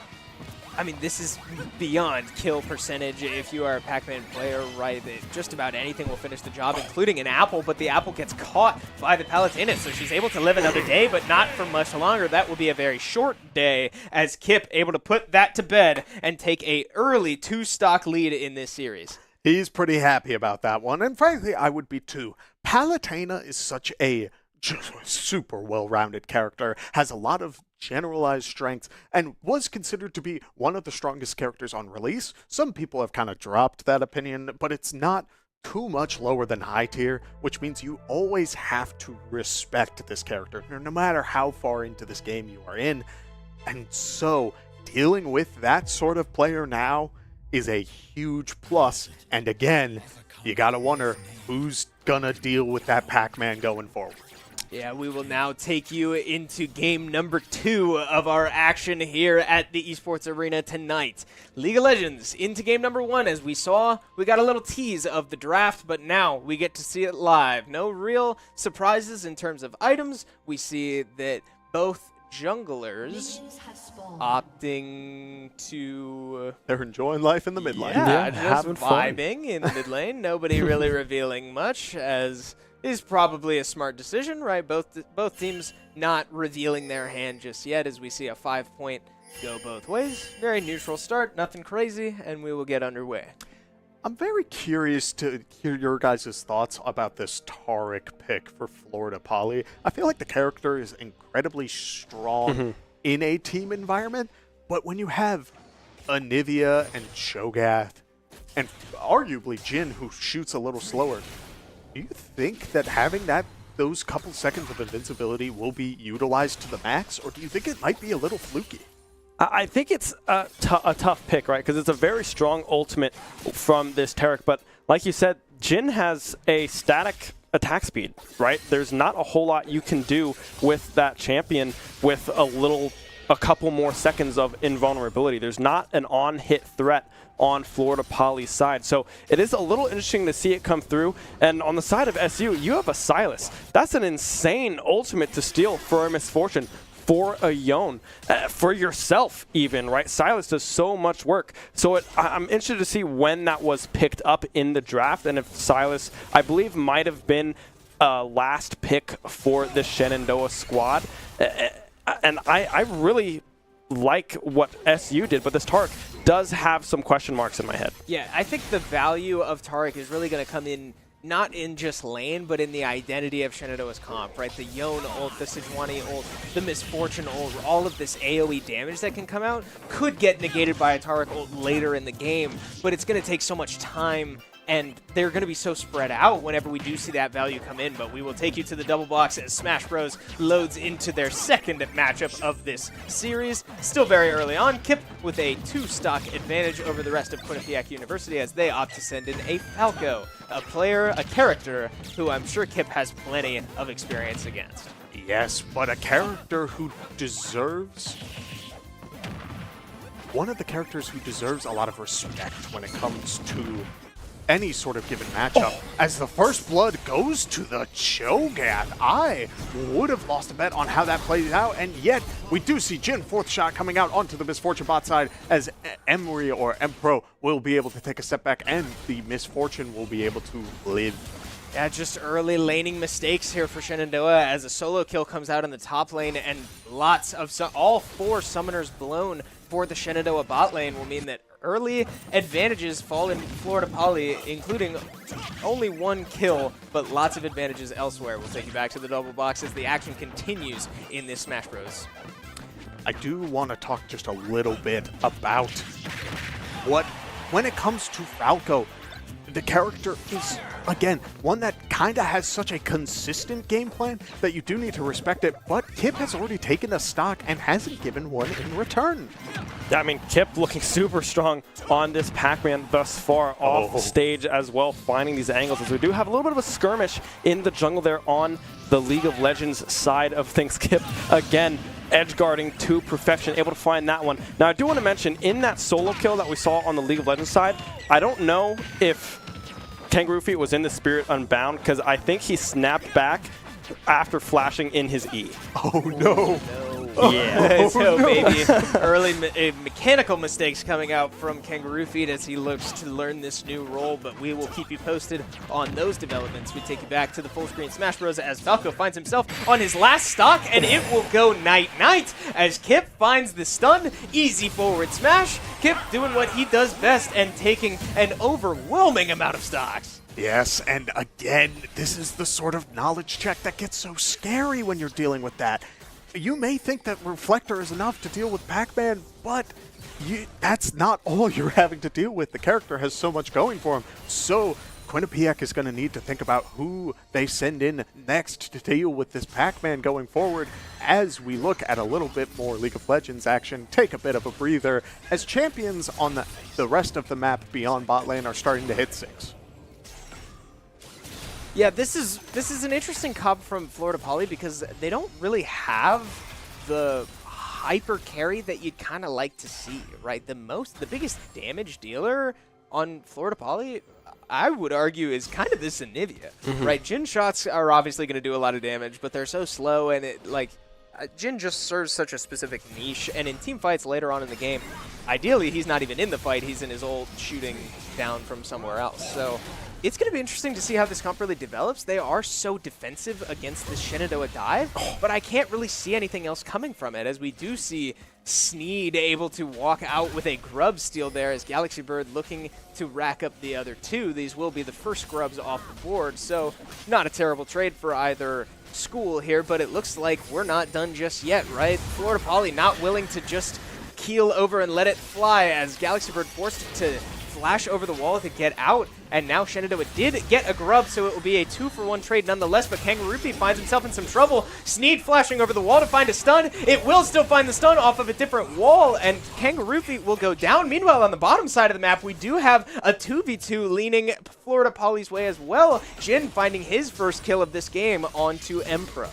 I mean, this is beyond kill percentage. If you are a Pac-Man player, right, just about anything will finish the job, including an apple, but the apple gets caught by the Palutena, so she's able to live another day, but not for much longer. That will be a very short day, as Kip able to put that to bed and take a early 2-stock lead in this series. He's pretty happy about that one, and frankly, I would be too. Palutena is such a super well-rounded character, has a lot of generalized strengths, and was considered to be one of the strongest characters on release. Some people have kind of dropped that opinion, but it's not too much lower than high tier, which means you always have to respect this character, no matter how far into this game you are in. And so, dealing with that sort of player now is a huge plus, and again, you gotta wonder who's gonna deal with that Pac-Man going forward. Yeah, we will now take you into game number 2 of our action here at the Esports Arena tonight. League of Legends into game number 1. As we saw, we got a little tease of the draft, but now we get to see it live. No real surprises in terms of items. We see that both junglers opting to... They're enjoying life in the mid lane. Yeah, just having fun. vibing in the mid lane. Nobody really revealing much, as is probably a smart decision, right? Both teams not revealing their hand just yet, as we see a 5-point go both ways. Very neutral start, nothing crazy, and we will get underway. I'm very curious to hear your guys' thoughts about this Taric pick for Florida Poly. I feel like the character is incredibly strong in a team environment, but when you have Anivia and Cho'Gath, and arguably Jhin, who shoots a little slower, do you think that having those couple seconds of invincibility will be utilized to the max, or do you think it might be a little fluky? I think it's a tough pick, right? Because it's a very strong ultimate from this Taric. But like you said, Jhin has a static attack speed, right? There's not a whole lot you can do with that champion with a couple more seconds of invulnerability. There's not an on-hit threat on Florida Poly's side. So it is a little interesting to see it come through. And on the side of SU, you have a Silas. That's an insane ultimate to steal for a Misfortune. for a Yone, for yourself even, right? Silas does so much work. So I'm interested to see when that was picked up in the draft, and if Silas, I believe, might have been last pick for the Shenandoah squad. And I really like what SU did, but this Tarek does have some question marks in my head. Yeah, I think the value of Tarek is really going to come in not in just lane, but in the identity of Shenandoah's comp, right? The Yone ult, the Sejuani ult, the Misfortune ult, all of this AoE damage that can come out could get negated by a Tarek ult later in the game, but it's going to take so much time, and they're going to be so spread out whenever we do see that value come in. But we will take you to the double box as Smash Bros. Loads into their second matchup of this series. Still very early on, Kip with a 2-stock advantage over the rest of Quinnipiac University as they opt to send in a Falco, a character who I'm sure Kip has plenty of experience against. Yes, but a character who deserves... One of the characters who deserves a lot of respect when it comes to any sort of given matchup. As the first blood goes to the Cho'Gath, I would have lost a bet on how that plays out, and yet we do see Jin, 4th shot coming out onto the Misfortune bot side as Emery or Empro will be able to take a step back, and the Misfortune will be able to live. Yeah, just early laning mistakes here for Shenandoah as a solo kill comes out in the top lane, and lots of all 4 summoners blown for the Shenandoah bot lane will mean that early advantages fall in Florida Poly, including only 1 kill, but lots of advantages elsewhere. We'll take you back to the double box as the action continues in this Smash Bros. I do want to talk just a little bit about when it comes to Falco, the character is, again, one that kind of has such a consistent game plan that you do need to respect it, but Kip has already taken a stock and hasn't given one in return. Yeah, I mean, Kip looking super strong on this Pac-Man thus far off stage as well, finding these angles, as we do have a little bit of a skirmish in the jungle there on the League of Legends side of things. Kip, again, edge guarding to perfection, able to find that one. Now, I do want to mention, in that solo kill that we saw on the League of Legends side, I don't know if Kangaroo Feet was in the Spirit Unbound, because I think he snapped back after flashing in his E. Oh, no. Yeah, so maybe early mechanical mistakes coming out from Kangaroo Feet as he looks to learn this new role, but we will keep you posted on those developments. We take you back to the full screen Smash Bros. As Falco finds himself on his last stock, and it will go night-night as Kip finds the stun. Easy forward smash. Kip doing what he does best and taking an overwhelming amount of stocks. Yes, and again, this is the sort of knowledge check that gets so scary when you're dealing with that. You may think that Reflector is enough to deal with Pac-Man, but that's not all you're having to deal with. The character has so much going for him. So Quinnipiac is going to need to think about who they send in next to deal with this Pac-Man going forward as we look at a little bit more League of Legends action, take a bit of a breather, as champions on the rest of the map beyond bot lane are starting to hit 6. Yeah, this is an interesting comp from Florida Poly because they don't really have the hyper carry that you'd kind of like to see, right? The biggest damage dealer on Florida Poly, I would argue, is kind of this Anivia, right? Jin shots are obviously going to do a lot of damage, but they're so slow, and Jin just serves such a specific niche, and in team fights later on in the game, ideally he's not even in the fight, he's in his ult shooting down from somewhere else. So it's going to be interesting to see how this comp really develops. They are so defensive against the Shenandoah dive, but I can't really see anything else coming from it, as we do see Sneed able to walk out with a grub steal there as Galaxy Bird looking to rack up the other 2. These will be the first grubs off the board, so not a terrible trade for either school here, but it looks like we're not done just yet, right? Florida Poly not willing to just keel over and let it fly as Galaxy Bird forced to flash over the wall to get out, and now Shenandoah did get a grub, so it will be a 2-for-1 trade nonetheless, but Kangaroo Feet finds himself in some trouble. Sneed flashing over the wall to find a stun. It will still find the stun off of a different wall, and Kangaroo Feet will go down. Meanwhile, on the bottom side of the map, we do have a 2v2 leaning Florida Poly's way as well. Jin finding his first kill of this game onto Empro.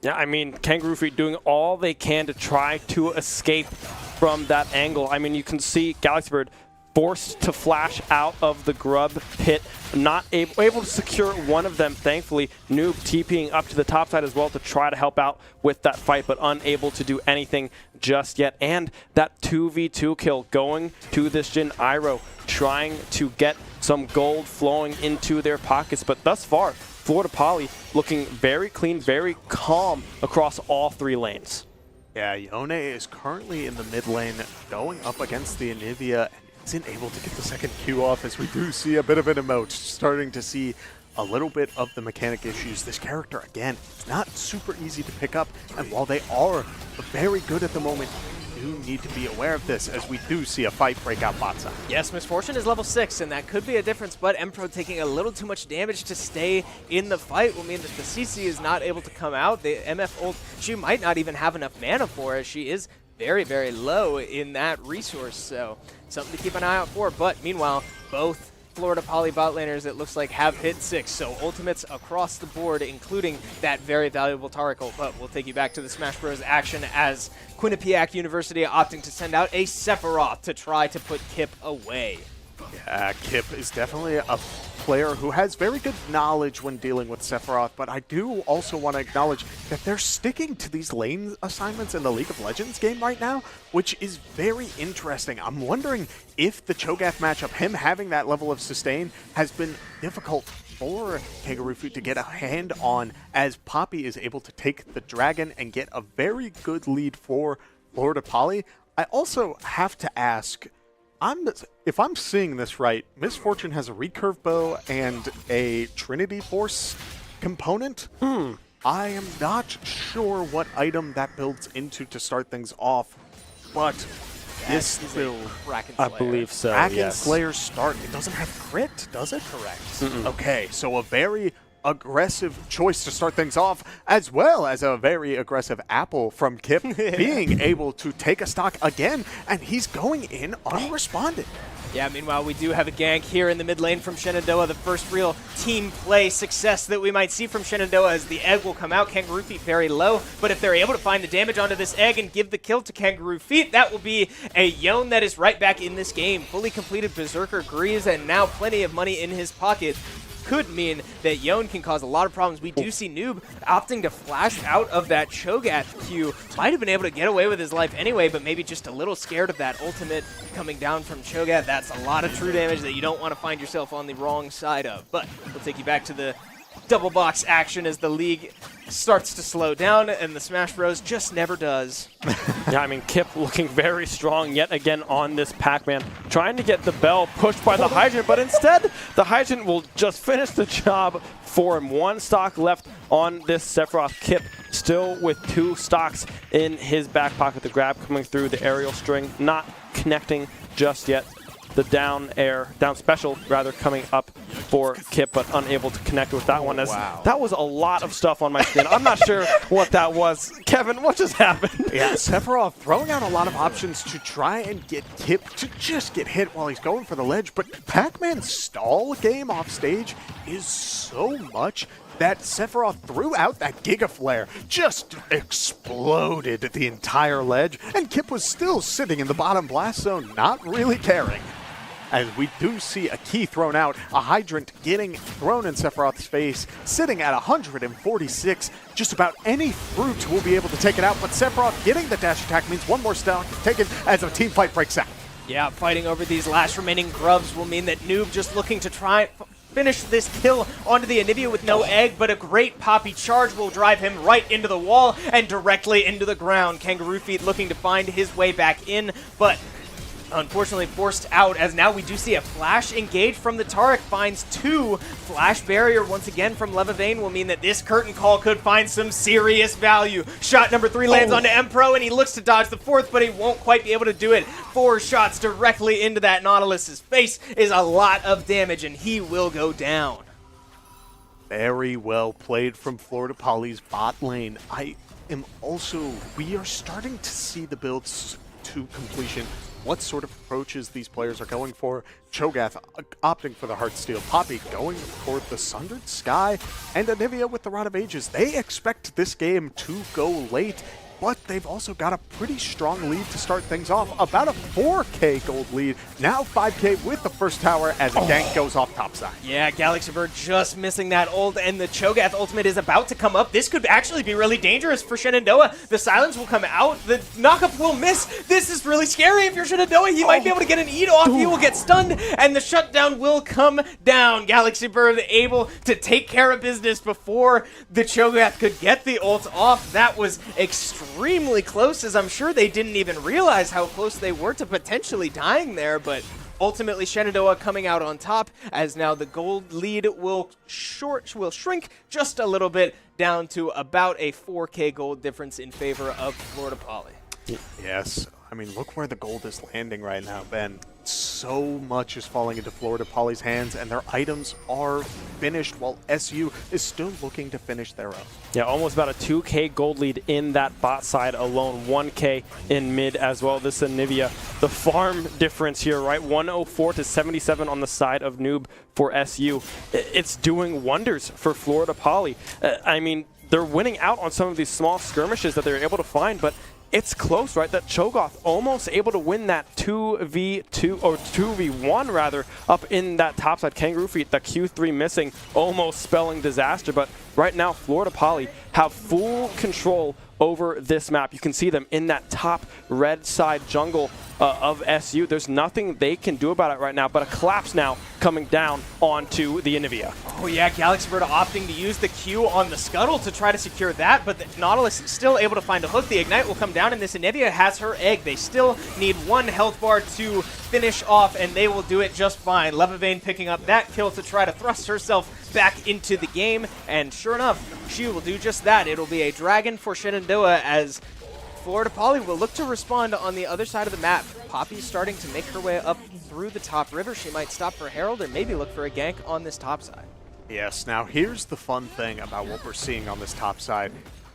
Yeah, I mean, Kangaroo Feet doing all they can to try to escape from that angle. I mean, you can see Galaxy Bird forced to flash out of the grub pit, not able to secure one of them, thankfully. Noob TPing up to the top side as well to try to help out with that fight, but unable to do anything just yet. And that 2v2 kill going to this Jin Iroh, trying to get some gold flowing into their pockets. But thus far, Florida Poly looking very clean, very calm across all 3 lanes. Yeah, Yone is currently in the mid lane going up against the Anivia and isn't able to get the second Q off, as we do see a bit of an emote, starting to see a little bit of the mechanic issues. This character, again, it's not super easy to pick up, and while they are very good at the moment, you do need to be aware of this, as we do see a fight break out bot side. Yes, Misfortune is level 6, and that could be a difference, but Empro taking a little too much damage to stay in the fight will mean that the CC is not able to come out. The MF ult, she might not even have enough mana for it. She is very, very low in that resource, so something to keep an eye out for. But meanwhile, both Florida Poly bot laners, it looks like, have hit 6, so ultimates across the board, including that very valuable Taric ult. But we'll take you back to the Smash Bros. Action as Quinnipiac University opting to send out a Sephiroth to try to put Kip away. Yeah, Kip is definitely a player who has very good knowledge when dealing with Sephiroth, but I do also want to acknowledge that they're sticking to these lane assignments in the League of Legends game right now, which is very interesting. I'm wondering if the Cho'Gath matchup, him having that level of sustain, has been difficult for Kangaroo Feet to get a hand on, as Poppy is able to take the dragon and get a very good lead for Florida Poly. I also have to ask, if I'm seeing this right, Misfortune has a recurve bow and a Trinity Force component. I am not sure what item that builds into to start things off, but this build, I believe so, Kraken yes. Slayer start, it doesn't have crit, does it? Correct. Okay, so a very aggressive choice to start things off, as well as a very aggressive apple from Kip being able to take a stock again, and he's going in unresponded. Yeah, meanwhile, we do have a gank here in the mid lane from Shenandoah, the first real team play success that we might see from Shenandoah, as the egg will come out. Kangaroo Feet very low, but if they're able to find the damage onto this egg and give the kill to Kangaroo Feet, that will be a Yone that is right back in this game. Fully completed Berserker Greaves, and now plenty of money in his pocket. Could mean that Yone can cause a lot of problems. We do see Noob opting to flash out of that Cho'Gath Q. Might have been able to get away with his life anyway, but maybe just a little scared of that ultimate coming down from Cho'Gath. That's a lot of true damage that you don't want to find yourself on the wrong side of. But we'll take you back to the double box action as the league starts to slow down, and the Smash Bros. Just never does. Yeah, I mean, Kip looking very strong yet again on this Pac-Man, trying to get the bell pushed by the Hydrant, but instead, the Hydrant will just finish the job for him. 1 stock left on this Sephiroth. Kip still with 2 stocks in his back pocket. The grab coming through the aerial string, not connecting just yet. The down special rather, coming up for Kip, but unable to connect with that one. As that was a lot of stuff on my screen. I'm not sure what that was. Kevin, what just happened? Yeah, Sephiroth throwing out a lot of options to try and get Kip to just get hit while he's going for the ledge, but Pac-Man's stall game off stage is so much that Sephiroth threw out that Giga Flare, just exploded the entire ledge, and Kip was still sitting in the bottom blast zone, not really caring. As we do see a key thrown out, a Hydrant getting thrown in Sephiroth's face, sitting at 146. Just about any fruit will be able to take it out, but Sephiroth getting the dash attack means 1 more stock taken as a team fight breaks out. Yeah, fighting over these last remaining grubs will mean that Noob just looking to try finish this kill onto the Anivia with no egg, but a great Poppy charge will drive him right into the wall and directly into the ground. Kangaroo Feet looking to find his way back in, but unfortunately forced out, as now we do see a flash engage from the Taric. Finds 2. Flash barrier once again from Levavain will mean that this curtain call could find some serious value. Shot number 3 lands onto Empro, and he looks to dodge the 4th, but he won't quite be able to do it. 4 shots directly into that Nautilus's face is a lot of damage, and he will go down. Very well played from Florida Poly's bot lane. We are starting to see the builds to completion, what sort of approaches these players are going for. Cho'Gath opting for the Heartsteel, Poppy going for the Sundered Sky, and Anivia with the Rod of Ages. They expect this game to go late. but they've also got a pretty strong lead to start things off. About a 4K gold lead, now 5K with the first tower as a gank goes off topside. Yeah, Galaxy Bird just missing that ult, and the Cho'Gath ultimate is about to come up. This could actually be really dangerous for Shenandoah. The silence will come out, the knockup will miss. This is really scary if you're Shenandoah. He might be able to get an eat off, he will get stunned, and the shutdown will come down. Galaxy Bird able to take care of business before the Cho'Gath could get the ult off. That was extremely close, as I'm sure they didn't even realize how close they were to potentially dying there, but ultimately Shenandoah coming out on top, as now the gold lead will shrink just a little bit down to about a 4K gold difference in favor of Florida Poly. Yes, I mean, look where the gold is landing right now, Ben. So much is falling into Florida Poly's hands, and their items are finished while SU is still looking to finish their own. Yeah, almost about a 2K gold lead in that bot side alone. 1K in mid as well. This is Nivea. The farm difference here, right? 104 to 77 on the side of Noob for SU. It's doing wonders for Florida Poly. I mean, they're winning out on some of these small skirmishes that they're able to find, but it's close, right? That Cho'Gath almost able to win that 2v2, or 2v1 rather, up in that topside. Kangaroo Feet, the Q3 missing, almost spelling disaster. But right now, Florida Poly have full control over this map. You can see them in that top red side jungle of SU. There's nothing they can do about it right now, but a collapse now coming down onto the Anivia. Oh yeah, Galaxy Bird opting to use the Q on the Scuttle to try to secure that, but the Nautilus is still able to find a hook. The Ignite will come down, and this Anivia has her egg. They still need one health bar to finish off, and they will do it just fine. Levavane picking up that kill to try to thrust herself back into the game, and sure enough, she will do just that. It'll be a dragon for Shenandoah, as Florida Poly will look to respond on the other side of the map. Poppy's starting to make her way up through the top river. She might stop for Herald or maybe look for a gank on this top side. Yes, now here's the fun thing about what we're seeing on this top side.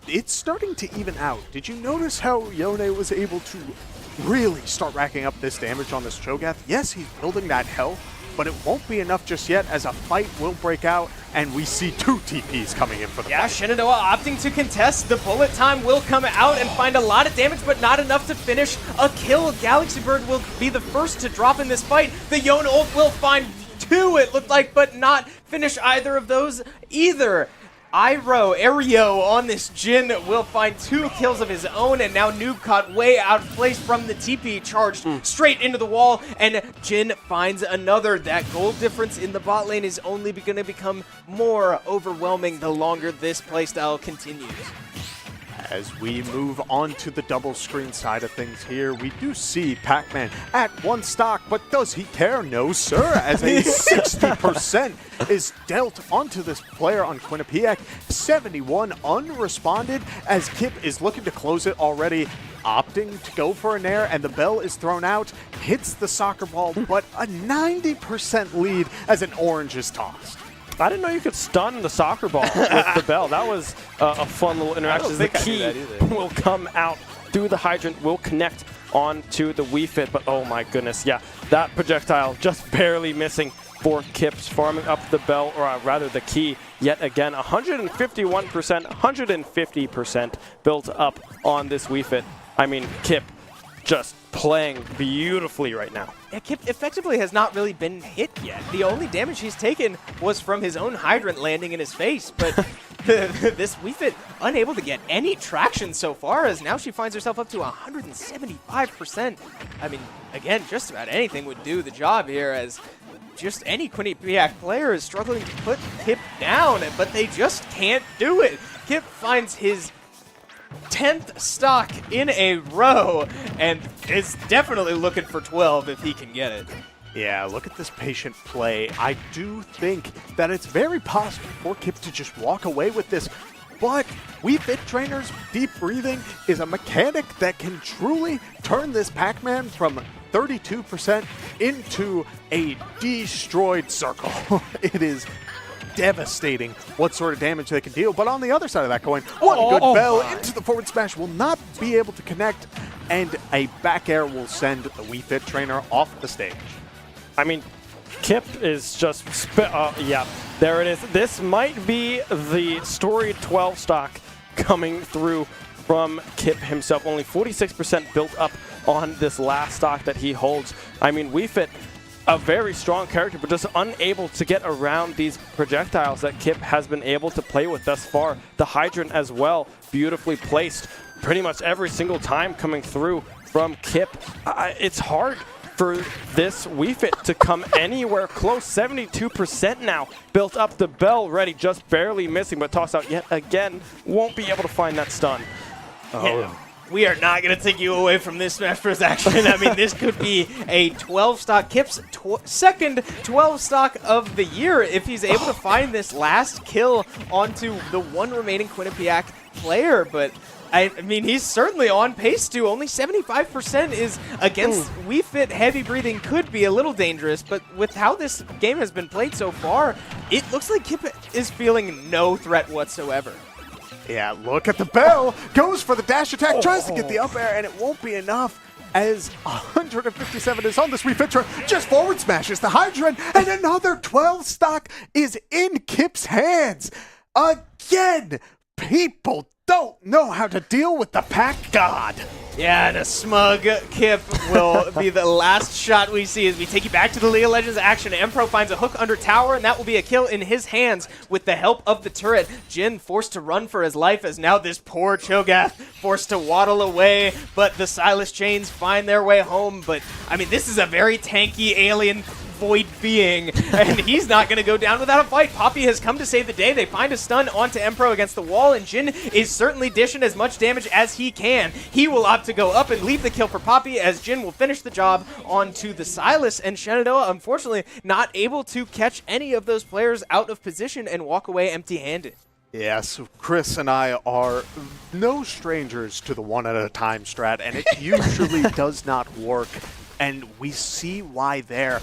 It's starting to even out. Did you notice how Yone was able to really start racking up this damage on this Cho'Gath? Yes, he's building that health, but it won't be enough just yet, as a fight will break out, and we see 2 TPs coming in for the fight. Shenandoah opting to contest. The bullet time will come out and find a lot of damage, but not enough to finish a kill. Galaxy Bird will be the first to drop in this fight. The Yone ult will find 2, it looked like, but not finish either of those either. Ario on this Jin will find 2 kills of his own, and now Noob caught way out of place from the TP, charged straight into the wall, and Jin finds another. That gold difference in the bot lane is only going to become more overwhelming the longer this playstyle continues. As we move on to the double screen side of things here, we do see Pac-Man at 1 stock, but does he care? No, sir, as a 60% is dealt onto this player on Quinnipiac. 71 unresponded, as Kip is looking to close it already, opting to go for a nair, and the bell is thrown out, hits the soccer ball, but a 90% lead as an orange is tossed. I didn't know you could stun the soccer ball with the bell. That was a fun little interaction. The key will come out through the hydrant, will connect onto the Wii Fit, but oh my goodness, yeah, that projectile just barely missing for Kips, farming up the bell, or rather the key, yet again. 151%, 150% built up on this Wii Fit. I mean, Kip just playing beautifully right now. Yeah, Kip effectively has not really been hit yet. The only damage he's taken was from his own hydrant landing in his face, but this Wii Fit unable to get any traction so far, as now she finds herself up to 175%. I mean, again, just about anything would do the job here, as just any Quinnipiac player is struggling to put Kip down, but they just can't do it. Kip finds his 10th stock in a row, and is definitely looking for 12 if he can get it. Yeah, look at this patient play. I do think that it's very possible for Kip to just walk away with this, but Wii Fit Trainers, deep breathing is a mechanic that can truly turn this Pac-Man from 32% into a destroyed circle. It is devastating what sort of damage they can deal, but on the other side of that coin, one good bell into the forward smash will not be able to connect, and a back air will send the Wii Fit Trainer off the stage. I mean, Kip is just, yeah, there it is. This might be the storied 12 stock coming through from Kip himself. Only 46% built up on this last stock that he holds. I mean, Wii Fit, a very strong character, but just unable to get around these projectiles that Kip has been able to play with thus far. The hydrant as well, beautifully placed pretty much every single time coming through from Kip. It's hard for this Wii Fit to come anywhere close. 72% now built up. The bell ready, just barely missing, but toss out yet again. Won't be able to find that stun. Yeah. We are not going to take you away from this Smash Bros. Action. I mean, this could be a 12-stock, Kip's second 12-stock of the year if he's able to find this last kill onto the one remaining Quinnipiac player. But, I mean, he's certainly on pace to. Only 75% is against Wii Fit. Heavy breathing could be a little dangerous, but with how this game has been played so far, it looks like Kip is feeling no threat whatsoever. Yeah, look at the bell. Goes for the dash attack, tries to get the up air, and it won't be enough as 157 is on this Wii Fit. Just forward smashes the hydrant, and another 12 stock is in Kip's hands. Again, people don't know how to deal with the pack god. Yeah, and a smug Kip will be the last shot we see as we take you back to the League of Legends action. Empro finds a hook under tower, and that will be a kill in his hands with the help of the turret. Jin forced to run for his life as now this poor Cho'Gath forced to waddle away, but the Silas chains find their way home. But, I mean, this is a very tanky alien void being, and he's not going to go down without a fight. Poppy has come to save the day. They find a stun onto Empro against the wall, and Jin is certainly dishing as much damage as he can. He will opt to go up and leave the kill for Poppy as Jin will finish the job onto the Silas, and Shenandoah, unfortunately, not able to catch any of those players out of position and walk away empty-handed. Yeah, so Chris and I are no strangers to the one-at-a-time strat, and it usually does not work, and we see why there.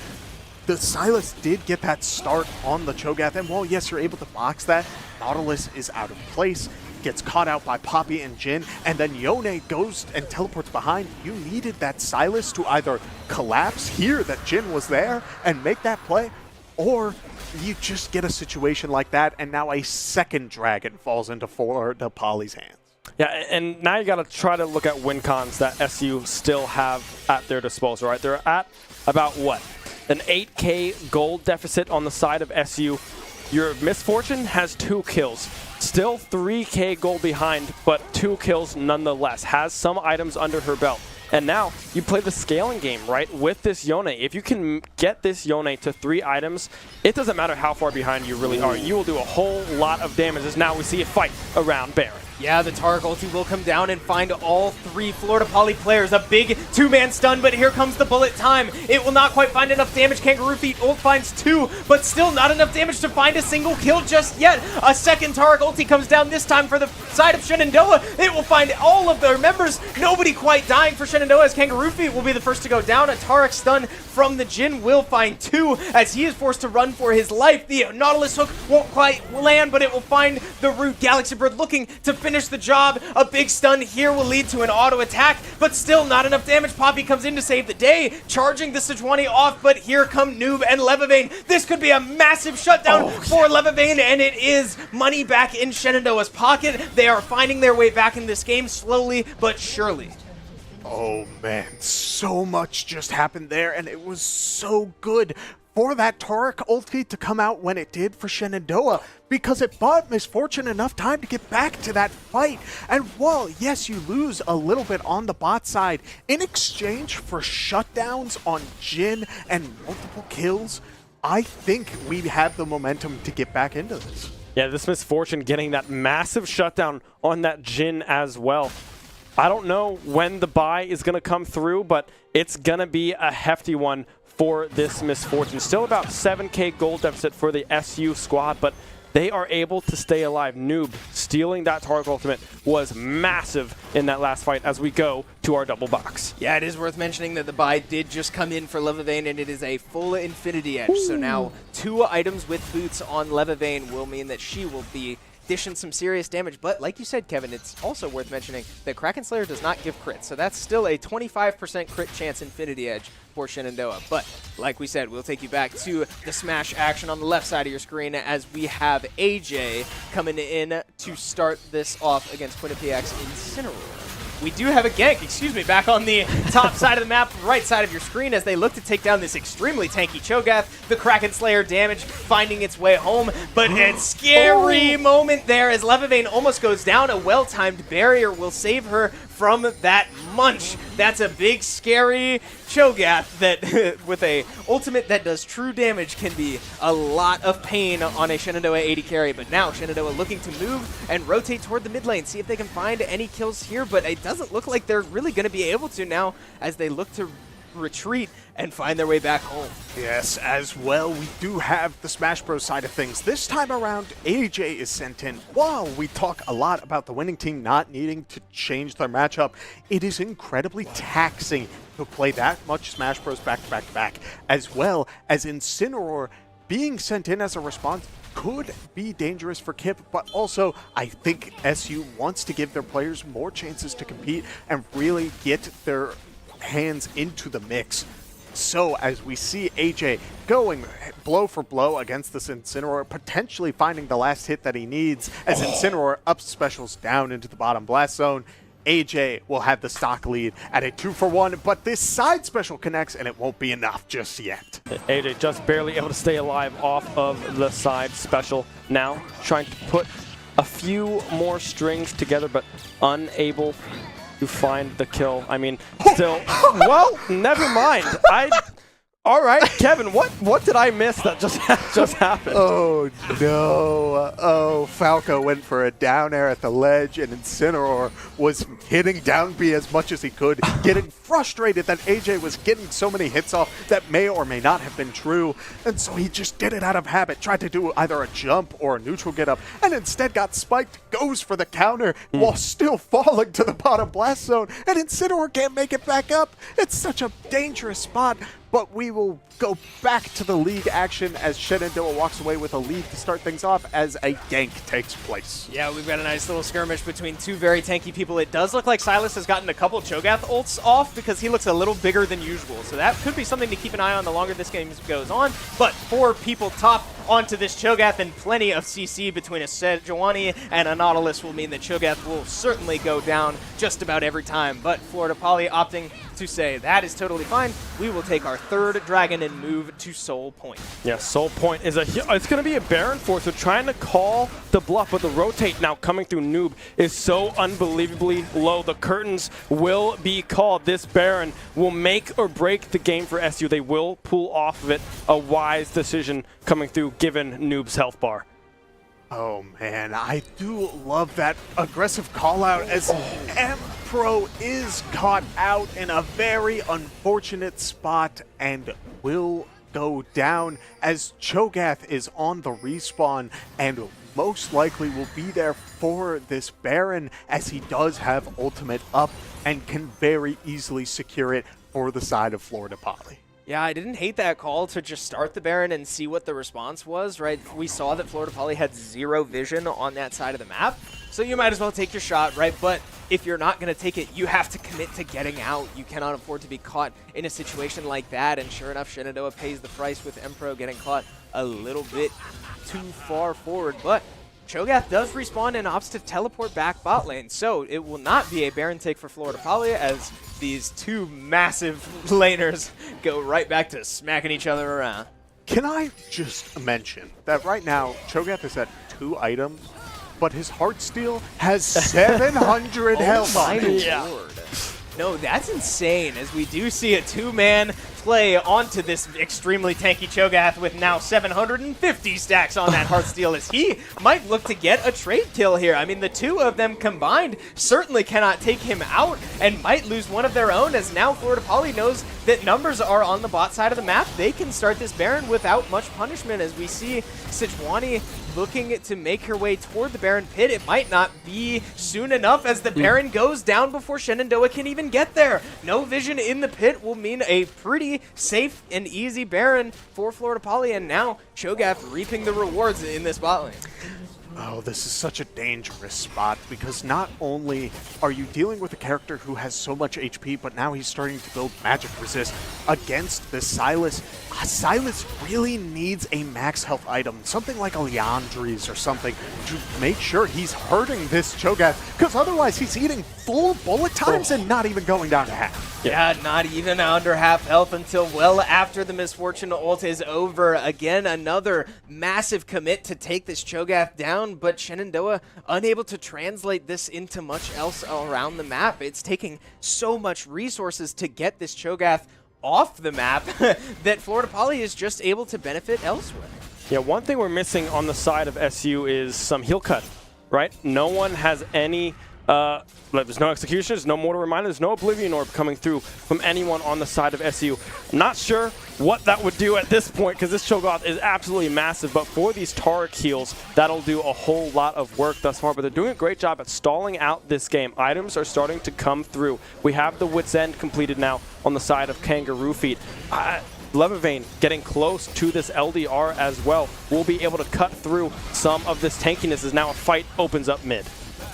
The Silas did get that start on the Cho'Gath, and while yes, you're able to box that, Nautilus is out of place, gets caught out by Poppy and Jin, and then Yone goes and teleports behind. You needed that Silas to either collapse, hear that Jin was there, and make that play, or you just get a situation like that, and now a second dragon falls into Poly's hands. Yeah, and now you got to try to look at win cons that SU still have at their disposal, right? They're at about what? An 8K gold deficit on the side of SU. Your Misfortune has 2 kills. Still 3K gold behind, but 2 kills nonetheless. Has some items under her belt. And now you play the scaling game, right, with this Yone. If you can get this Yone to 3 items, it doesn't matter how far behind you really are. You will do a whole lot of damage as now we see a fight around Baron. Yeah, the Taric ulti will come down and find all 3 Florida Poly players. A big 2-man stun, but here comes the bullet time. It will not quite find enough damage. Kangaroo Feet ult finds 2, but still not enough damage to find a single kill just yet. A second Taric ulti comes down, this time for the side of Shenandoah. It will find all of their members. Nobody quite dying for Shenandoah as Kangaroo Feet will be the first to go down. A Taric stun from the Jin will find 2 as he is forced to run for his life. The Nautilus hook won't quite land, but it will find the Root Galaxy Bird looking to finish the job. A big stun here will lead to an auto attack, but still not enough damage. Poppy comes in to save the day, charging the Sejuani off, but here come Noob and Levavane. This could be a massive shutdown for Levavane, and it is money back in Shenandoah's pocket. They are finding their way back in this game slowly but surely. Oh man, so much just happened there, and it was so good for that Taric ulti to come out when it did for Shenandoah, because it bought Misfortune enough time to get back to that fight. And while, yes, you lose a little bit on the bot side, in exchange for shutdowns on Jin and multiple kills, I think we have the momentum to get back into this. Yeah, this Misfortune getting that massive shutdown on that Jin as well. I don't know when the buy is going to come through, but it's going to be a hefty one for this Misfortune. Still about 7K gold deficit for the SU squad, but they are able to stay alive. Noob stealing that Taric ultimate was massive in that last fight as we go to our double box. Yeah, it is worth mentioning that the buy did just come in for Levavane, and it is a full Infinity Edge. So now 2 items with boots on Levavane will mean that she will be dishing some serious damage. But like you said, Kevin, it's also worth mentioning that Kraken Slayer does not give crits. So that's still a 25% crit chance Infinity Edge for Shenandoah. But like we said, we'll take you back to the Smash action on the left side of your screen as we have AJ coming in to start this off against Quinnipiac's Incineroar. We do have a gank, back on the top side of the map, right side of your screen, as they look to take down this extremely tanky Cho'Gath. The Kraken Slayer damage finding its way home, but a scary moment there as Levivane almost goes down. A well-timed barrier will save her from that munch. That's a big, scary Cho'Gath that, with a ultimate that does true damage, can be a lot of pain on a Shenandoah 80 carry. But now Shenandoah looking to move and rotate toward the mid lane, see if they can find any kills here, but it doesn't look like they're really going to be able to now as they look to retreat and find their way back home. Yes, as well, we do have the Smash Bros side of things. This time around, AJ is sent in. While we talk a lot about the winning team not needing to change their matchup, it is incredibly taxing to play that much Smash Bros back to back to back, as well as Incineroar being sent in as a response could be dangerous for Kip, but also I think SU wants to give their players more chances to compete and really get their hands into the mix. So as we see AJ going blow for blow against this Incineroar, potentially finding the last hit that he needs as Incineroar ups specials down into the bottom blast zone, AJ will have the stock lead at a 2-for-1, but this side special connects and it won't be enough just yet. AJ just barely able to stay alive off of the side special. Now trying to put a few more strings together, but unable to find the kill. I mean, still, well, never mind. All right, Kevin, what did I miss that just happened? Oh, no. Oh, Falco went for a down air at the ledge, and Incineroar was hitting down B as much as he could, getting frustrated that AJ was getting so many hits off that may or may not have been true, and so he just did it out of habit, tried to do either a jump or a neutral get up, and instead got spiked, goes for the counter while still falling to the bottom blast zone, and Incineroar can't make it back up. It's such a dangerous spot. But we will go back to the league action as Shenandoah walks away with a lead to start things off as a gank takes place. Yeah, we've got a nice little skirmish between two very tanky people. It does look like Silas has gotten a couple Cho'Gath ults off because he looks a little bigger than usual. So that could be something to keep an eye on the longer this game goes on. But 4 people top onto this Cho'Gath, and plenty of CC between a Sejuani and a Nautilus will mean that Cho'Gath will certainly go down just about every time. But Florida Poly opting to say that is totally fine. We will take our 3rd dragon and move to Soul Point. Yeah, Soul Point is it's going to be a Baron force. They're trying to call the bluff, but the rotate now coming through Noob is so unbelievably low. The curtains will be called. This Baron will make or break the game for SU. They will pull off of it. A wise decision coming through given Noob's health bar. Oh man, I do love that aggressive call out as M-Pro is caught out in a very unfortunate spot and will go down as Cho'Gath is on the respawn and most likely will be there for this Baron as he does have ultimate up and can very easily secure it for the side of Florida Poly. Yeah, I didn't hate that call to just start the Baron and see what the response was, right? We saw that Florida Poly had 0 vision on that side of the map, so you might as well take your shot, right? But if you're not going to take it, you have to commit to getting out. You cannot afford to be caught in a situation like that, and sure enough, Shenandoah pays the price with M-Pro getting caught a little bit too far forward, but Cho'Gath does respawn and opts to teleport back bot lane, so it will not be a Baron take for Florida Poly as these 2 massive laners go right back to smacking each other around. Can I just mention that right now, Cho'Gath is at 2 items, but his Heartsteel has 700 health on it. Lord. No, that's insane, as we do see a 2-man play onto this extremely tanky Cho'Gath with now 750 stacks on that Heartsteel as he might look to get a trade kill here. I mean, the 2 of them combined certainly cannot take him out and might lose one of their own, as now Florida Poly knows that numbers are on the bot side of the map. They can start this Baron without much punishment as we see Sejuani looking to make her way toward the Baron pit. It might not be soon enough as the Baron goes down before Shenandoah can even get there. No vision in the pit will mean a pretty safe and easy Baron for Florida Poly, and now Cho'Gath reaping the rewards in this bot lane. Oh, this is such a dangerous spot because not only are you dealing with a character who has so much HP, but now he's starting to build magic resist against the Sylas. Sylas really needs a max health item, something like a Liandry's or something, to make sure he's hurting this Cho'Gath, because otherwise he's eating full bullet times and not even going down to half. Yeah, not even under half health until well after the Misfortune ult is over. Again, another massive commit to take this Cho'Gath down, but Shenandoah unable to translate this into much else around the map. It's taking so much resources to get this Cho'Gath off the map that Florida Poly is just able to benefit elsewhere. Yeah, one thing we're missing on the side of SU is some heal cut, right? No one has any, there's no executions, no mortal reminder, there's no Oblivion Orb coming through from anyone on the side of SU. Not sure what that would do at this point because this Cho'Gath is absolutely massive, but for these Taric heals, that'll do a whole lot of work thus far, but they're doing a great job at stalling out this game. Items are starting to come through. We have the Wit's End completed now on the side of Kangaroo Feet. Levivain getting close to this LDR as well. We'll be able to cut through some of this tankiness as now a fight opens up mid.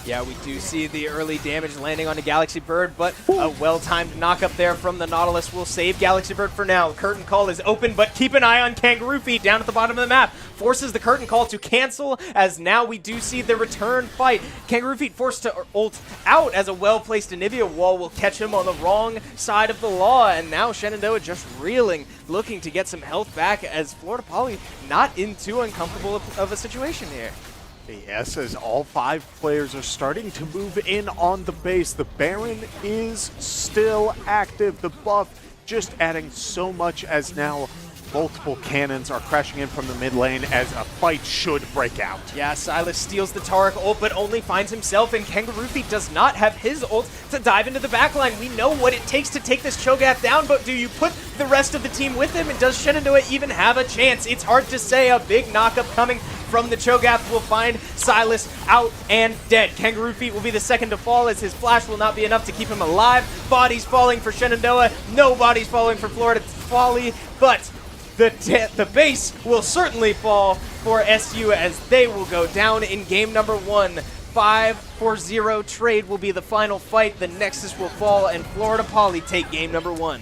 Yeah, we do see the early damage landing on the Galaxy Bird, but a well-timed knock-up there from the Nautilus will save Galaxy Bird for now. Curtain Call is open, but keep an eye on Kangaroo Feet down at the bottom of the map. Forces the Curtain Call to cancel, as now we do see the return fight. Kangaroo Feet forced to ult out as a well-placed Anivia wall will catch him on the wrong side of the law, and now Shenandoah just reeling, looking to get some health back as Florida Poly not in too uncomfortable of a situation here. Yes, as all 5 players are starting to move in on the base. The Baron is still active. The buff just adding so much as now multiple cannons are crashing in from the mid lane as a fight should break out. Yeah, Sylas steals the Taric ult, but only finds himself, and Kangaroo Feet does not have his ult to dive into the backline. We know what it takes to take this Cho'Gath down, but do you put the rest of the team with him, and does Shenandoah even have a chance? It's hard to say. A big knockup coming from the Cho'Gath will find Sylas out and dead. Kangaroo Feet will be the second to fall as his flash will not be enough to keep him alive. Bodies falling for Shenandoah, no bodies falling for Florida Poly, but the base will certainly fall for SU as they will go down in game number 1. 5-4-0 trade will be the final fight. The Nexus will fall and Florida Poly take game number 1.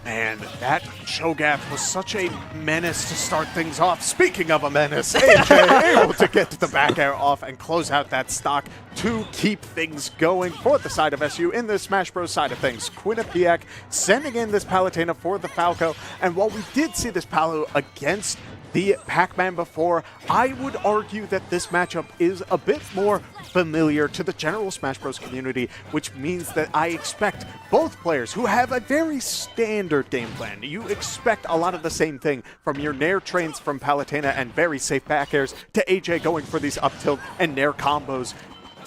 And that Cho'Gath was such a menace to start things off. Speaking of a menace, AJ able to get the back air off and close out that stock to keep things going for the side of SU in the Smash Bros side of things. Quinnipiac sending in this Palutena for the Falco. And while we did see this Palu against the Pac-Man before, I would argue that this matchup is a bit more familiar to the general Smash Bros community, which means that I expect both players who have a very standard game plan. You expect a lot of the same thing from your Nair trains from Palutena and very safe back airs to AJ going for these up tilt and Nair combos.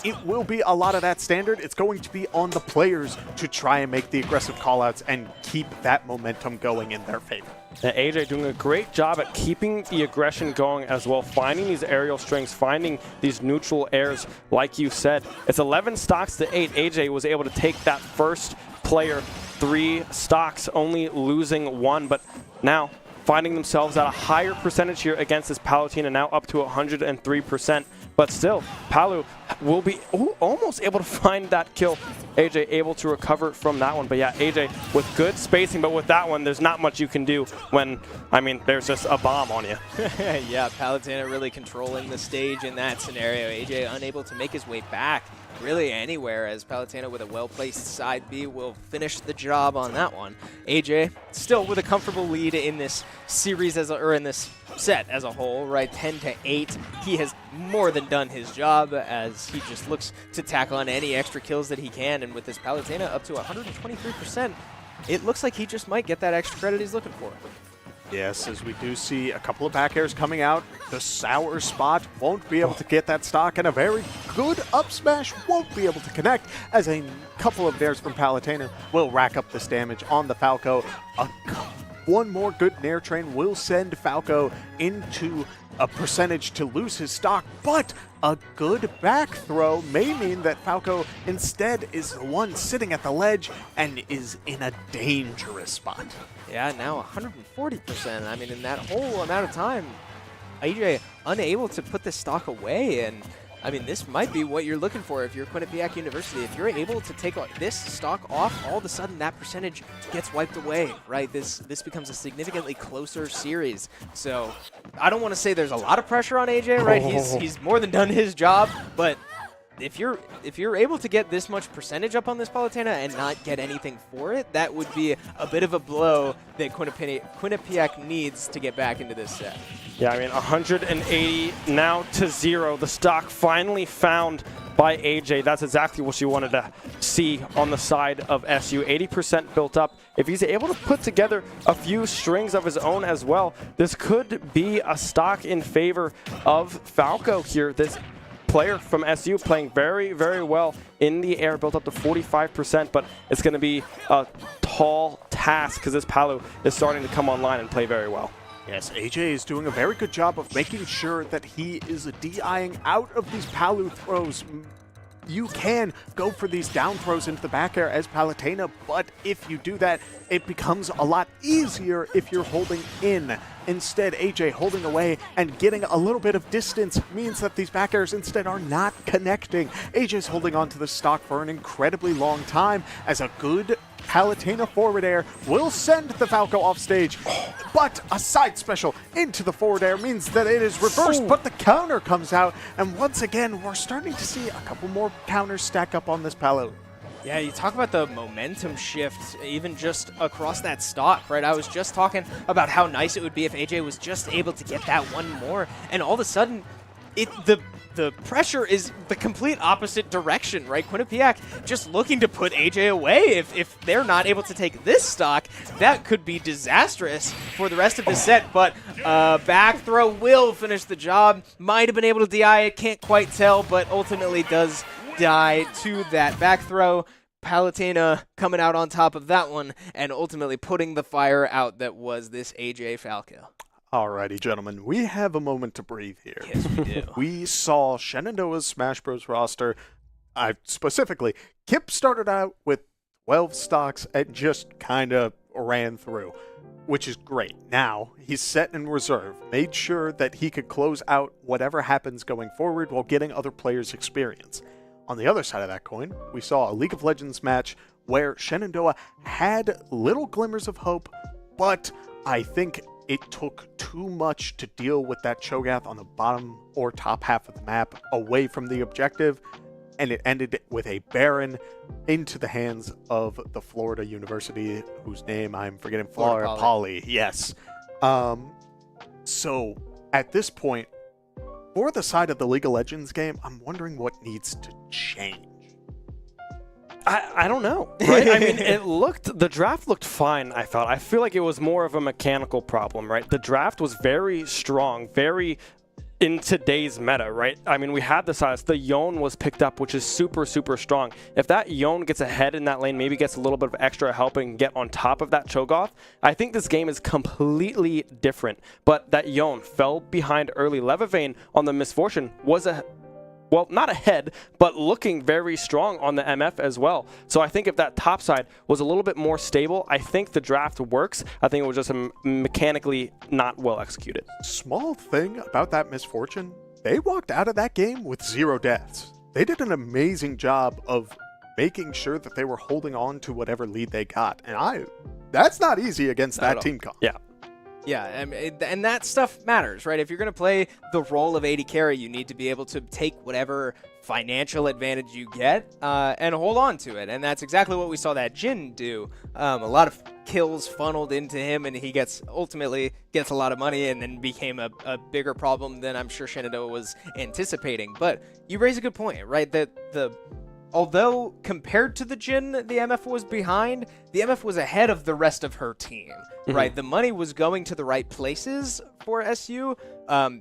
It will be a lot of that standard. It's going to be on the players to try and make the aggressive callouts and keep that momentum going in their favor. And AJ doing a great job at keeping the aggression going as well, finding these aerial strings, finding these neutral airs, like you said. It's 11 stocks to 8. AJ was able to take that first player 3 stocks, only losing 1, but now finding themselves at a higher percentage here against this Palutena, now up to 103%. But still, Palu will be almost able to find that kill. AJ able to recover from that one. But yeah, AJ with good spacing, but with that one, there's not much you can do when, I mean, there's just a bomb on you. Yeah, Palutena really controlling the stage in that scenario. AJ unable to make his way back really anywhere, as Palutena with a well-placed side B will finish the job on that one. AJ still with a comfortable lead in this series or in this set as a whole, right? 10-8. He has more than done his job as he just looks to tackle on any extra kills that he can, and with this Palutena up to 123%, it looks like he just might get that extra credit he's looking for. Yes, as we do see a couple of back airs coming out, the sour spot won't be able to get that stock, and a very good up smash won't be able to connect, as a couple of theirs from Palutena will rack up this damage on the Falco. One more good Nair train will send Falco into a percentage to lose his stock, but a good back throw may mean that Falco instead is the one sitting at the ledge and is in a dangerous spot. Yeah, now 140%. I mean, in that whole amount of time, AJ unable to put this stock away, and I mean, this might be what you're looking for if you're Quinnipiac University. If you're able to take this stock off, all of a sudden that percentage gets wiped away, right? This becomes a significantly closer series. So I don't want to say there's a lot of pressure on AJ, right? He's more than done his job, but if you're able to get this much percentage up on this Palutena and not get anything for it, that would be a bit of a blow that Quinnipiac needs to get back into this set. Yeah, I mean, 180 now to 0. The stock finally found by AJ. That's exactly what you wanted to see on the side of SU. 80% built up. If he's able to put together a few strings of his own as well, this could be a stock in favor of Falco here. This player from SU playing very, very well in the air, built up to 45%, but it's going to be a tall task because this Palu is starting to come online and play very well. Yes, AJ is doing a very good job of making sure that he is DIing out of these Palu throws. You can go for these down throws into the back air as Palutena, but if you do that, it becomes a lot easier if you're holding in. Instead, AJ holding away and getting a little bit of distance means that these back airs instead are not connecting. AJ's holding on to the stock for an incredibly long time as a good Palutena forward air will send the Falco off stage, but a side special into the forward air means that it is reversed, but the counter comes out, and once again, we're starting to see a couple more counters stack up on this Palu. Yeah, you talk about the momentum shift even just across that stock, right? I was just talking about how nice it would be if AJ was just able to get that one more, and all of a sudden, the pressure is the complete opposite direction, right? Quinnipiac just looking to put AJ away. If they're not able to take this stock, that could be disastrous for the rest of the set, but back throw will finish the job. Might have been able to DI it, can't quite tell, but ultimately does die to that back throw. Palutena coming out on top of that one and ultimately putting the fire out that was this AJ Falco. Alrighty, gentlemen, we have a moment to breathe here. Yes, we do. We saw Shenandoah's Smash Bros. Roster. Specifically, Kip started out with 12 stocks and just kind of ran through, which is great. Now, he's set in reserve, made sure that he could close out whatever happens going forward while getting other players' experience. On the other side of that coin, we saw a League of Legends match where Shenandoah had little glimmers of hope, but I think it took too much to deal with that Cho'Gath on the bottom or top half of the map away from the objective, and it ended with a Baron into the hands of the Florida University, whose name I'm forgetting. Florida Poly. Yes. So at this point, for the side of the League of Legends game, I'm wondering what needs to change. I don't know, right? I mean, the draft looked fine, I thought. I feel like it was more of a mechanical problem, right? The draft was very strong, very in today's meta, right? I mean, we had the size. The Yone was picked up, which is super, super strong. If that Yone gets ahead in that lane, maybe gets a little bit of extra help and get on top of that Cho'Gath, I think this game is completely different. But that Yone fell behind early. Levavane on the Misfortune was well, not ahead, but looking very strong on the MF as well. So I think if that top side was a little bit more stable, I think the draft works. I think it was just mechanically not well executed. Small thing about that Misfortune, they walked out of that game with 0 deaths. They did an amazing job of making sure that they were holding on to whatever lead they got. And that's not easy against that team comp. Yeah. Yeah, and that stuff matters, right? If you're going to play the role of AD carry, you need to be able to take whatever financial advantage you get and hold on to it. And that's exactly what we saw that Jin do. A lot of kills funneled into him, and he ultimately gets a lot of money and then became a bigger problem than I'm sure Shenandoah was anticipating. But you raise a good point, right? That although compared to the Jin, the MF was behind, the MF was ahead of the rest of her team, right? The money was going to the right places for SU.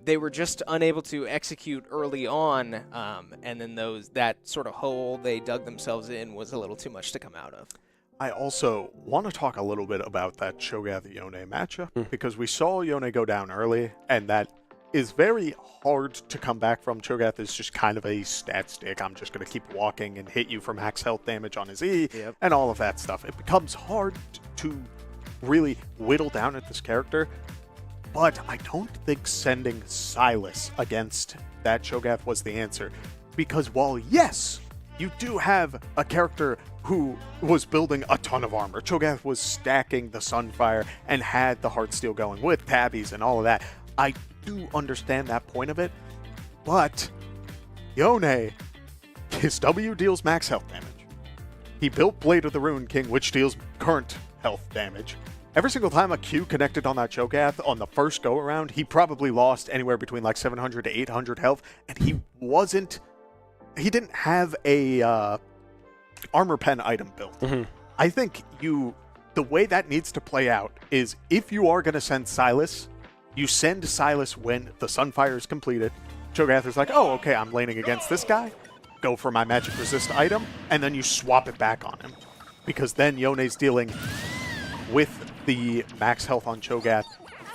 They were just unable to execute early on, and then that sort of hole they dug themselves in was a little too much to come out of. I also want to talk a little bit about that Cho'Gath-Yone matchup, because we saw Yone go down early, and that is very hard to come back from. Cho'Gath is just kind of a stat stick. I'm just going to keep walking and hit you for max health damage on his E, and all of that stuff. It becomes hard to really whittle down at this character. but I don't think sending Silas against that Cho'Gath was the answer. Because while, yes, you do have a character who was building a ton of armor, Cho'Gath was stacking the Sunfire and had the Heartsteel going with tabbies and all of that. I do understand that point of it, but Yone, his W deals max health damage. He built Blade of the Ruin King, which deals current health damage. Every single time a Q connected on that Cho'Gath on the first go-around, he probably lost anywhere between like 700 to 800 health, and he didn't have a armor pen item built. I think the way that needs to play out is if you are going to send Silas, you send Silas when the Sunfire is completed. Cho'Gath is like, oh, okay, I'm laning against this guy. Go for my magic resist item, and then you swap it back on him. Because then Yone's dealing with the max health on Cho'Gath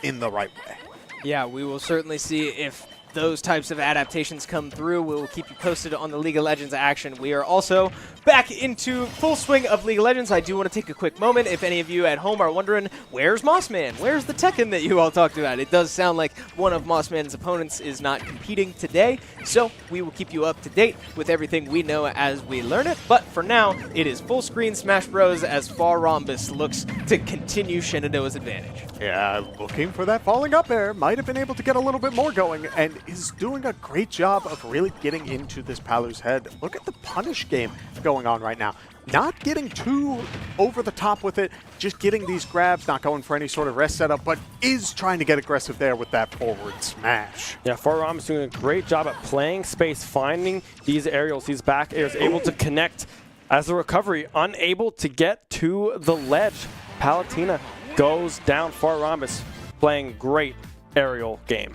in the right way. Yeah, we will certainly see if those types of adaptations come through. We will keep you posted on the League of Legends action. We are also back into full swing of League of Legends. I do want to take a quick moment. If any of you at home are wondering, where's Mossman? Where's the Tekken that you all talked about? It does sound like one of Mossman's opponents is not competing today, so we will keep you up to date with everything we know as we learn it. But for now, it is full screen Smash Bros. As Far Rhombus looks to continue Shenandoah's advantage. Yeah, looking for that falling up air. Might have been able to get a little bit more going, and is doing a great job of really getting into this Palu's head. Look at the punish game going on right now. Not getting too over the top with it, just getting these grabs, not going for any sort of rest setup, but is trying to get aggressive there with that forward smash. Yeah, Faram is doing a great job at playing space, finding these aerials, these back airs, able to connect as a recovery, unable to get to the ledge. Palutena goes down. Rhombus playing great aerial game.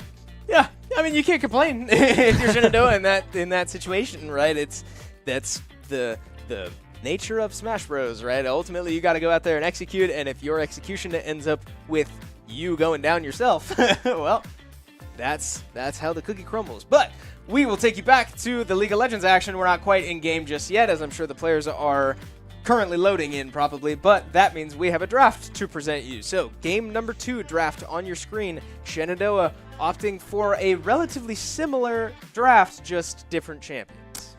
Yeah, I mean, you can't complain if you're Shenandoah in that situation, right? That's the nature of Smash Bros, right? Ultimately, you got to go out there and execute, and if your execution ends up with you going down yourself, well, that's how the cookie crumbles. But we will take you back to the League of Legends action. We're not quite in game just yet, as I'm sure the players are currently loading in probably, but that means we have a draft to present you. So game number 2 draft on your screen. Shenandoah opting for a relatively similar draft, just different champions.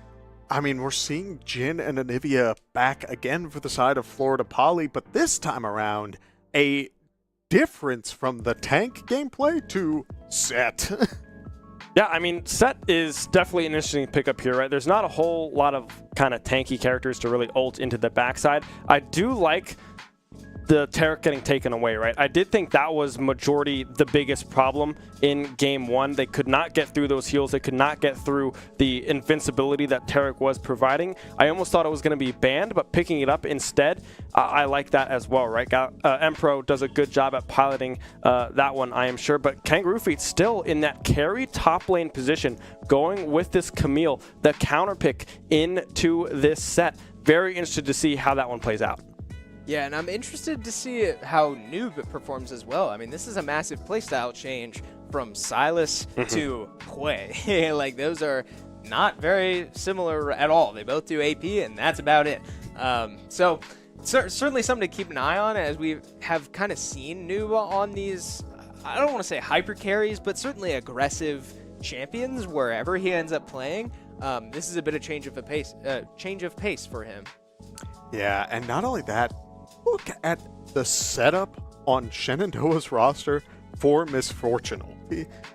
I mean, we're seeing Jin and Anivia back again for the side of Florida Poly, but this time around, a difference from the tank gameplay to Set. Yeah, I mean, Set is definitely an interesting pickup here, right? There's not a whole lot of kind of tanky characters to really ult into the backside. I do like the Taric getting taken away, right? I did think that was majority the biggest problem in game 1. They could not get through those heals. They could not get through the invincibility that Taric was providing. I almost thought it was going to be banned, but picking it up instead, I like that as well, right? Empro does a good job at piloting that one, I am sure, but Kangaroo Feet still in that carry top lane position, going with this Camille, the counter pick into this set. Very interested to see how that one plays out. Yeah, and I'm interested to see how Noob performs as well. I mean, this is a massive playstyle change from Silas to Quay. Like, those are not very similar at all. They both do AP, and that's about it. So certainly something to keep an eye on, as we have kind of seen Noob on these, I don't want to say hyper carries, but certainly aggressive champions wherever he ends up playing. This is a bit of change of pace for him. Yeah, and not only that, look at the setup on Shenandoah's roster for Misfortune.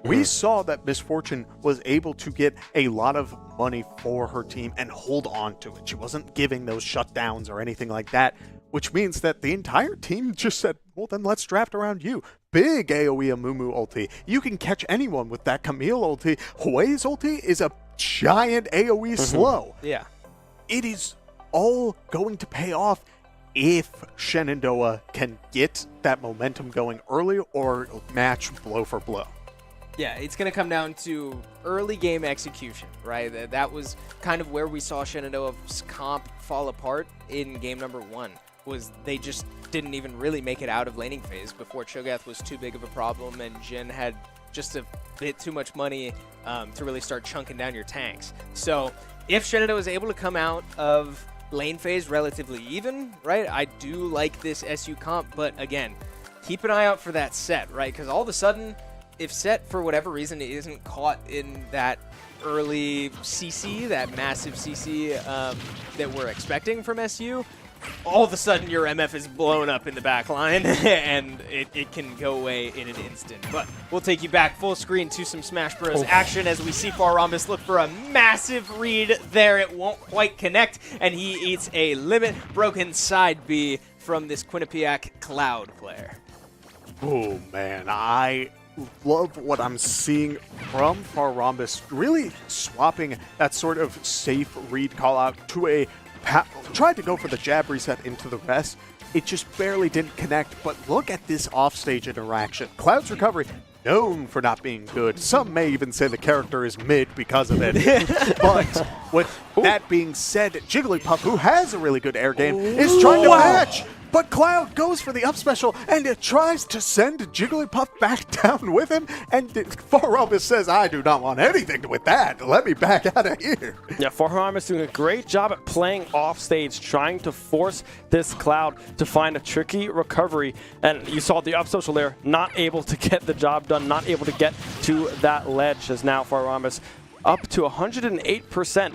We saw that Misfortune was able to get a lot of money for her team and hold on to it. She wasn't giving those shutdowns or anything like that, which means that the entire team just said, well, then let's draft around you. Big AoE Amumu ulti. You can catch anyone with that Camille ulti. Hui's ulti is a giant AoE slow. Yeah. It is all going to pay off if Shenandoah can get that momentum going early or match blow for blow. Yeah, it's going to come down to early game execution, right? That was kind of where we saw Shenandoah's comp fall apart in game number 1, was they just didn't even really make it out of laning phase before Cho'Gath was too big of a problem and Jin had just a bit too much money to really start chunking down your tanks. So if Shenandoah is able to come out of lane phase relatively even, right? I do like this SU comp, but again, keep an eye out for that set, right? Because all of a sudden, if set, for whatever reason, isn't caught in that early CC, that massive CC that we're expecting from SU, all of a sudden your MF is blown up in the back line, and it can go away in an instant. But we'll take you back full screen to some Smash Bros. Action as we see Farambus look for a massive read there. It won't quite connect, and he eats a limit broken side B from this Quinnipiac Cloud player. Oh, man, I love what I'm seeing from Farambus, really swapping that sort of safe read call out to a tried to go for the jab reset into the rest. It just barely didn't connect, but look at this offstage interaction. Cloud's recovery, known for not being good. Some may even say the character is mid because of it. But with that being said, Jigglypuff, who has a really good air game, is trying to match. But Cloud goes for the up special, and it tries to send Jigglypuff back down with him, and Farambus says, I do not want anything with that. Let me back out of here. Yeah, Farambus doing a great job at playing off stage, trying to force this Cloud to find a tricky recovery. And you saw the up social there, not able to get the job done, not able to get to that ledge, as now Farambus up to 108%.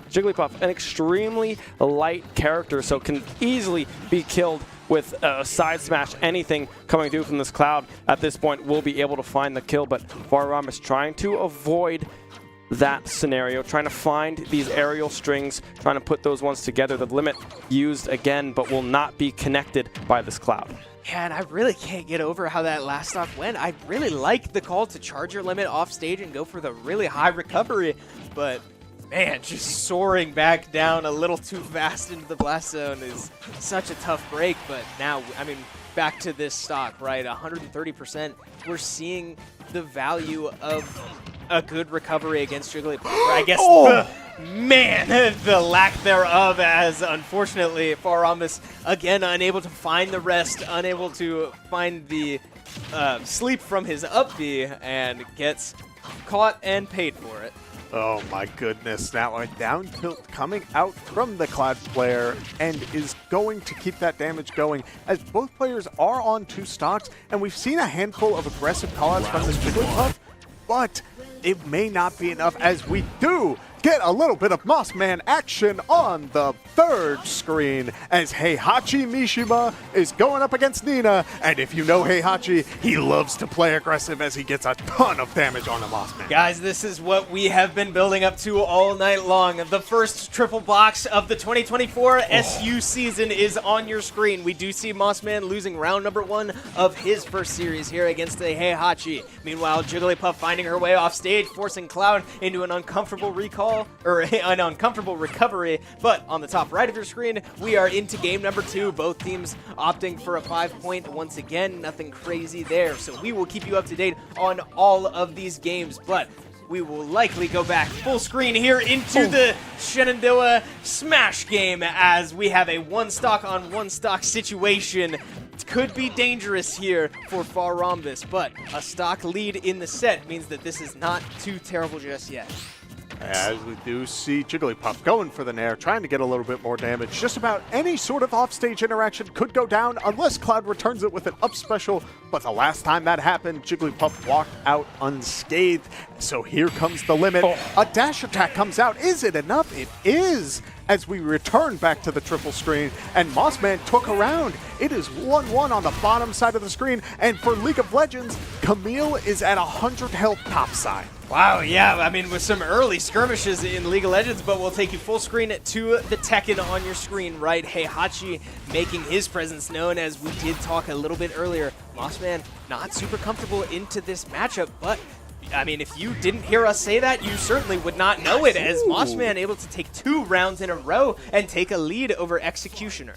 Jigglypuff, an extremely light character, so can easily be killed with a side smash. Anything coming through from this Cloud at this point will be able to find the kill, but Farambus trying to avoid that scenario, trying to find these aerial strings, trying to put those ones together. The limit used again, but will not be connected by this Cloud. Yeah, and I really can't get over how that last stock went. I really like the call to charge your limit off stage and go for the really high recovery, but man, just soaring back down a little too fast into the blast zone is such a tough break. But now, I mean, back to this stock, right? 130%. We're seeing the value of a good recovery against Jigglypuff. I guess the lack thereof, as unfortunately Farambus again unable to find the rest, unable to find the sleep from his up B, and gets caught and paid for it. Oh my goodness, now a down tilt coming out from the Cloud player and is going to keep that damage going as both players are on 2 stocks, and we've seen a handful of aggressive callouts from this Jigglypuff, but it may not be enough as we do get a little bit of Mossman action on the 3rd screen as Heihachi Mishima is going up against Nina. And if you know Heihachi, he loves to play aggressive as he gets a ton of damage on the Mossman. Guys, this is what we have been building up to all night long. The first triple box of the 2024 SU season is on your screen. We do see Mossman losing round number 1 of his first series here against the Heihachi. Meanwhile, Jigglypuff finding her way off stage, forcing Cloud into an uncomfortable recall, or an uncomfortable recovery. But on the top right of your screen, we are into game number 2. Both teams opting for a 5-point once again. Nothing crazy there. So we will keep you up to date on all of these games, but we will likely go back full screen here into the Shenandoah Smash game as we have a 1 stock on 1 stock situation. Could be dangerous here for Farambus, but a stock lead in the set means that this is not too terrible just yet. As we do see Jigglypuff going for the Nair, trying to get a little bit more damage. Just about any sort of offstage interaction could go down unless Cloud returns it with an up special. But the last time that happened, Jigglypuff walked out unscathed. So here comes the limit. A dash attack comes out. Is it enough? It is. As we return back to the triple screen, and Mossman took a round. It is 1-1 on the bottom side of the screen, and for League of Legends, Camille is at 100 health topside. Wow, yeah, I mean, with some early skirmishes in League of Legends, but we'll take you full screen to the Tekken on your screen, right? Heihachi making his presence known, as we did talk a little bit earlier. Mossman not super comfortable into this matchup, but I mean, if you didn't hear us say that, you certainly would not know it, as Mossman able to take 2 rounds in a row and take a lead over Executioner.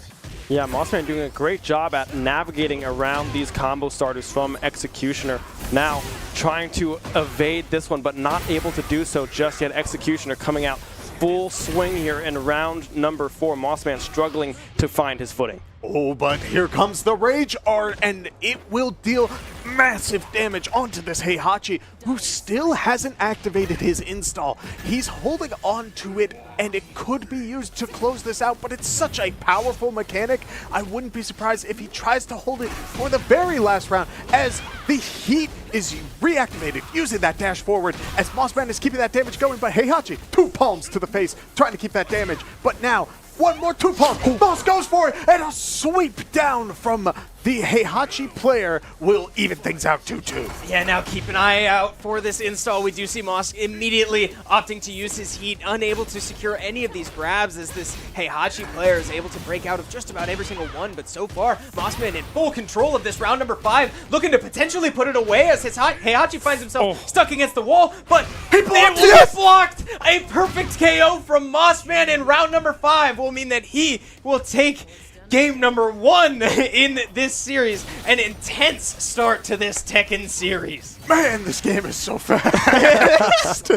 Yeah, Mossman doing a great job at navigating around these combo starters from Executioner. Now trying to evade this one, but not able to do so just yet. Executioner coming out full swing here in round number 4. Mossman struggling to find his footing. Oh, but here comes the Rage Art, and it will deal massive damage onto this Heihachi, who still hasn't activated his install. He's holding on to it, and it could be used to close this out, but it's such a powerful mechanic. I wouldn't be surprised if he tries to hold it for the very last round, as the heat is reactivated using that dash forward, as Mossman is keeping that damage going, but Heihachi, 2 palms to the face, trying to keep that damage, but now one more 2 palm. Moss goes for it, and a sweep down from the Heihachi player will even things out 2-2. Yeah, now keep an eye out for this install. We do see Moss immediately opting to use his heat, unable to secure any of these grabs as this Heihachi player is able to break out of just about every single one. But so far, Mossman in full control of this round number 5, looking to potentially put it away as his Heihachi finds himself stuck against the wall, but it was blocked! A perfect KO from Mossman in round number 5 will mean that he will take game number 1 in this series. An intense start to this Tekken series. Man, this game is so fast.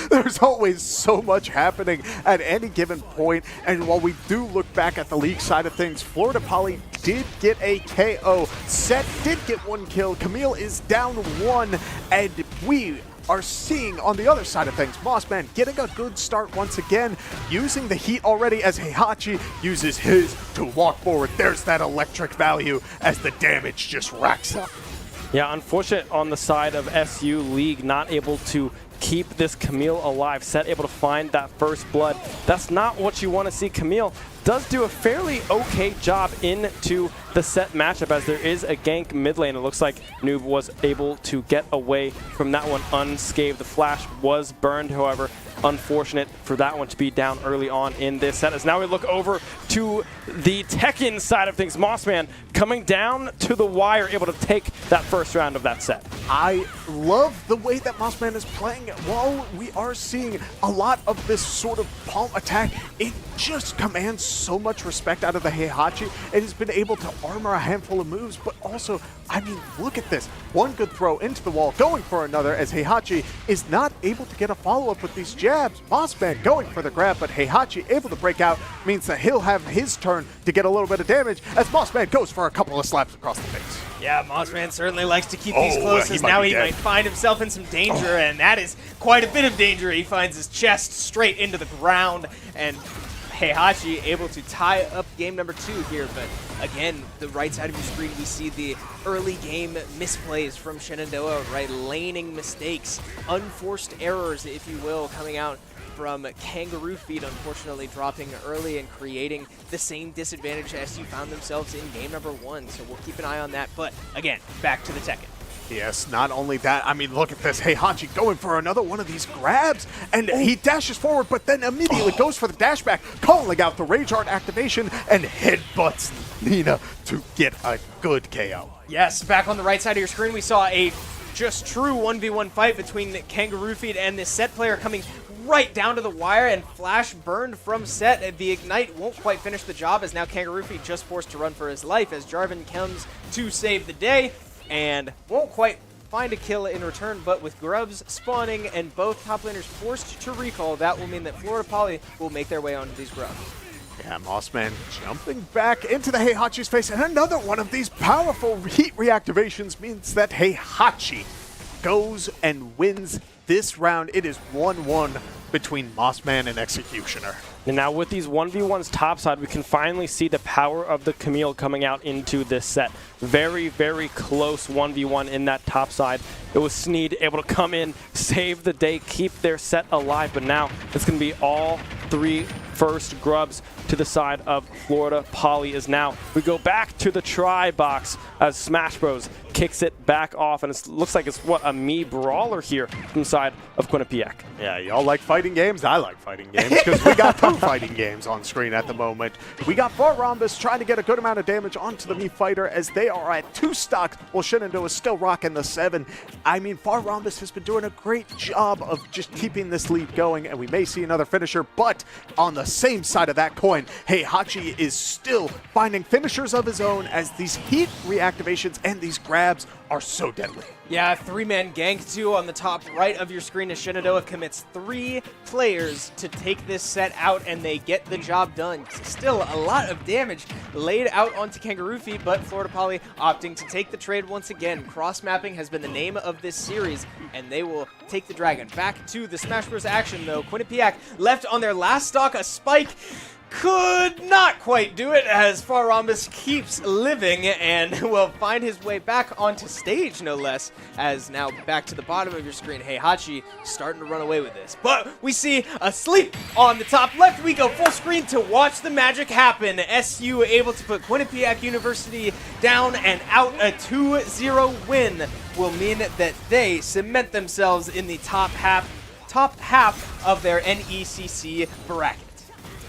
There's always so much happening at any given point. And while we do look back at the league side of things, Florida Poly did get a KO. Set did get 1 kill. Camille is down 1. And we are seeing on the other side of things, Mossman getting a good start once again, using the heat already as Heihachi uses his to walk forward. There's that electric value as the damage just racks up. Yeah, unfortunate on the side of SU League, not able to keep this Camille alive. Set able to find that first blood. That's not what you want to see. Camille does do a fairly okay job into the Set matchup, as there is a gank mid lane. It looks like Noob was able to get away from that one unscathed. The flash was burned, however. Unfortunate for that one to be down early on in this set. As now we look over to the Tekken side of things. Mossman coming down to the wire, able to take that first round of that set. I love the way that Mossman is playing. While we are seeing a lot of this sort of palm attack, it just commands so much respect out of the Heihachi. It has been able to armor a handful of moves, but also, I mean, look at this. 1 good throw into the wall, going for another, as Heihachi is not able to get a follow-up with these jabs. Mossman going for the grab, but Heihachi able to break out, means that he'll have his turn to get a little bit of damage, as Mossman goes for a couple of slaps across the face. Yeah, Mossman certainly likes to keep these close, as now he might find himself in some danger, and that is quite a bit of danger. He finds his chest straight into the ground, and Heihachi able to tie up game number 2 here. But again, the right side of your screen, we see the early game misplays from Shenandoah, right? Laning mistakes, unforced errors, if you will, coming out from Kangaroo Feet, unfortunately dropping early and creating the same disadvantage as you found themselves in game number 1. So we'll keep an eye on that. But again, back to the Tekken. Yes, not only that, I mean, look at this. Heihachi going for another one of these grabs, and he dashes forward, but then immediately goes for the dash back, calling out the Rage Art activation, and headbutts Nina to get a good KO. Yes, back on the right side of your screen, we saw a just true 1v1 fight between Kangaroo Feet and this Set player coming right down to the wire, and flash burned from Set. The Ignite won't quite finish the job, as now Kangaroo Feet just forced to run for his life, as Jarvan comes to save the day. And won't quite find a kill in return, but with Grubs spawning and both top laners forced to recall, that will mean that Florida Poly will make their way onto these Grubs. Yeah, Mossman jumping back into the Heihachi's face, and another one of these powerful heat reactivations means that Heihachi goes and wins this round. It is 1-1 between Mossman and Executioner. And now with these 1v1s topside, we can finally see the power of the Camille coming out into this set. Very, very close 1v1 in that topside. It was Sneed able to come in, save the day, keep their set alive, but now it's going to be all 3 first grubs to the side of Florida Poly. Is now we go back to the try box as Smash Bros kicks it back off, and it looks like it's what, a me brawler here from the side of Quinnipiac. Yeah, y'all like fighting games? I like fighting games, because we got 2 fighting games on screen at the moment. We got Far Rhombus trying to get a good amount of damage onto the me fighter, as they are at 2 stocks, while Shenandoah is still rocking the 7. I mean, Far Rhombus has been doing a great job of just keeping this lead going, and we may see another finisher, but on the same side of that coin, Heihachi is still finding finishers of his own, as these heat reactivations and these grabs grabs are so deadly. Yeah, 3-man gank too on the top right of your screen as Shenandoah commits 3 players to take this set out, and they get the job done. Still a lot of damage laid out onto Kangaroo Feet, but Florida Poly opting to take the trade once again. Cross-mapping has been the name of this series, and they will take the Dragon. Back to the Smash Bros. Action though. Quinnipiac left on their last stock, a spike. Could not quite do it as Far Rhombus keeps living and will find his way back onto stage, no less, as now back to the bottom of your screen, Heihachi starting to run away with this. But we see a sleep on the top left. We go full screen to watch the magic happen. SU able to put Quinnipiac University down, and out. A 2-0 win will mean that they cement themselves in the top half of their NECC bracket.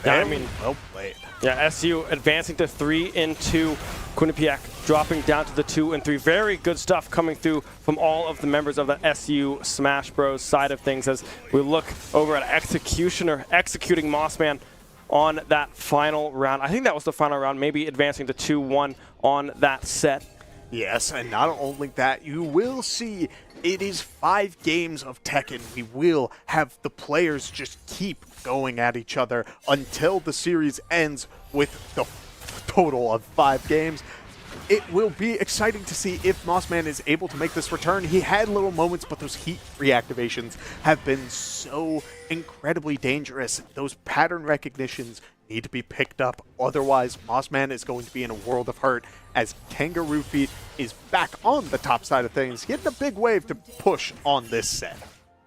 I mean, well played. Yeah, SU advancing to 3-2, Quinnipiac dropping down to the 2-3. Very good stuff coming through from all of the members of the SU Smash Bros. Side of things as we look over at Executioner executing Mossman on that final round. I think that was the final round, maybe advancing to 2-1 on that set. Yes, and not only that, you will see it is 5 games of Tekken. We will have the players just keep going at each other until the series ends with the total of 5 games. It will be exciting to see if Mossman is able to make this return. He had little moments, but those heat reactivations have been so incredibly dangerous. Those pattern recognitions need to be picked up. Otherwise, Mossman is going to be in a world of hurt as Kangaroo Feet is back on the top side of things, getting a big wave to push on this set.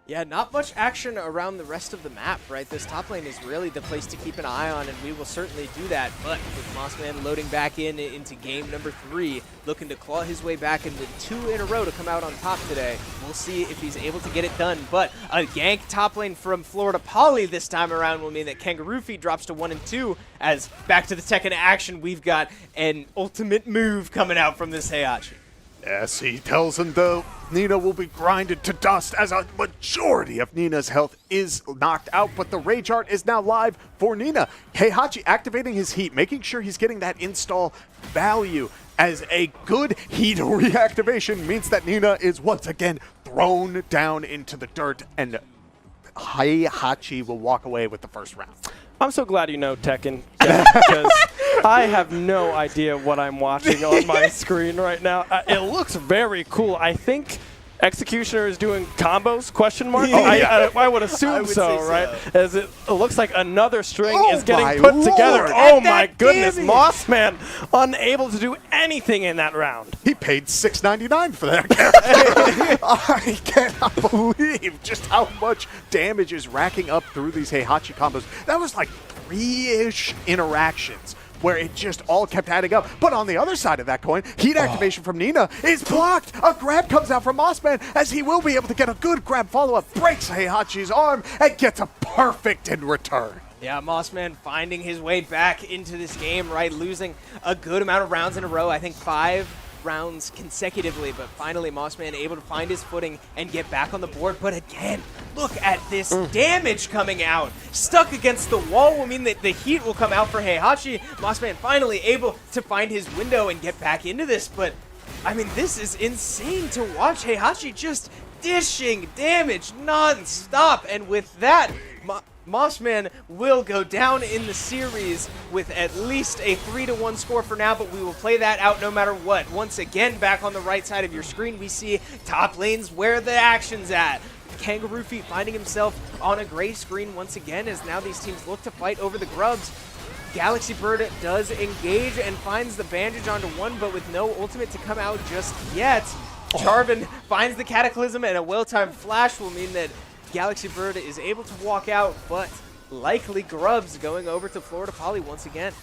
Yeah, not much action around the rest of the map, right? This top lane is really the place to keep an eye on, and we will certainly do that. But with Mossman loading back into game number 3, looking to claw his way back and with 2 in a row to come out on top today, we'll see if he's able to get it done. But a gank top lane from Florida Poly this time around will mean that Kangaroo Feet drops to 1-2, as back to the Tekken action, we've got an ultimate move coming out from this Heihachi. Yes, he tells him though Nina will be grinded to dust as a majority of Nina's health is knocked out, but the Rage Art is now live for Nina. Heihachi activating his heat, making sure he's getting that install value, as a good heat reactivation means that Nina is once again thrown down into the dirt, and Heihachi will walk away with the first round. I'm so glad you know Tekken, because I have no idea what I'm watching on my screen right now. It looks very cool. I think Executioner is doing combos, question mark? Yeah. I would assume so, right? As it looks like another string is getting my put together. Lord. Oh my goodness, damage. Mossman unable to do anything in that round. He paid $6.99 for that character. I cannot believe just how much damage is racking up through these Heihachi combos. That was like 3-ish interactions where it just all kept adding up. But on the other side of that coin, heat activation from Nina is blocked. A grab comes out from Mossman, as he will be able to get a good grab follow-up, breaks Heihachi's arm, and gets a perfect in return. Yeah, Mossman finding his way back into this game, right? Losing a good amount of rounds in a row. I think 5 rounds consecutively, but finally Mossman able to find his footing and get back on the board. But again, look at this damage coming out. Stuck against the wall will mean that the heat will come out for Heihachi. Mossman finally able to find his window and get back into this, but I mean, this is insane to watch. Heihachi just dishing damage non-stop, and with that, Mossman will go down in the series with at least a 3-1 score for now, but we will play that out no matter what. Once again, back on the right side of your screen, we see top lanes where the action's at. Kangaroo Feet finding himself on a gray screen once again, as now these teams look to fight over the grubs. Galaxy Bird does engage and finds the bandage onto one, but with no ultimate to come out just yet. Jarvan finds the Cataclysm, and a well-timed flash will mean that Galaxy Bird is able to walk out, but likely grubs going over to Florida Poly once again.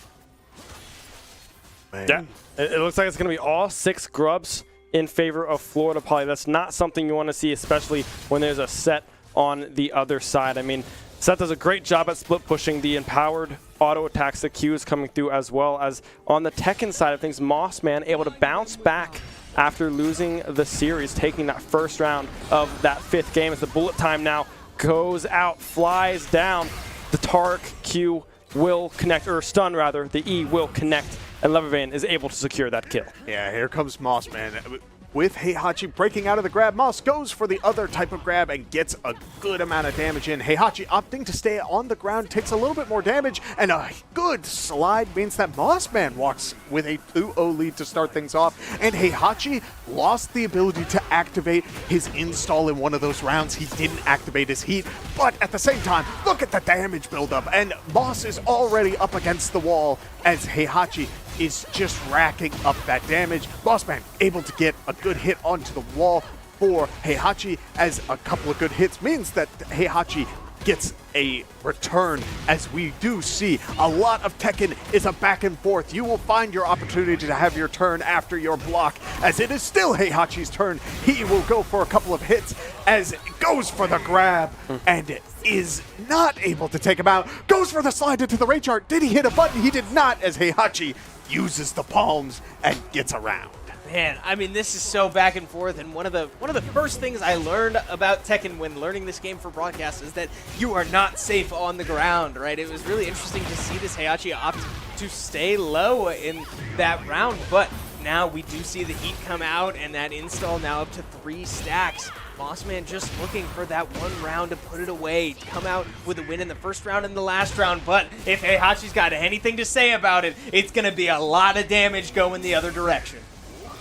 Man. Yeah, it looks like it's going to be all 6 grubs in favor of Florida Poly. That's not something you want to see, especially when there's a set on the other side. I mean, Seth does a great job at split pushing the empowered auto attacks. The Qs coming through, as well as on the Tekken side of things, Mossman able to bounce back after losing the series, taking that first round of that 5th game, as the bullet time now goes out, flies down. The Tark Q will connect, or stun rather, the E will connect, and Levervain is able to secure that kill. Yeah, here comes Mossman. with Heihachi breaking out of the grab. Moss goes for the other type of grab and gets a good amount of damage in. Heihachi opting to stay on the ground, takes a little bit more damage, and a good slide means that Mossman walks with a 2-0 lead to start things off, and Heihachi lost the ability to activate his install in one of those rounds. He didn't activate his heat, but at the same time, look at the damage buildup, and Moss is already up against the wall as Heihachi is just racking up that damage. Mossman able to get a good hit onto the wall for Heihachi, as a couple of good hits means that Heihachi gets a return, as we do see a lot of Tekken is a back and forth. You will find your opportunity to have your turn after your block, as it is still Heihachi's turn. He will go for a couple of hits as it goes for the grab and is not able to take him out. Goes for the slide into the rage art. Did he hit a button? He did not, as Heihachi uses the palms and gets around. Man, I mean, this is so back and forth, and one of the first things I learned about Tekken when learning this game for broadcast is that you are not safe on the ground, right? It was really interesting to see this Heihachi opt to stay low in that round, but now we do see the heat come out, and that install now up to 3 stacks. Mossman just looking for that one round to put it away, come out with a win in the first round and the last round, but if Heihachi's got anything to say about it, it's going to be a lot of damage going the other direction.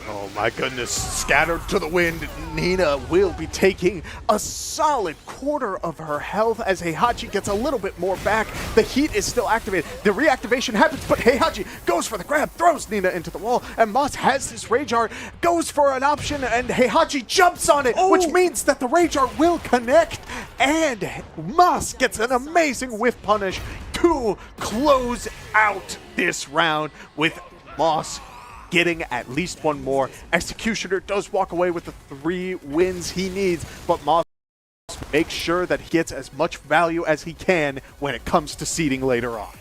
Oh my goodness, scattered to the wind. Nina will be taking a solid quarter of her health as Heihachi gets a little bit more back. The heat is still activated. The reactivation happens, but Heihachi goes for the grab, throws Nina into the wall, and Moss has his Rage Art, goes for an option, and Heihachi jumps on it, which means that the Rage Art will connect, and Moss gets an amazing whiff punish to close out this round, with Moss getting at least one more. Executioner does walk away with the 3 wins he needs, but Moss makes sure that he gets as much value as he can when it comes to seeding later on.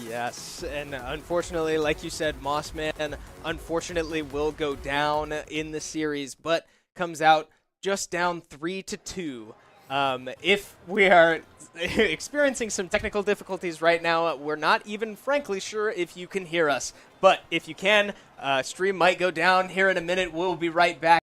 Yes, and unfortunately, like you said, Mossman unfortunately will go down in the series, but comes out just down 3-2. If we are experiencing some technical difficulties right now, we're not even frankly sure if you can hear us. But if you can, stream might go down here in a minute. We'll be right back.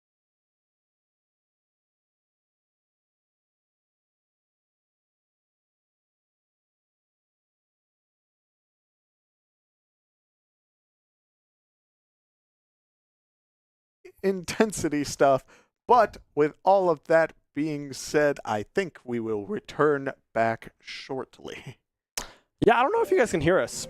Intensity stuff, but with all of that being said, I think we will return back shortly. Yeah, I don't know if you guys can hear us.